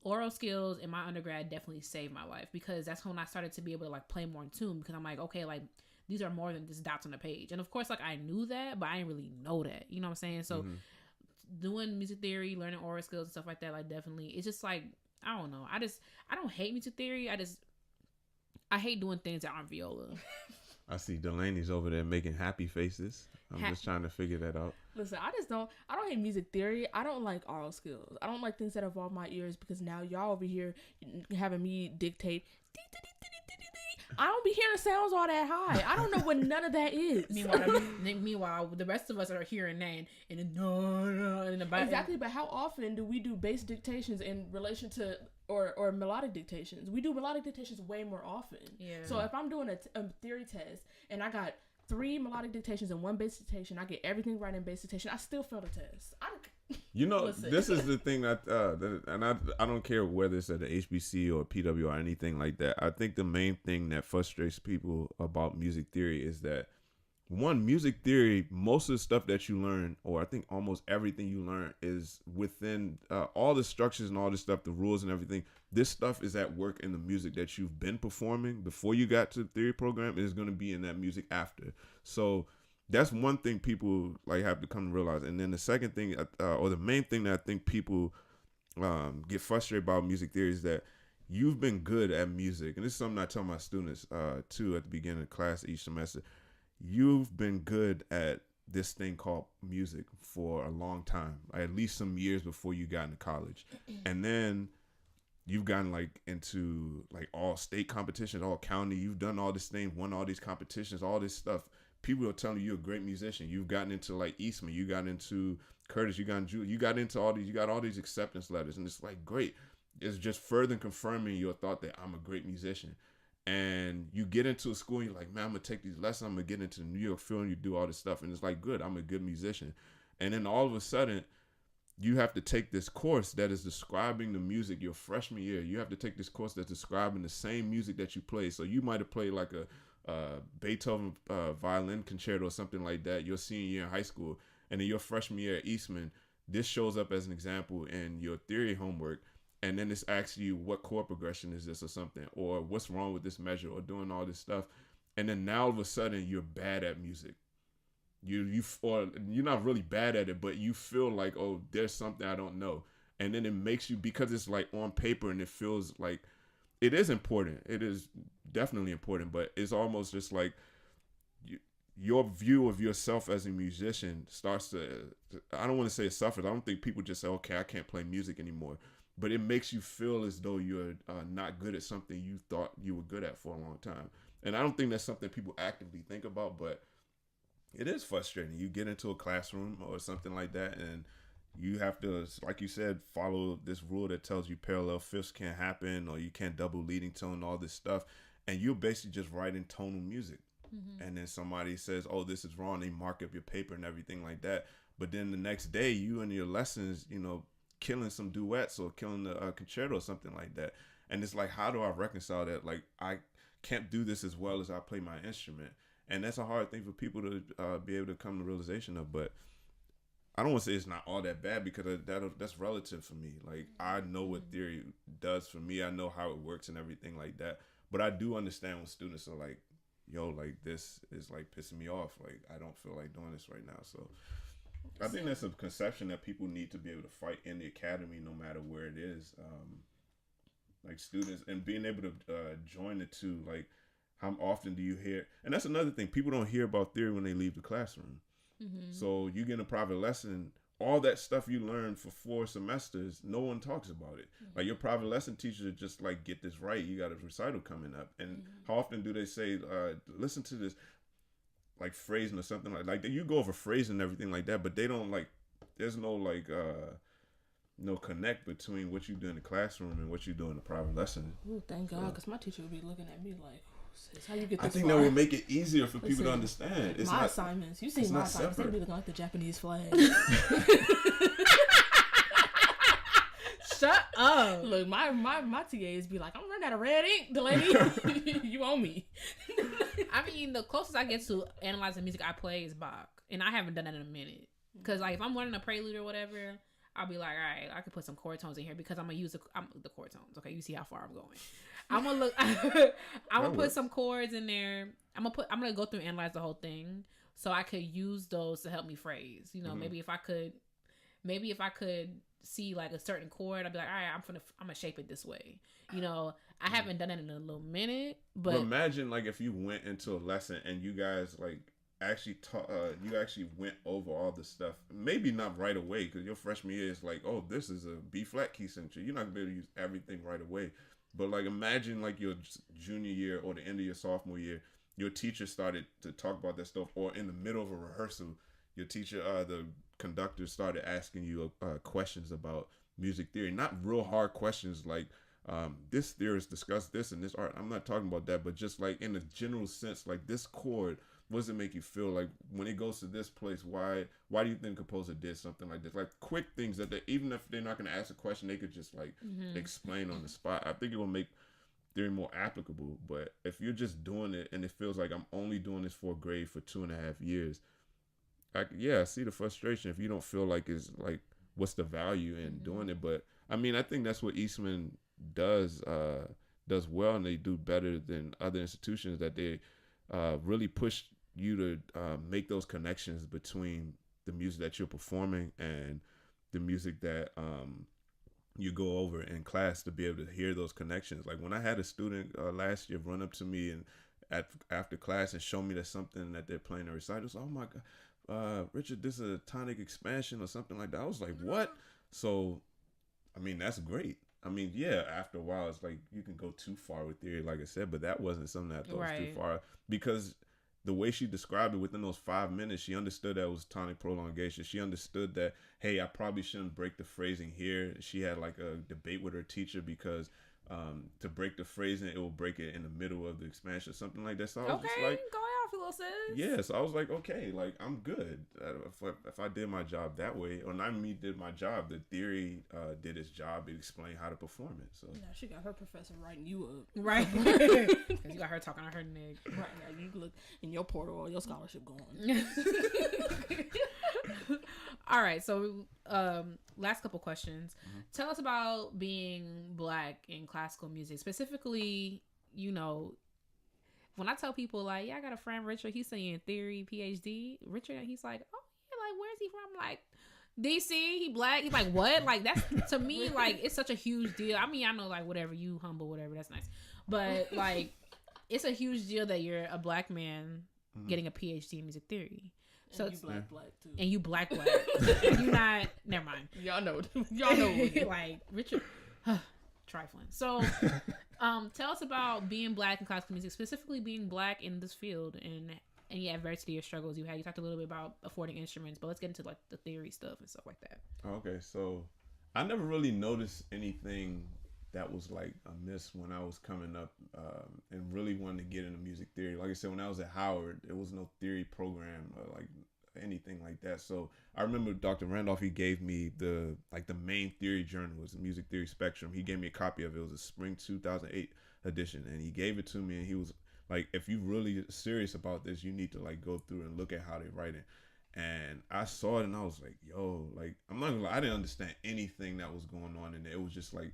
oral skills in my undergrad definitely saved my life because that's when I started to be able to like play more in tune because I'm like, okay, like these are more than just dots on the page. And of course, like I knew that, but I didn't really know that. You know what I'm saying? So doing music theory, learning oral skills and stuff like that, like definitely, it's just like, I don't know. I don't hate music theory. I hate doing things that aren't viola. I see Delanie's over there making happy faces. I'm just trying to figure that out. Listen, I don't hate music theory. I don't like oral skills. I don't like things that involve my ears because now y'all over here having me dictate. I don't be hearing sounds all that high. I don't know what none of that is. Meanwhile, the rest of us are hearing that and then in the back. Exactly, but how often do we do bass dictations in relation to or melodic dictations? We do melodic dictations way more often. Yeah. So if I'm doing a theory test and I got 3 melodic dictations and 1 bass dictation, I get everything right in bass dictation, I still fail the test. You know, this is the thing that and I don't care whether it's at the HBCU or PW or anything like that. I think the main thing that frustrates people about music theory is that, one, music theory, most of the stuff that you learn, or I think almost everything you learn, is within all the structures and all this stuff, the rules and everything. This stuff is at work in the music that you've been performing before you got to the theory program. Is going to be in that music after. So that's one thing people like have to come to realize. And then the second thing, or the main thing that I think people get frustrated about music theory is that you've been good at music, and this is something I tell my students too at the beginning of class each semester. You've been good at this thing called music for a long time, at least some years before you got into college. And then you've gotten like into like all state competitions, all county. You've done all this thing, won all these competitions, all this stuff. People are telling you you're a great musician. You've gotten into like Eastman, you got into Curtis, you got into you got into all these, you got all these acceptance letters, and it's like great. It's just further confirming your thought that I'm a great musician. And you get into a school and you're like, man, I'm gonna take these lessons, I'm gonna get into the New York Phil, and you do all this stuff, and it's like, good, I'm a good musician. And then all of a sudden you have to take this course that is describing the music your freshman year. You have to take this course that's describing the same music that you play. So you might have played like a Beethoven violin concerto or something like that your senior year in high school, and then your freshman year at Eastman, this shows up as an example in your theory homework. And then it's asking you what chord progression is this or something, or what's wrong with this measure, or doing all this stuff. And then now all of a sudden you're bad at music. Or you're not really bad at it, but you feel like, oh, there's something I don't know. And then it makes you, because it's like on paper and it feels like it is important. It is definitely important, but it's almost just like your view of yourself as a musician starts to, I don't want to say it suffers. I don't think people just say, okay, I can't play music anymore. But it makes you feel as though you're not good at something you thought you were good at for a long time. And I don't think that's something people actively think about, but it is frustrating. You get into a classroom or something like that, and you have to, like you said, follow this rule that tells you parallel fifths can't happen, or you can't double leading tone, all this stuff. And you're basically just writing tonal music. Mm-hmm. And then somebody says, oh, this is wrong. They mark up your paper and everything like that. But then the next day, you and your lessons, killing some duets or killing a concerto or something like that. And it's like, how do I reconcile that? Like, I can't do this as well as I play my instrument. And that's a hard thing for people to be able to come to realization of. But I don't want to say it's not all that bad, because that's relative for me. Like, I know what theory does for me. I know how it works and everything like that. But I do understand when students are like, yo, like, this is like pissing me off. Like, I don't feel like doing this right now. So I think that's a conception that people need to be able to fight in the academy, no matter where it is. Like students and being able to join the two. Like, how often do you hear? And that's another thing. People don't hear about theory when they leave the classroom. Mm-hmm. So you get a private lesson. All that stuff you learned for 4 semesters, no one talks about it. Mm-hmm. Like your private lesson teacher just like, get this right. You got a recital coming up. And how often do they say, listen to this, like phrasing or something like you go over phrasing and everything like that, but they don't like, there's no like, no connect between what you do in the classroom and what you do in the private lesson. Oh, thank God, because my teacher would be looking at me like, sis, how you get this I think far? that would make it easier for people to understand. It's my assignments. You see my assignments, they be looking like the Japanese flag. Shut up. Look, my TAs be like, I'm running out of red ink, Dalanie. You owe me. I mean, the closest I get to analyzing music I play is Bach. And I haven't done that in a minute. Because, like, if I'm learning a prelude or whatever, I'll be like, all right, I could put some chord tones in here because I'm going to use the chord tones. Okay, you see how far I'm going. I'm going to look. I'm going to put some chords in there. I'm going to go through and analyze the whole thing so I could use those to help me phrase. You know, maybe if I could see like a certain chord, I'd be like, all right, I'm gonna shape it this way. You know, I haven't done it in a little minute, but imagine like if you went into a lesson and you guys like actually you actually went over all the stuff. Maybe not right away because your freshman year is like, oh, this is a B flat key signature. You're not gonna be able to use everything right away. But like imagine like your junior year or the end of your sophomore year, your teacher started to talk about that stuff, or in the middle of a rehearsal, your teacher, the conductor started asking you questions about music theory. Not real hard questions like this theorist discussed this and this art. I'm not talking about that, but just like in a general sense, like this chord, what does it make you feel like when it goes to this place? Why do you think the composer did something like this? Like quick things that even if they're not going to ask a question, they could just like explain on the spot. I think it will make theory more applicable. But if you're just doing it and it feels like I'm only doing this for a grade for 2.5 years, I see the frustration if you don't feel like it's like what's the value in doing it. But I mean, I think that's what Eastman does well, and they do better than other institutions, that they really push you to make those connections between the music that you're performing and the music that you go over in class, to be able to hear those connections. Like when I had a student last year run up to me and after class and show me that something that they're playing a recital, so, oh my God, Richard, this is a tonic expansion or something like that. I was like, what? So, I mean, that's great. I mean, yeah, after a while, it's like you can go too far with theory, like I said, but that wasn't something that I thought was too far, because the way she described it within those 5 minutes, she understood that it was tonic prolongation. She understood that, hey, I probably shouldn't break the phrasing here. She had like a debate with her teacher because to break the phrasing, it will break it in the middle of the expansion, something like that. So I was just like, go off, little sis. Yeah, so I was like, okay, like I'm good. If I did my job that way, or not me did my job, the theory did its job. It explained how to perform it. So yeah, she got her professor writing you up, right? Because you got her talking on her neck, right? Now you look in your portal, or your scholarship going. All right, so last couple questions. Tell us about being Black in classical music, specifically. You know, when I tell people like, yeah, I got a friend Richard, he's studying theory, PhD. Richard, and he's like, oh yeah, like where's he from? I'm like, DC, he Black. He's like, what? Like that's, to me, like it's such a huge deal. I mean, I know like whatever, you humble, whatever, that's nice, but like it's a huge deal that you're a Black man getting a PhD in music theory. So and you black too. And you black. And you not, never mind. Y'all know. Like Richard, trifling. So tell us about being Black in classical music, specifically being Black in this field, and any adversity or struggles you had. You talked a little bit about affording instruments, but let's get into like the theory stuff and stuff like that. Okay, so I never really noticed anything that was like amiss when I was coming up and really wanted to get into music theory. Like I said, when I was at Howard, there was no theory program or like anything like that. So I remember Dr. Randolph, he gave me the main theory journal, was the Music Theory Spectrum. He gave me a copy of it. It was a spring 2008 edition, and he gave it to me, and he was like, if you're really serious about this, you need to like go through and look at how they write it. And I saw it and I was like, yo, like, I'm not gonna lie, I didn't understand anything that was going on in there. It was just like,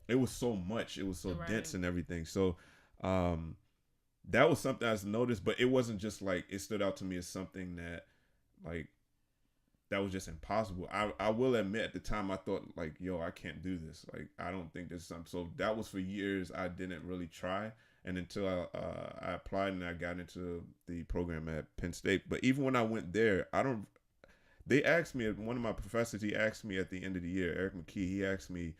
it was so much, it was so dense and everything. So that was something I noticed, but it wasn't just like, it stood out to me as something that like that was just impossible. I will admit at the time I thought like, yo, I can't do this. Like, I don't think this is something. So that was for years I didn't really try. And until I applied and I got into the program at Penn State. But even when I went there, they asked me, one of my professors, he asked me at the end of the year, Eric McKee, he asked me,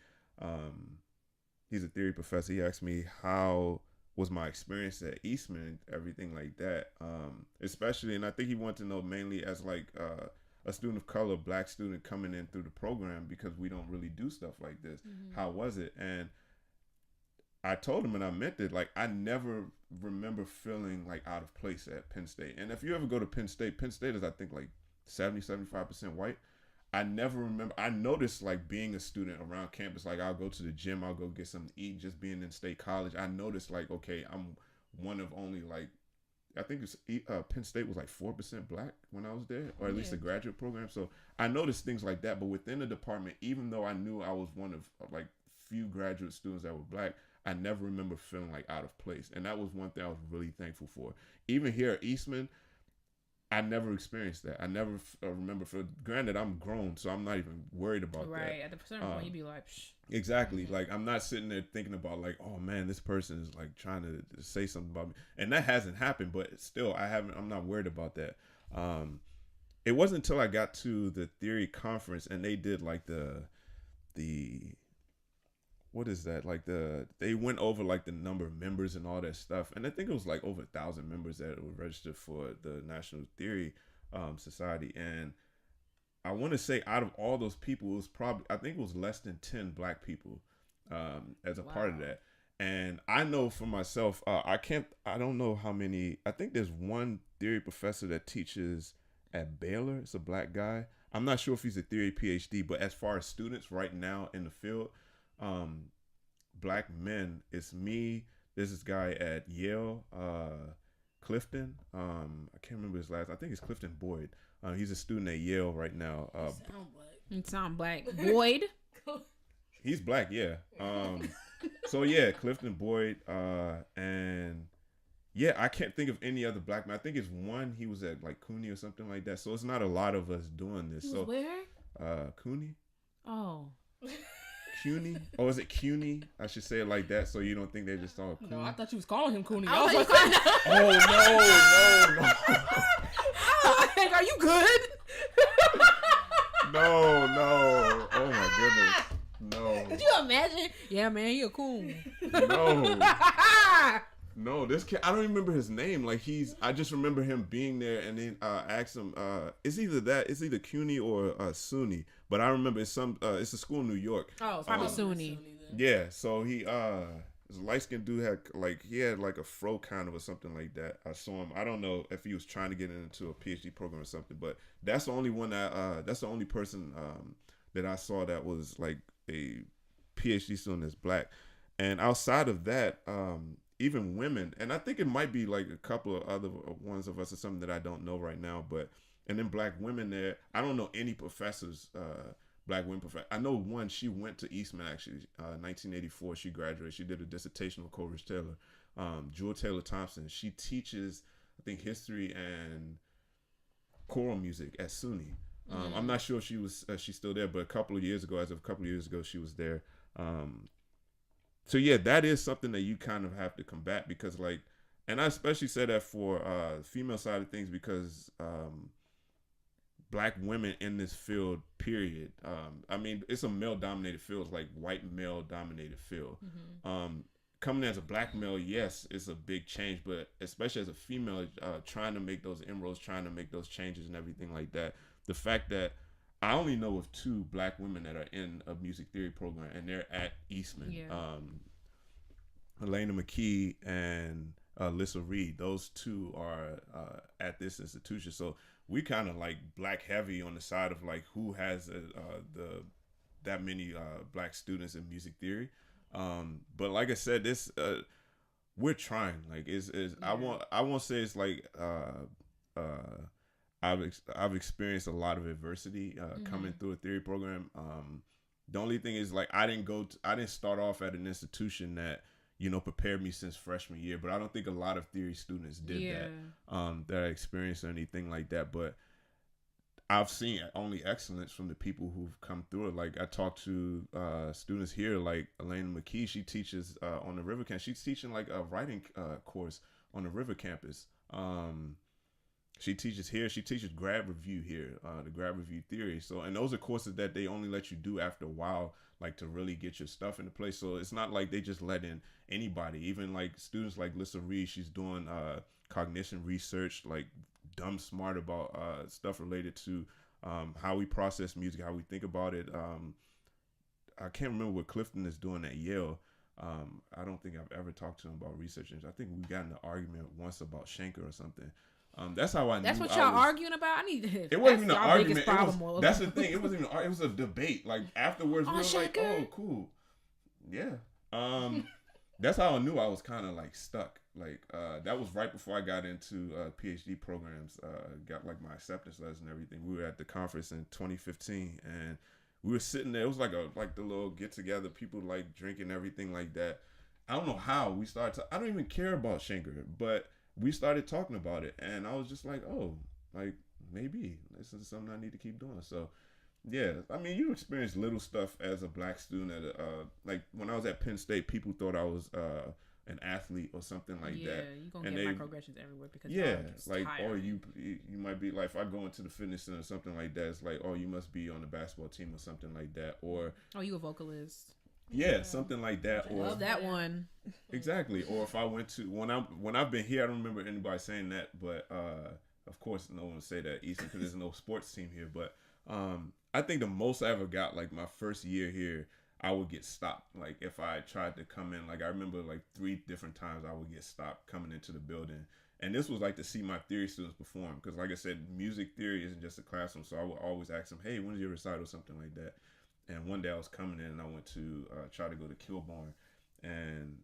he's a theory professor, he asked me how was my experience at Eastman, everything like that. Especially, and I think he wanted to know mainly as like a student of color, black student coming in through the program, because we don't really do stuff like this. Mm-hmm. How was it? And I told him, and I meant it, like, I never remember feeling like out of place at Penn State. And if you ever go to Penn State is, I think, like 70-75% white. I never remember. I noticed like being a student around campus, like I'll go to the gym, I'll go get something to eat, just being in State College. I noticed like, okay, I'm one of only like, I think it's Penn State was like 4% black when I was there, or at least the graduate program. So I noticed things like that. But within the department, even though I knew I was one of like few graduate students that were black, I never remember feeling like out of place. And that was one thing I was really thankful for. Even here at Eastman, I never experienced that. I never remember. Granted, I'm grown, so I'm not even worried about that. Right. At the certain point, you'd be like, psh. Exactly. Mm-hmm. Like, I'm not sitting there thinking about like, oh man, this person is like trying to say something about me. And that hasn't happened, but still, I'm not worried about that. It wasn't until I got to the theory conference and they did like the what is that? Like they went over like the number of members and all that stuff. And I think it was like over 1,000 members that were registered for the National Theory Society. And I want to say out of all those people, it was probably, I think it was less than 10 black people as a part of that. And I know for myself, I don't know how many, I think there's one theory professor that teaches at Baylor. It's a black guy. I'm not sure if he's a theory PhD, but as far as students right now in the field, black men, it's me, there's this guy at Yale, Clifton, I can't remember his last, I think it's Clifton Boyd. He's a student at Yale right now. You sound black. Boyd? He's black, yeah. So yeah, Clifton Boyd, and yeah, I can't think of any other black man. I think it's one, he was at like CUNY or something like that. So it's not a lot of us doing this. So where? CUNY. Oh. CUNY? Oh, is it CUNY? I should say it like that so you don't think they just saw CUNY. No, I thought you was calling him CUNY. Oh, no. Like, are you good? No. Oh, my goodness. No. Could you imagine? Yeah, man, he a coon. No, this kid, I don't even remember his name. Like I just remember him being there and then asked him, it's either CUNY or SUNY. But I remember it's a school in New York. Oh, it's probably SUNY. Yeah, so he, this light-skinned dude had like a fro kind of or something like that. I saw him. I don't know if he was trying to get into a PhD program or something, but that's the only one that's the only person that I saw that was like a PhD student that's black. And outside of that, even women, and I think it might be like a couple of other ones of us or something that I don't know right now, and then black women there, I don't know any professors, black women professors. I know one, she went to Eastman actually, 1984, she graduated, she did a dissertation with Coleridge Taylor, Jewel Taylor Thompson. She teaches, I think, history and choral music at SUNY. I'm not sure if she's still there, but as of a couple of years ago, she was there. So yeah, that is something that you kind of have to combat because like, and I especially say that for the female side of things because black women in this field, period. I mean, it's a male-dominated field, it's like white male-dominated field. Mm-hmm. Coming as a black male, yes, it's a big change, but especially as a female, trying to make those inroads, trying to make those changes and everything like that. The fact that I only know of 2 black women that are in a music theory program, and they're at Eastman. Yeah. Elena McKee and Lissa Reed. Those 2 are at this institution. So we kind of like black heavy on the side of like who has that many black students in music theory. But like I said, this we're trying. Like yeah. I won't say it's like I've experienced a lot of adversity coming through a theory program. The only thing is like I didn't start off at an institution that prepared me since freshman year, but I don't think a lot of theory students did that I experienced or anything like that. But I've seen only excellence from the people who've come through it. Like I talked to students here, like Elena McKee. She teaches on the River campus. She's teaching like a writing course on the River campus. She teaches here. She teaches grad review here, the grad review theory. So, and those are courses that they only let you do after a while, like to really get your stuff into place. So it's not like they just let in anybody. Even like students like Lissa Reed, she's doing cognition research, like dumb smart about stuff related to how we process music, how we think about it. I can't remember what Clifton is doing at Yale. I don't think I've ever talked to him about research. I think we got in an argument once about Schenker or something. That's how I knew. That's what y'all arguing about. I need. It wasn't even an argument. That's the thing. It wasn't even. It was a debate. Like afterwards, we were like, "Oh, cool, yeah." That's how I knew I was kind of like stuck. Like that was right before I got into PhD programs. Got like my acceptance letters and everything. We were at the conference in 2015, and we were sitting there. It was like the little get together. People like drinking, everything like that. I don't know how we started. I don't even care about Schenker, but we started talking about it, and I was just like, oh, like maybe this is something I need to keep doing. So, yeah, I mean, you experience little stuff as a black student. Like when I was at Penn State, people thought I was an athlete or something like that. Yeah, you're gonna get microaggressions everywhere because like tired. Or you might be like, if I go into the fitness center or something like that, it's like, oh, you must be on the basketball team or something like that, or oh, you a vocalist. Yeah, something like that. I love that one. Exactly. Or if I went to when I've been here, I don't remember anybody saying that, but of course no one would say that Eastman because there's no sports team here. But I think the most I ever got, like my first year here, I would get stopped. Like if I tried to come in, like I remember like 3 different times I would get stopped coming into the building. And this was like to see my theory students perform because, like I said, music theory isn't just a classroom. So I would always ask them, "Hey, when's your recital?" Something like that. And one day I was coming in and I went to try to go to Kilbourne, and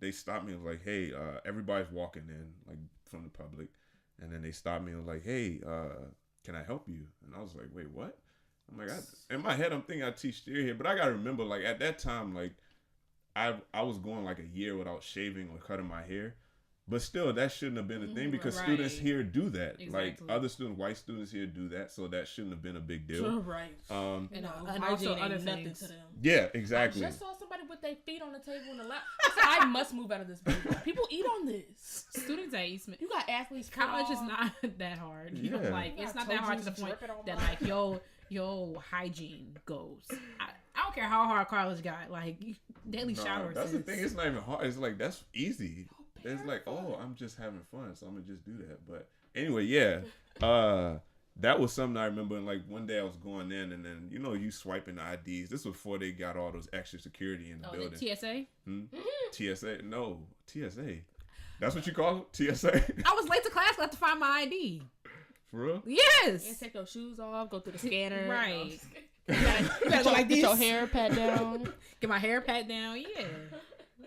they stopped me and was like, "Hey, everybody's walking in like from the public," and then they stopped me and was like, "Hey, can I help you?" And I was like, "Wait, what?" I'm like, in my head I'm thinking I teach theory here, but I gotta remember like at that time like I was going like a year without shaving or cutting my hair. But still, that shouldn't have been a thing because students here do that. Exactly. Like other students, white students here do that, so that shouldn't have been a big deal. Right. And also other things. To them. Yeah, exactly. I just saw somebody with their feet on the table in the lap. I said, I must move out of this building. People eat on this. Students at Eastman. You got athletes. College is not that hard. Yeah. Like it's not that hard to the point that like yo hygiene goes. I don't care how hard college got. Like daily showers. That's the thing. It's not even hard. It's like that's easy. It's like, oh, I'm just having fun, so I'm gonna just do that. But anyway, yeah, that was something I remember. And like one day I was going in, and then you swiping the IDs. This was before they got all those extra security in the building. The TSA? TSA? No, TSA. That's what you call it? TSA? I was late to class. I had to find my ID. For real? Yes. And take your shoes off. Go through the scanner. Right. You gotta go like this. Get your hair pat down. Get my hair pat down. Yeah.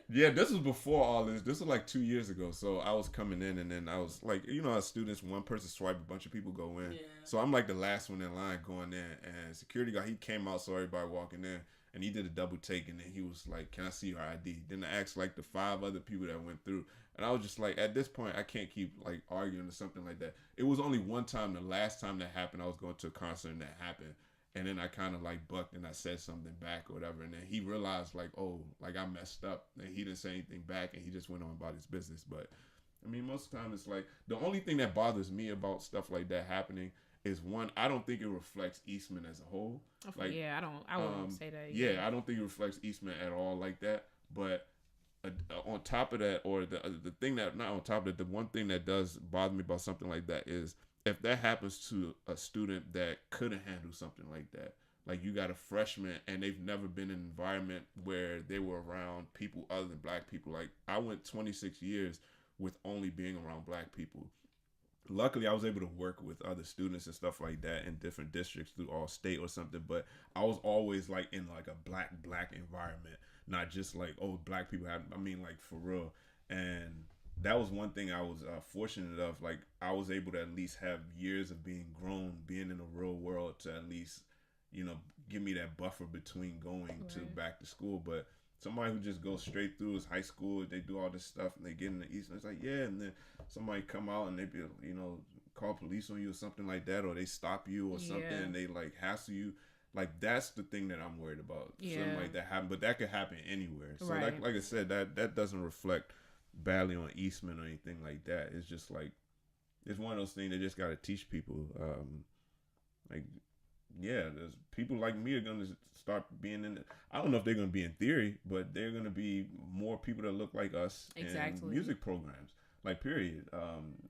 Yeah, this was before all this. This was like 2 years ago. So I was coming in, and then I was like, as students, one person swipe, a bunch of people go in. Yeah. So I'm like the last one in line going in, and security guy, he came out, saw everybody walking in, and he did a double take, and then he was like, "Can I see your ID?" Then I asked like the 5 other people that went through, and I was just like, at this point, I can't keep like arguing or something like that. It was only one time, the last time that happened, I was going to a concert and that happened. And then I kind of like bucked and I said something back or whatever. And then he realized like, oh, like I messed up. And he didn't say anything back and he just went on about his business. But I mean, most of the time it's like the only thing that bothers me about stuff like that happening is one, I don't think it reflects Eastman as a whole. Like, yeah, I wouldn't say that. Yeah, I don't think it reflects Eastman at all like that. But on top of that, or the thing that, not on top of it, the one thing that does bother me about something like that is if that happens to a student that couldn't handle something like that, like you got a freshman and they've never been in an environment where they were around people other than black people. Like I went 26 years with only being around black people. Luckily, I was able to work with other students and stuff like that in different districts through all state or something. But I was always like in like a black environment, not just like, oh, black people have, I mean like for real. And that was one thing I was fortunate of. Like I was able to at least have years of being grown, being in the real world to at least, give me that buffer between going to back to school. But somebody who just goes straight through is high school, they do all this stuff and they get in the East and it's like, yeah. And then somebody come out and they be, call police on you or something like that, or they stop you or something, and they like hassle you. Like that's the thing that I'm worried about. Something like that happen, but that could happen anywhere. So like I said, that doesn't reflect badly on Eastman or anything like that. It's just like it's one of those things they just got to teach people. There's people like me are gonna start being in. I don't know if they're gonna be in theory, but they're gonna be more people that look like us in music programs. Like period.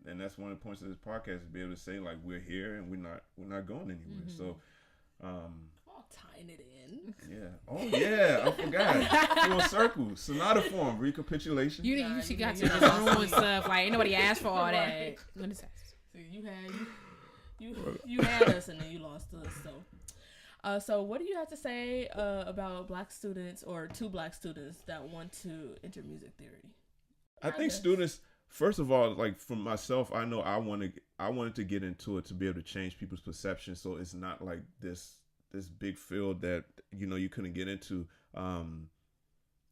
And that's one of the points of this podcast is be able to say like we're here and we're not going anywhere. So. All tying it in. Yeah. Oh yeah, I forgot. Full circle. Sonata form. Recapitulation. You got to just ruin stuff. Like ain't nobody asked for all that. What is that? So you had us and then you lost us. So what do you have to say about Black students or to Black students that want to enter music theory? I think students. First of all, like for myself, I know I wanted to get into it to be able to change people's perception. So it's not like this big field that, you couldn't get into.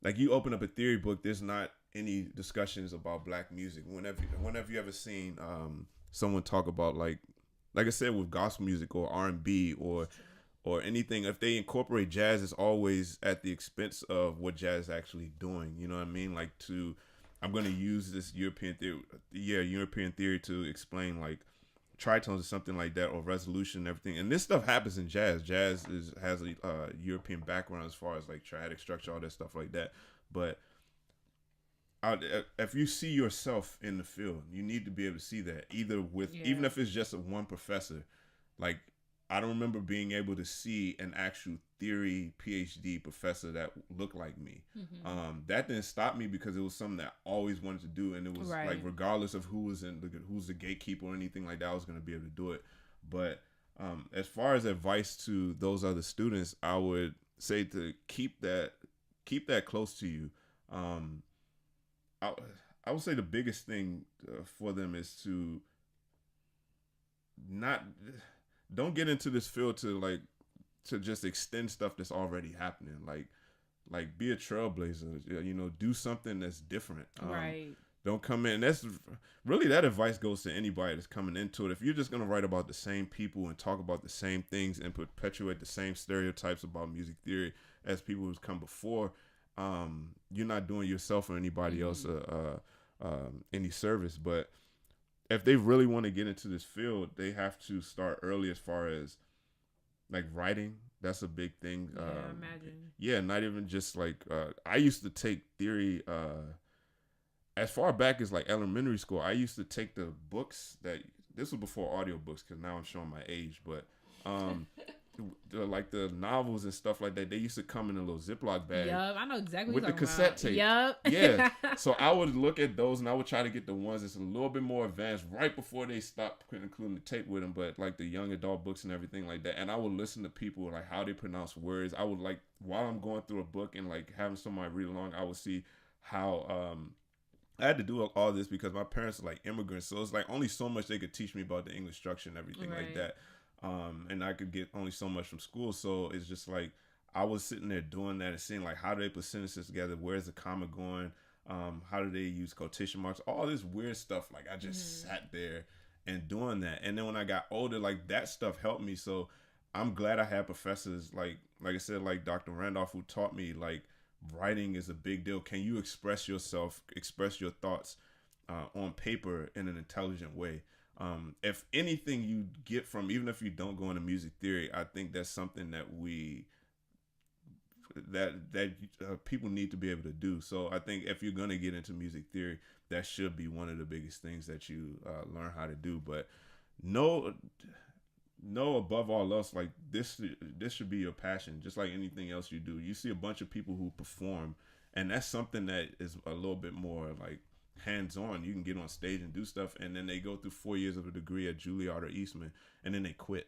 Like you open up a theory book, there's not any discussions about Black music. Whenever you ever seen someone talk about like I said, with gospel music or R&B or anything, if they incorporate jazz, it's always at the expense of what jazz is actually doing. You know what I mean? Like I'm going to use this European theory to explain like tritones or something like that, or resolution and everything. And this stuff happens in jazz. Jazz has a European background as far as like triadic structure, all that stuff like that. But if you see yourself in the field, you need to be able to see that even if it's just one professor. Like I don't remember being able to see an actual theory PhD professor that looked like me. That didn't stop me because it was something that I always wanted to do, and it was like regardless of who's the gatekeeper or anything like that, I was going to be able to do it. But as far as advice to those other students, I would say to keep that close to you. I would say the biggest thing for them is to don't get into this field to just extend stuff that's already happening. Like be a trailblazer, do something that's different. Don't come in. That's really, that advice goes to anybody that's coming into it. If you're just going to write about the same people and talk about the same things and perpetuate the same stereotypes about music theory as people who's come before, you're not doing yourself or anybody else any service. But if they really want to get into this field, they have to start early as far as like writing. That's a big thing. I imagine. Yeah, not even just like I used to take theory as far back as like elementary school. I used to take the books this was before audiobooks because now I'm showing my age, but like the novels and stuff like that, they used to come in a little Ziploc bag. Yup, I know exactly with what the cassette tape. Yup. Yeah. So I would look at those and I would try to get the ones that's a little bit more advanced right before they stopped including the tape with them, but like the young adult books and everything like that. And I would listen to people like how they pronounce words. I would like while I'm going through a book and like having somebody read along, I would see how I had to do all this because my parents are like immigrants, so it's like only so much they could teach me about the English structure and everything like that. And I could get only so much from school. So it's just like I was sitting there doing that and seeing like how do they put sentences together? Where's the comma going? How do they use quotation marks? All this weird stuff. Like I just sat there and doing that. And then when I got older, like that stuff helped me. So I'm glad I had professors like I said, like Dr. Randolph, who taught me like writing is a big deal. Can you express yourself, express your thoughts on paper in an intelligent way? If anything you get from, even if you don't go into music theory, I think that's something that people need to be able to do. So I think if you're going to get into music theory, that should be one of the biggest things that you learn how to do. But no, above all else, like this should be your passion, just like anything else you do. You see a bunch of people who perform, and that's something that is a little bit more like hands-on. You can get on stage and do stuff, and then they go through 4 years of a degree at Juilliard or Eastman, and then they quit.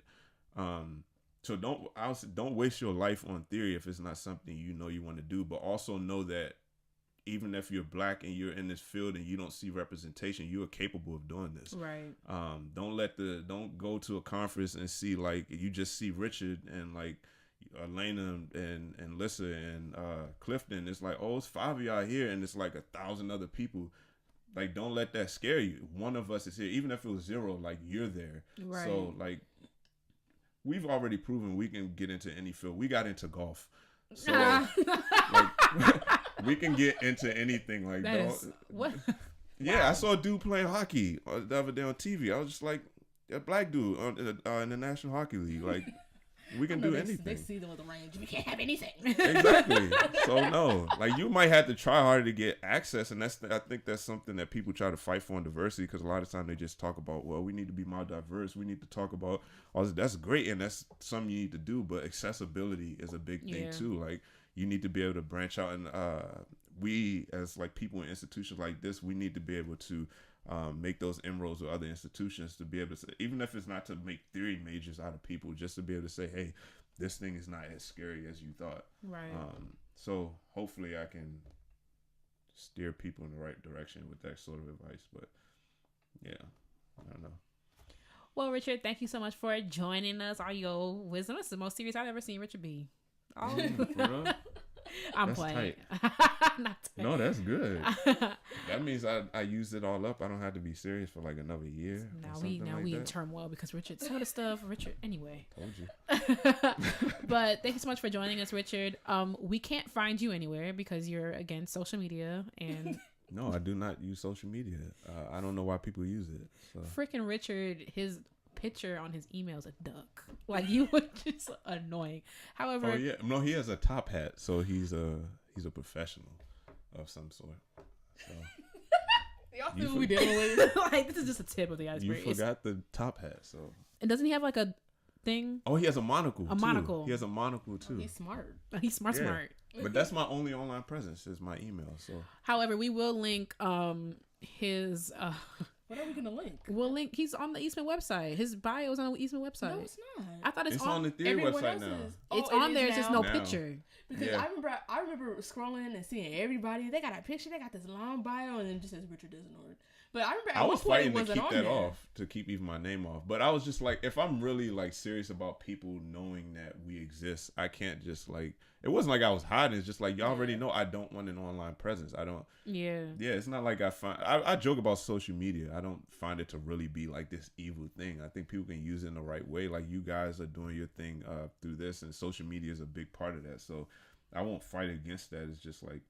So don't waste your life on theory if it's not something you know you want to do. But also know that even if you're Black and you're in this field and you don't see representation, you are capable of doing this. Right. Don't go to a conference and see like you just see Richard and like Elena and Lissa and Clifton. It's like, oh, it's 5 of y'all here, and it's like 1,000 other people. like, don't let that scare you. One of us is here, even if it was 0. Like, you're there. Right. So like, we've already proven we can get into any field. We got into golf, so like, we can get into anything. Like, what? Yeah, I saw a dude playing hockey the other day on TV. I was just like, a black dude in the National Hockey League. Like, we can do anything. They see them with the range. We can't have anything. Exactly. So no, like, you might have to try harder to get access, and I think that's something that people try to fight for in diversity, because a lot of times they just talk about, well, we need to be more diverse. We need to talk about all this. That's great, and that's something you need to do. But accessibility is a big thing too. Like, you need to be able to branch out, and we as like people in institutions like this, we need to be able to make those inroads with other institutions, to be able to say, even if it's not to make theory majors out of people, just to be able to say, hey, this thing is not as scary as you thought. Right. So hopefully I can steer people in the right direction with that sort of advice. But yeah, I don't know. Well, Richard, thank you so much for joining us. All your wisdom. It's the most serious I've ever seen Richard be. Oh. For real? I'm That's playing. Not tight. No, that's good. That means I used it all up. I don't have to be serious for like another year. Now we in turmoil because Richard, some of the stuff, Richard. Anyway. Told you. But thank you so much for joining us, Richard. We can't find you anywhere because you're against social media and. No, I do not use social media. I don't know why people use it. So. Freaking Richard, his picture on his email is a duck. Like, you were just annoying. However, oh yeah, no, he has a top hat, so he's a professional of some sort. So y'all see what we dealing with? Like, this is just a tip of the iceberg. You forgot the top hat, so. And doesn't he have like a thing? Oh, he has a monocle. Monocle. He has a monocle too. Oh, he's smart. He's smart. But that's my only online presence is my email. So. However, we will link his. What are we gonna link? We'll link. He's on the Eastman website. His bio is on the Eastman website. No, it's not. I thought it's on the theory website now. It's on there. It's just no picture. Because I remember scrolling and seeing everybody. They got a picture. They got this long bio, and then it just says Richard Desinord. But I remember I was fighting to keep that off, to keep even my name off. But I was just like, if I'm really like serious about people knowing that we exist, I can't just like. It wasn't like I was hiding. It's just like, y'all already know I don't want an online presence. I don't. Yeah. Yeah. It's not like I joke about social media. I don't find it to really be like this evil thing. I think people can use it in the right way. Like, you guys are doing your thing through this, and social media is a big part of that. So I won't fight against that. It's just like,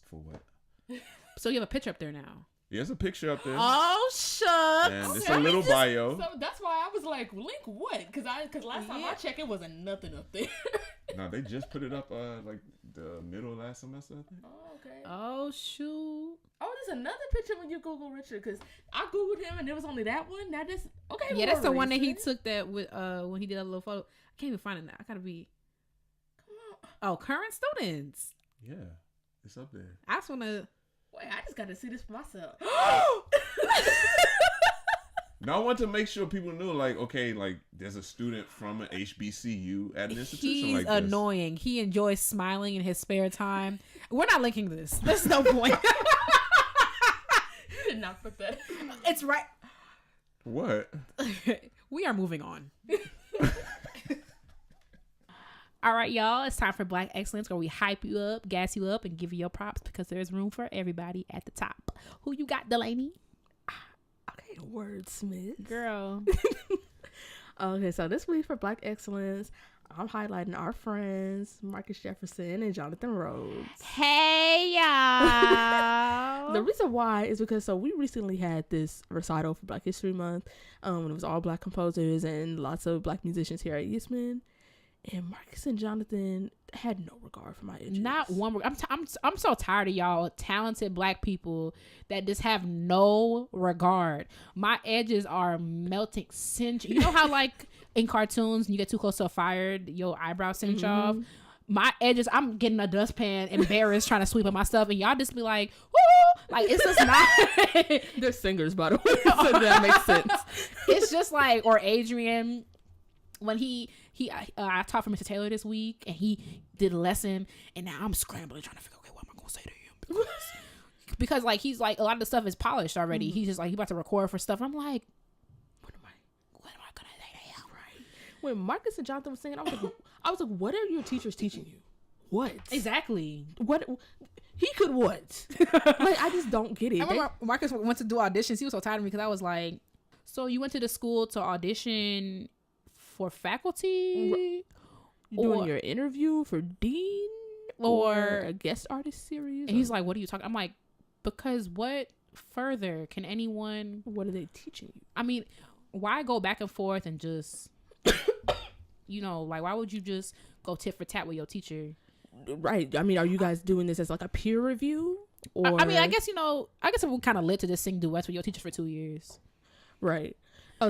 for what? So you have a picture up there now. Yeah, there's a picture up there. Oh, shucks. And it's a little bio. So that's why I was like, link what? Because last time I checked, it wasn't nothing up there. No, they just put it up like the middle of last semester, I think. Oh, okay. Oh, shoot. Oh, there's another picture when you Google Richard, because I Googled him and there was only that one. Now this, okay. Yeah, that's the one that he took that with when he did a little photo. I can't even find it now. I gotta be. Come on. Oh, current students. Yeah, it's up there. I just wanna. Wait, I just got to see this for myself. Now I want to make sure people knew, like, okay, like, there's a student from an HBCU at an institution like this. He's annoying. He enjoys smiling in his spare time. We're not linking this. There's no point. You did not put that. It's right. What? We are moving on. All right, y'all. It's time for Black Excellence, where we hype you up, gas you up, and give you your props, because there's room for everybody at the top. Who you got, Dalanie? Okay, wordsmith. Girl. Okay, so this week for Black Excellence, I'm highlighting our friends, Marcus Jefferson and Jonathan Rhodes. Hey, y'all. The reason why is because, so we recently had this recital for Black History Month. It was all Black composers and lots of Black musicians here at Eastman. And Marcus and Jonathan had no regard for my edges. Not one. I'm so tired of y'all talented Black people that just have no regard. My edges are melting, singe. You know how like in cartoons, when you get too close to a fire, your eyebrows singe off. My edges, I'm getting a dustpan, embarrassed, trying to sweep up my stuff, and y'all just be like, woo! Like, it's just not. They're singers, by the way, so that makes sense. It's just like, or Adrian. When I taught for Mr. Taylor this week, and he did a lesson, and now I'm scrambling trying to figure, okay, what am I gonna say to him? Because like he's like, a lot of the stuff is polished already. He's just like, he's about to record for stuff. I'm like, what am I gonna say to him? Right. When Marcus and Jonathan was singing, I was like, what are your teachers teaching you? what? Exactly. What? He could what? Like, I just don't get it. I remember Marcus went to do auditions. He was so tired of me because I was like, so you went to the school to audition for faculty? You doing your interview for dean? Or a guest artist series? And he's like, what are you talking? I'm like, because what further can anyone... What are they teaching you? I mean, why go back and forth and just... you know, like, why would you just go tit for tat with your teacher? Right. I mean, are you guys doing this as like a peer review? Or... I mean, I guess, you know, it kind of led to this sing duets with your teacher for 2 years. Right.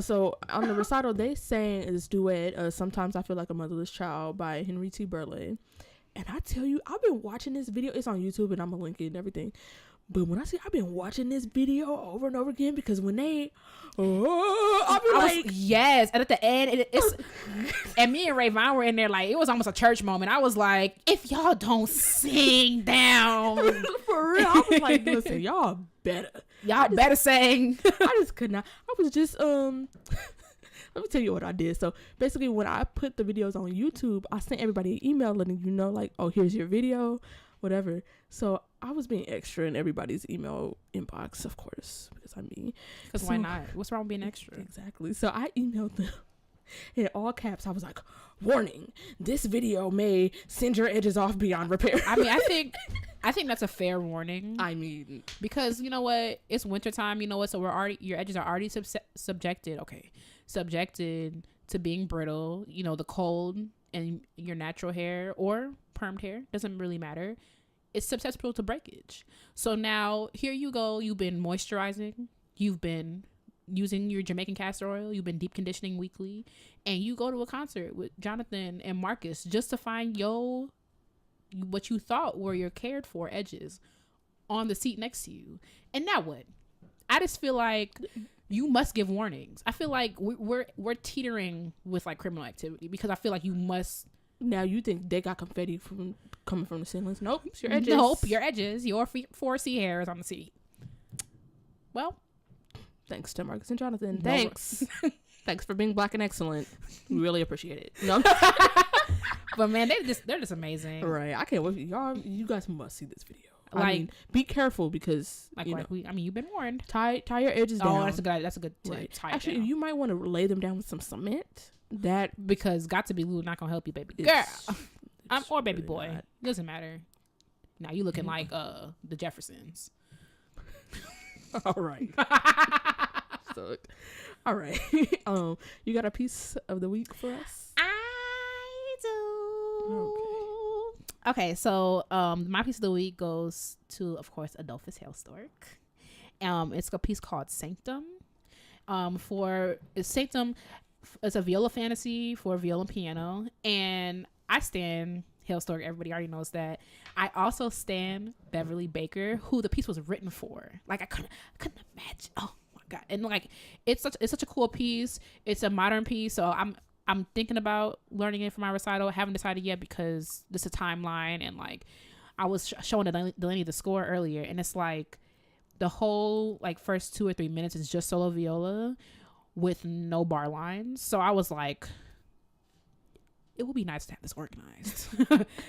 So on the recital, they sang this duet, Sometimes I Feel Like a Motherless Child by Henry T. Burleigh. And I tell you, I've been watching this video. It's on YouTube and I'm going to link it and everything. But when I say I've been watching this video over and over again, because when they, I'll be like, yes. And at the end, it's, and me and Rayvon were in there like, it was almost a church moment. I was like, if y'all don't sing down. For real. I was like, listen, y'all better. Y'all better sing. I just could not. I was just, let me tell you what I did. So basically when I put the videos on YouTube, I sent everybody an email letting you know, like, oh, here's your video, whatever. So I was being extra in everybody's email inbox, of course, because I'm me. Because why not? What's wrong with being extra? Exactly. So I emailed them in all caps. I was like, warning, this video may send your edges off beyond repair. I mean, I think that's a fair warning. I mean, because you know what? It's wintertime, you know what? So your edges are already subjected to being brittle. You know, the cold and your natural hair or permed hair, doesn't really matter. It's susceptible to breakage. So now here you go. You've been moisturizing. You've been using your Jamaican castor oil. You've been deep conditioning weekly. And you go to a concert with Jonathan and Marcus just to find what you thought were your cared for edges on the seat next to you. And now what? I just feel like you must give warnings. I feel like we're teetering with like criminal activity because I feel like you must. Now you think they got confetti coming from the ceilings? Nope, it's your edges. Nope, your edges. Your 4C hairs on the seat. Well, thanks to Marcus and Jonathan. Thanks. Thanks for being Black and excellent. We really appreciate it. No. But man, they're just amazing. Right. I can't wait. Y'all, you guys must see this video. Like, I mean, be careful because you've been warned. Tie your edges down. Oh, that's a good tip. Right. Actually, you might want to lay them down with some cement. Because got to be Lou not gonna help you, baby girl. Or baby boy. Not. Doesn't matter. Now you looking like the Jeffersons. All right. So, all right. You got a piece of the week for us? I do. Okay, so my piece of the week goes to, of course, Adolphus Hailstork. It's a piece called Sanctum. Sanctum. It's a viola fantasy for viola and piano, and I stan Hailstork. Everybody already knows that. I also stan Beverly Baker, who the piece was written for. Like I couldn't imagine. Oh my god! And like it's such a cool piece. It's a modern piece, so I'm thinking about learning it for my recital. I haven't decided yet because this is a timeline, and like I was showing Dalanie the score earlier, and it's like the whole like first 2 or 3 minutes is just solo viola with no bar lines. So I was like, it would be nice to have this organized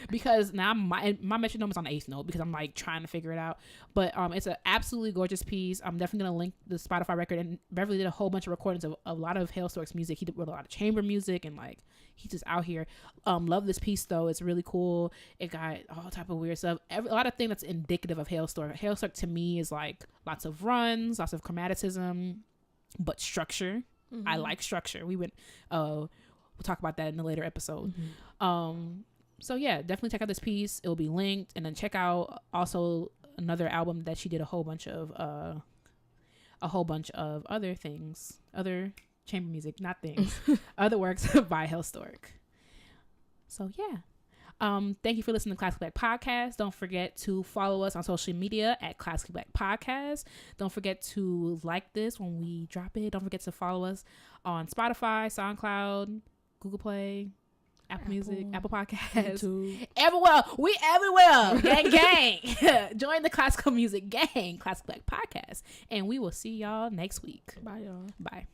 because now my metronome is on the 8th note because I'm like trying to figure it out. But it's an absolutely gorgeous piece. I'm definitely gonna link the Spotify record, and Beverly did a whole bunch of recordings of a lot of Hailstork's music. He did a lot of chamber music, and like he's just out here. Love this piece though. It's really cool. It got all type of weird stuff. A lot of things that's indicative of Hailstork. Hailstork to me is like lots of runs, lots of chromaticism, but structure. Mm-hmm. I like structure. We'll talk about that in a later episode. Mm-hmm. So yeah, definitely check out this piece. It'll be linked, and then check out also another album that she did a whole bunch of other things, other chamber music, not things, other works by Hailstork. So yeah. Thank you for listening to Classically Black Podcast. Don't forget to follow us on social media at Classically Black Podcast. Don't forget to like this when we drop it. Don't forget to follow us on Spotify, SoundCloud, Google Play, Apple Music, Apple Podcasts, YouTube. Everywhere. We everywhere. Gang, gang. Join the classical music gang, Classically Black Podcast. And we will see y'all next week. Bye, y'all. Bye.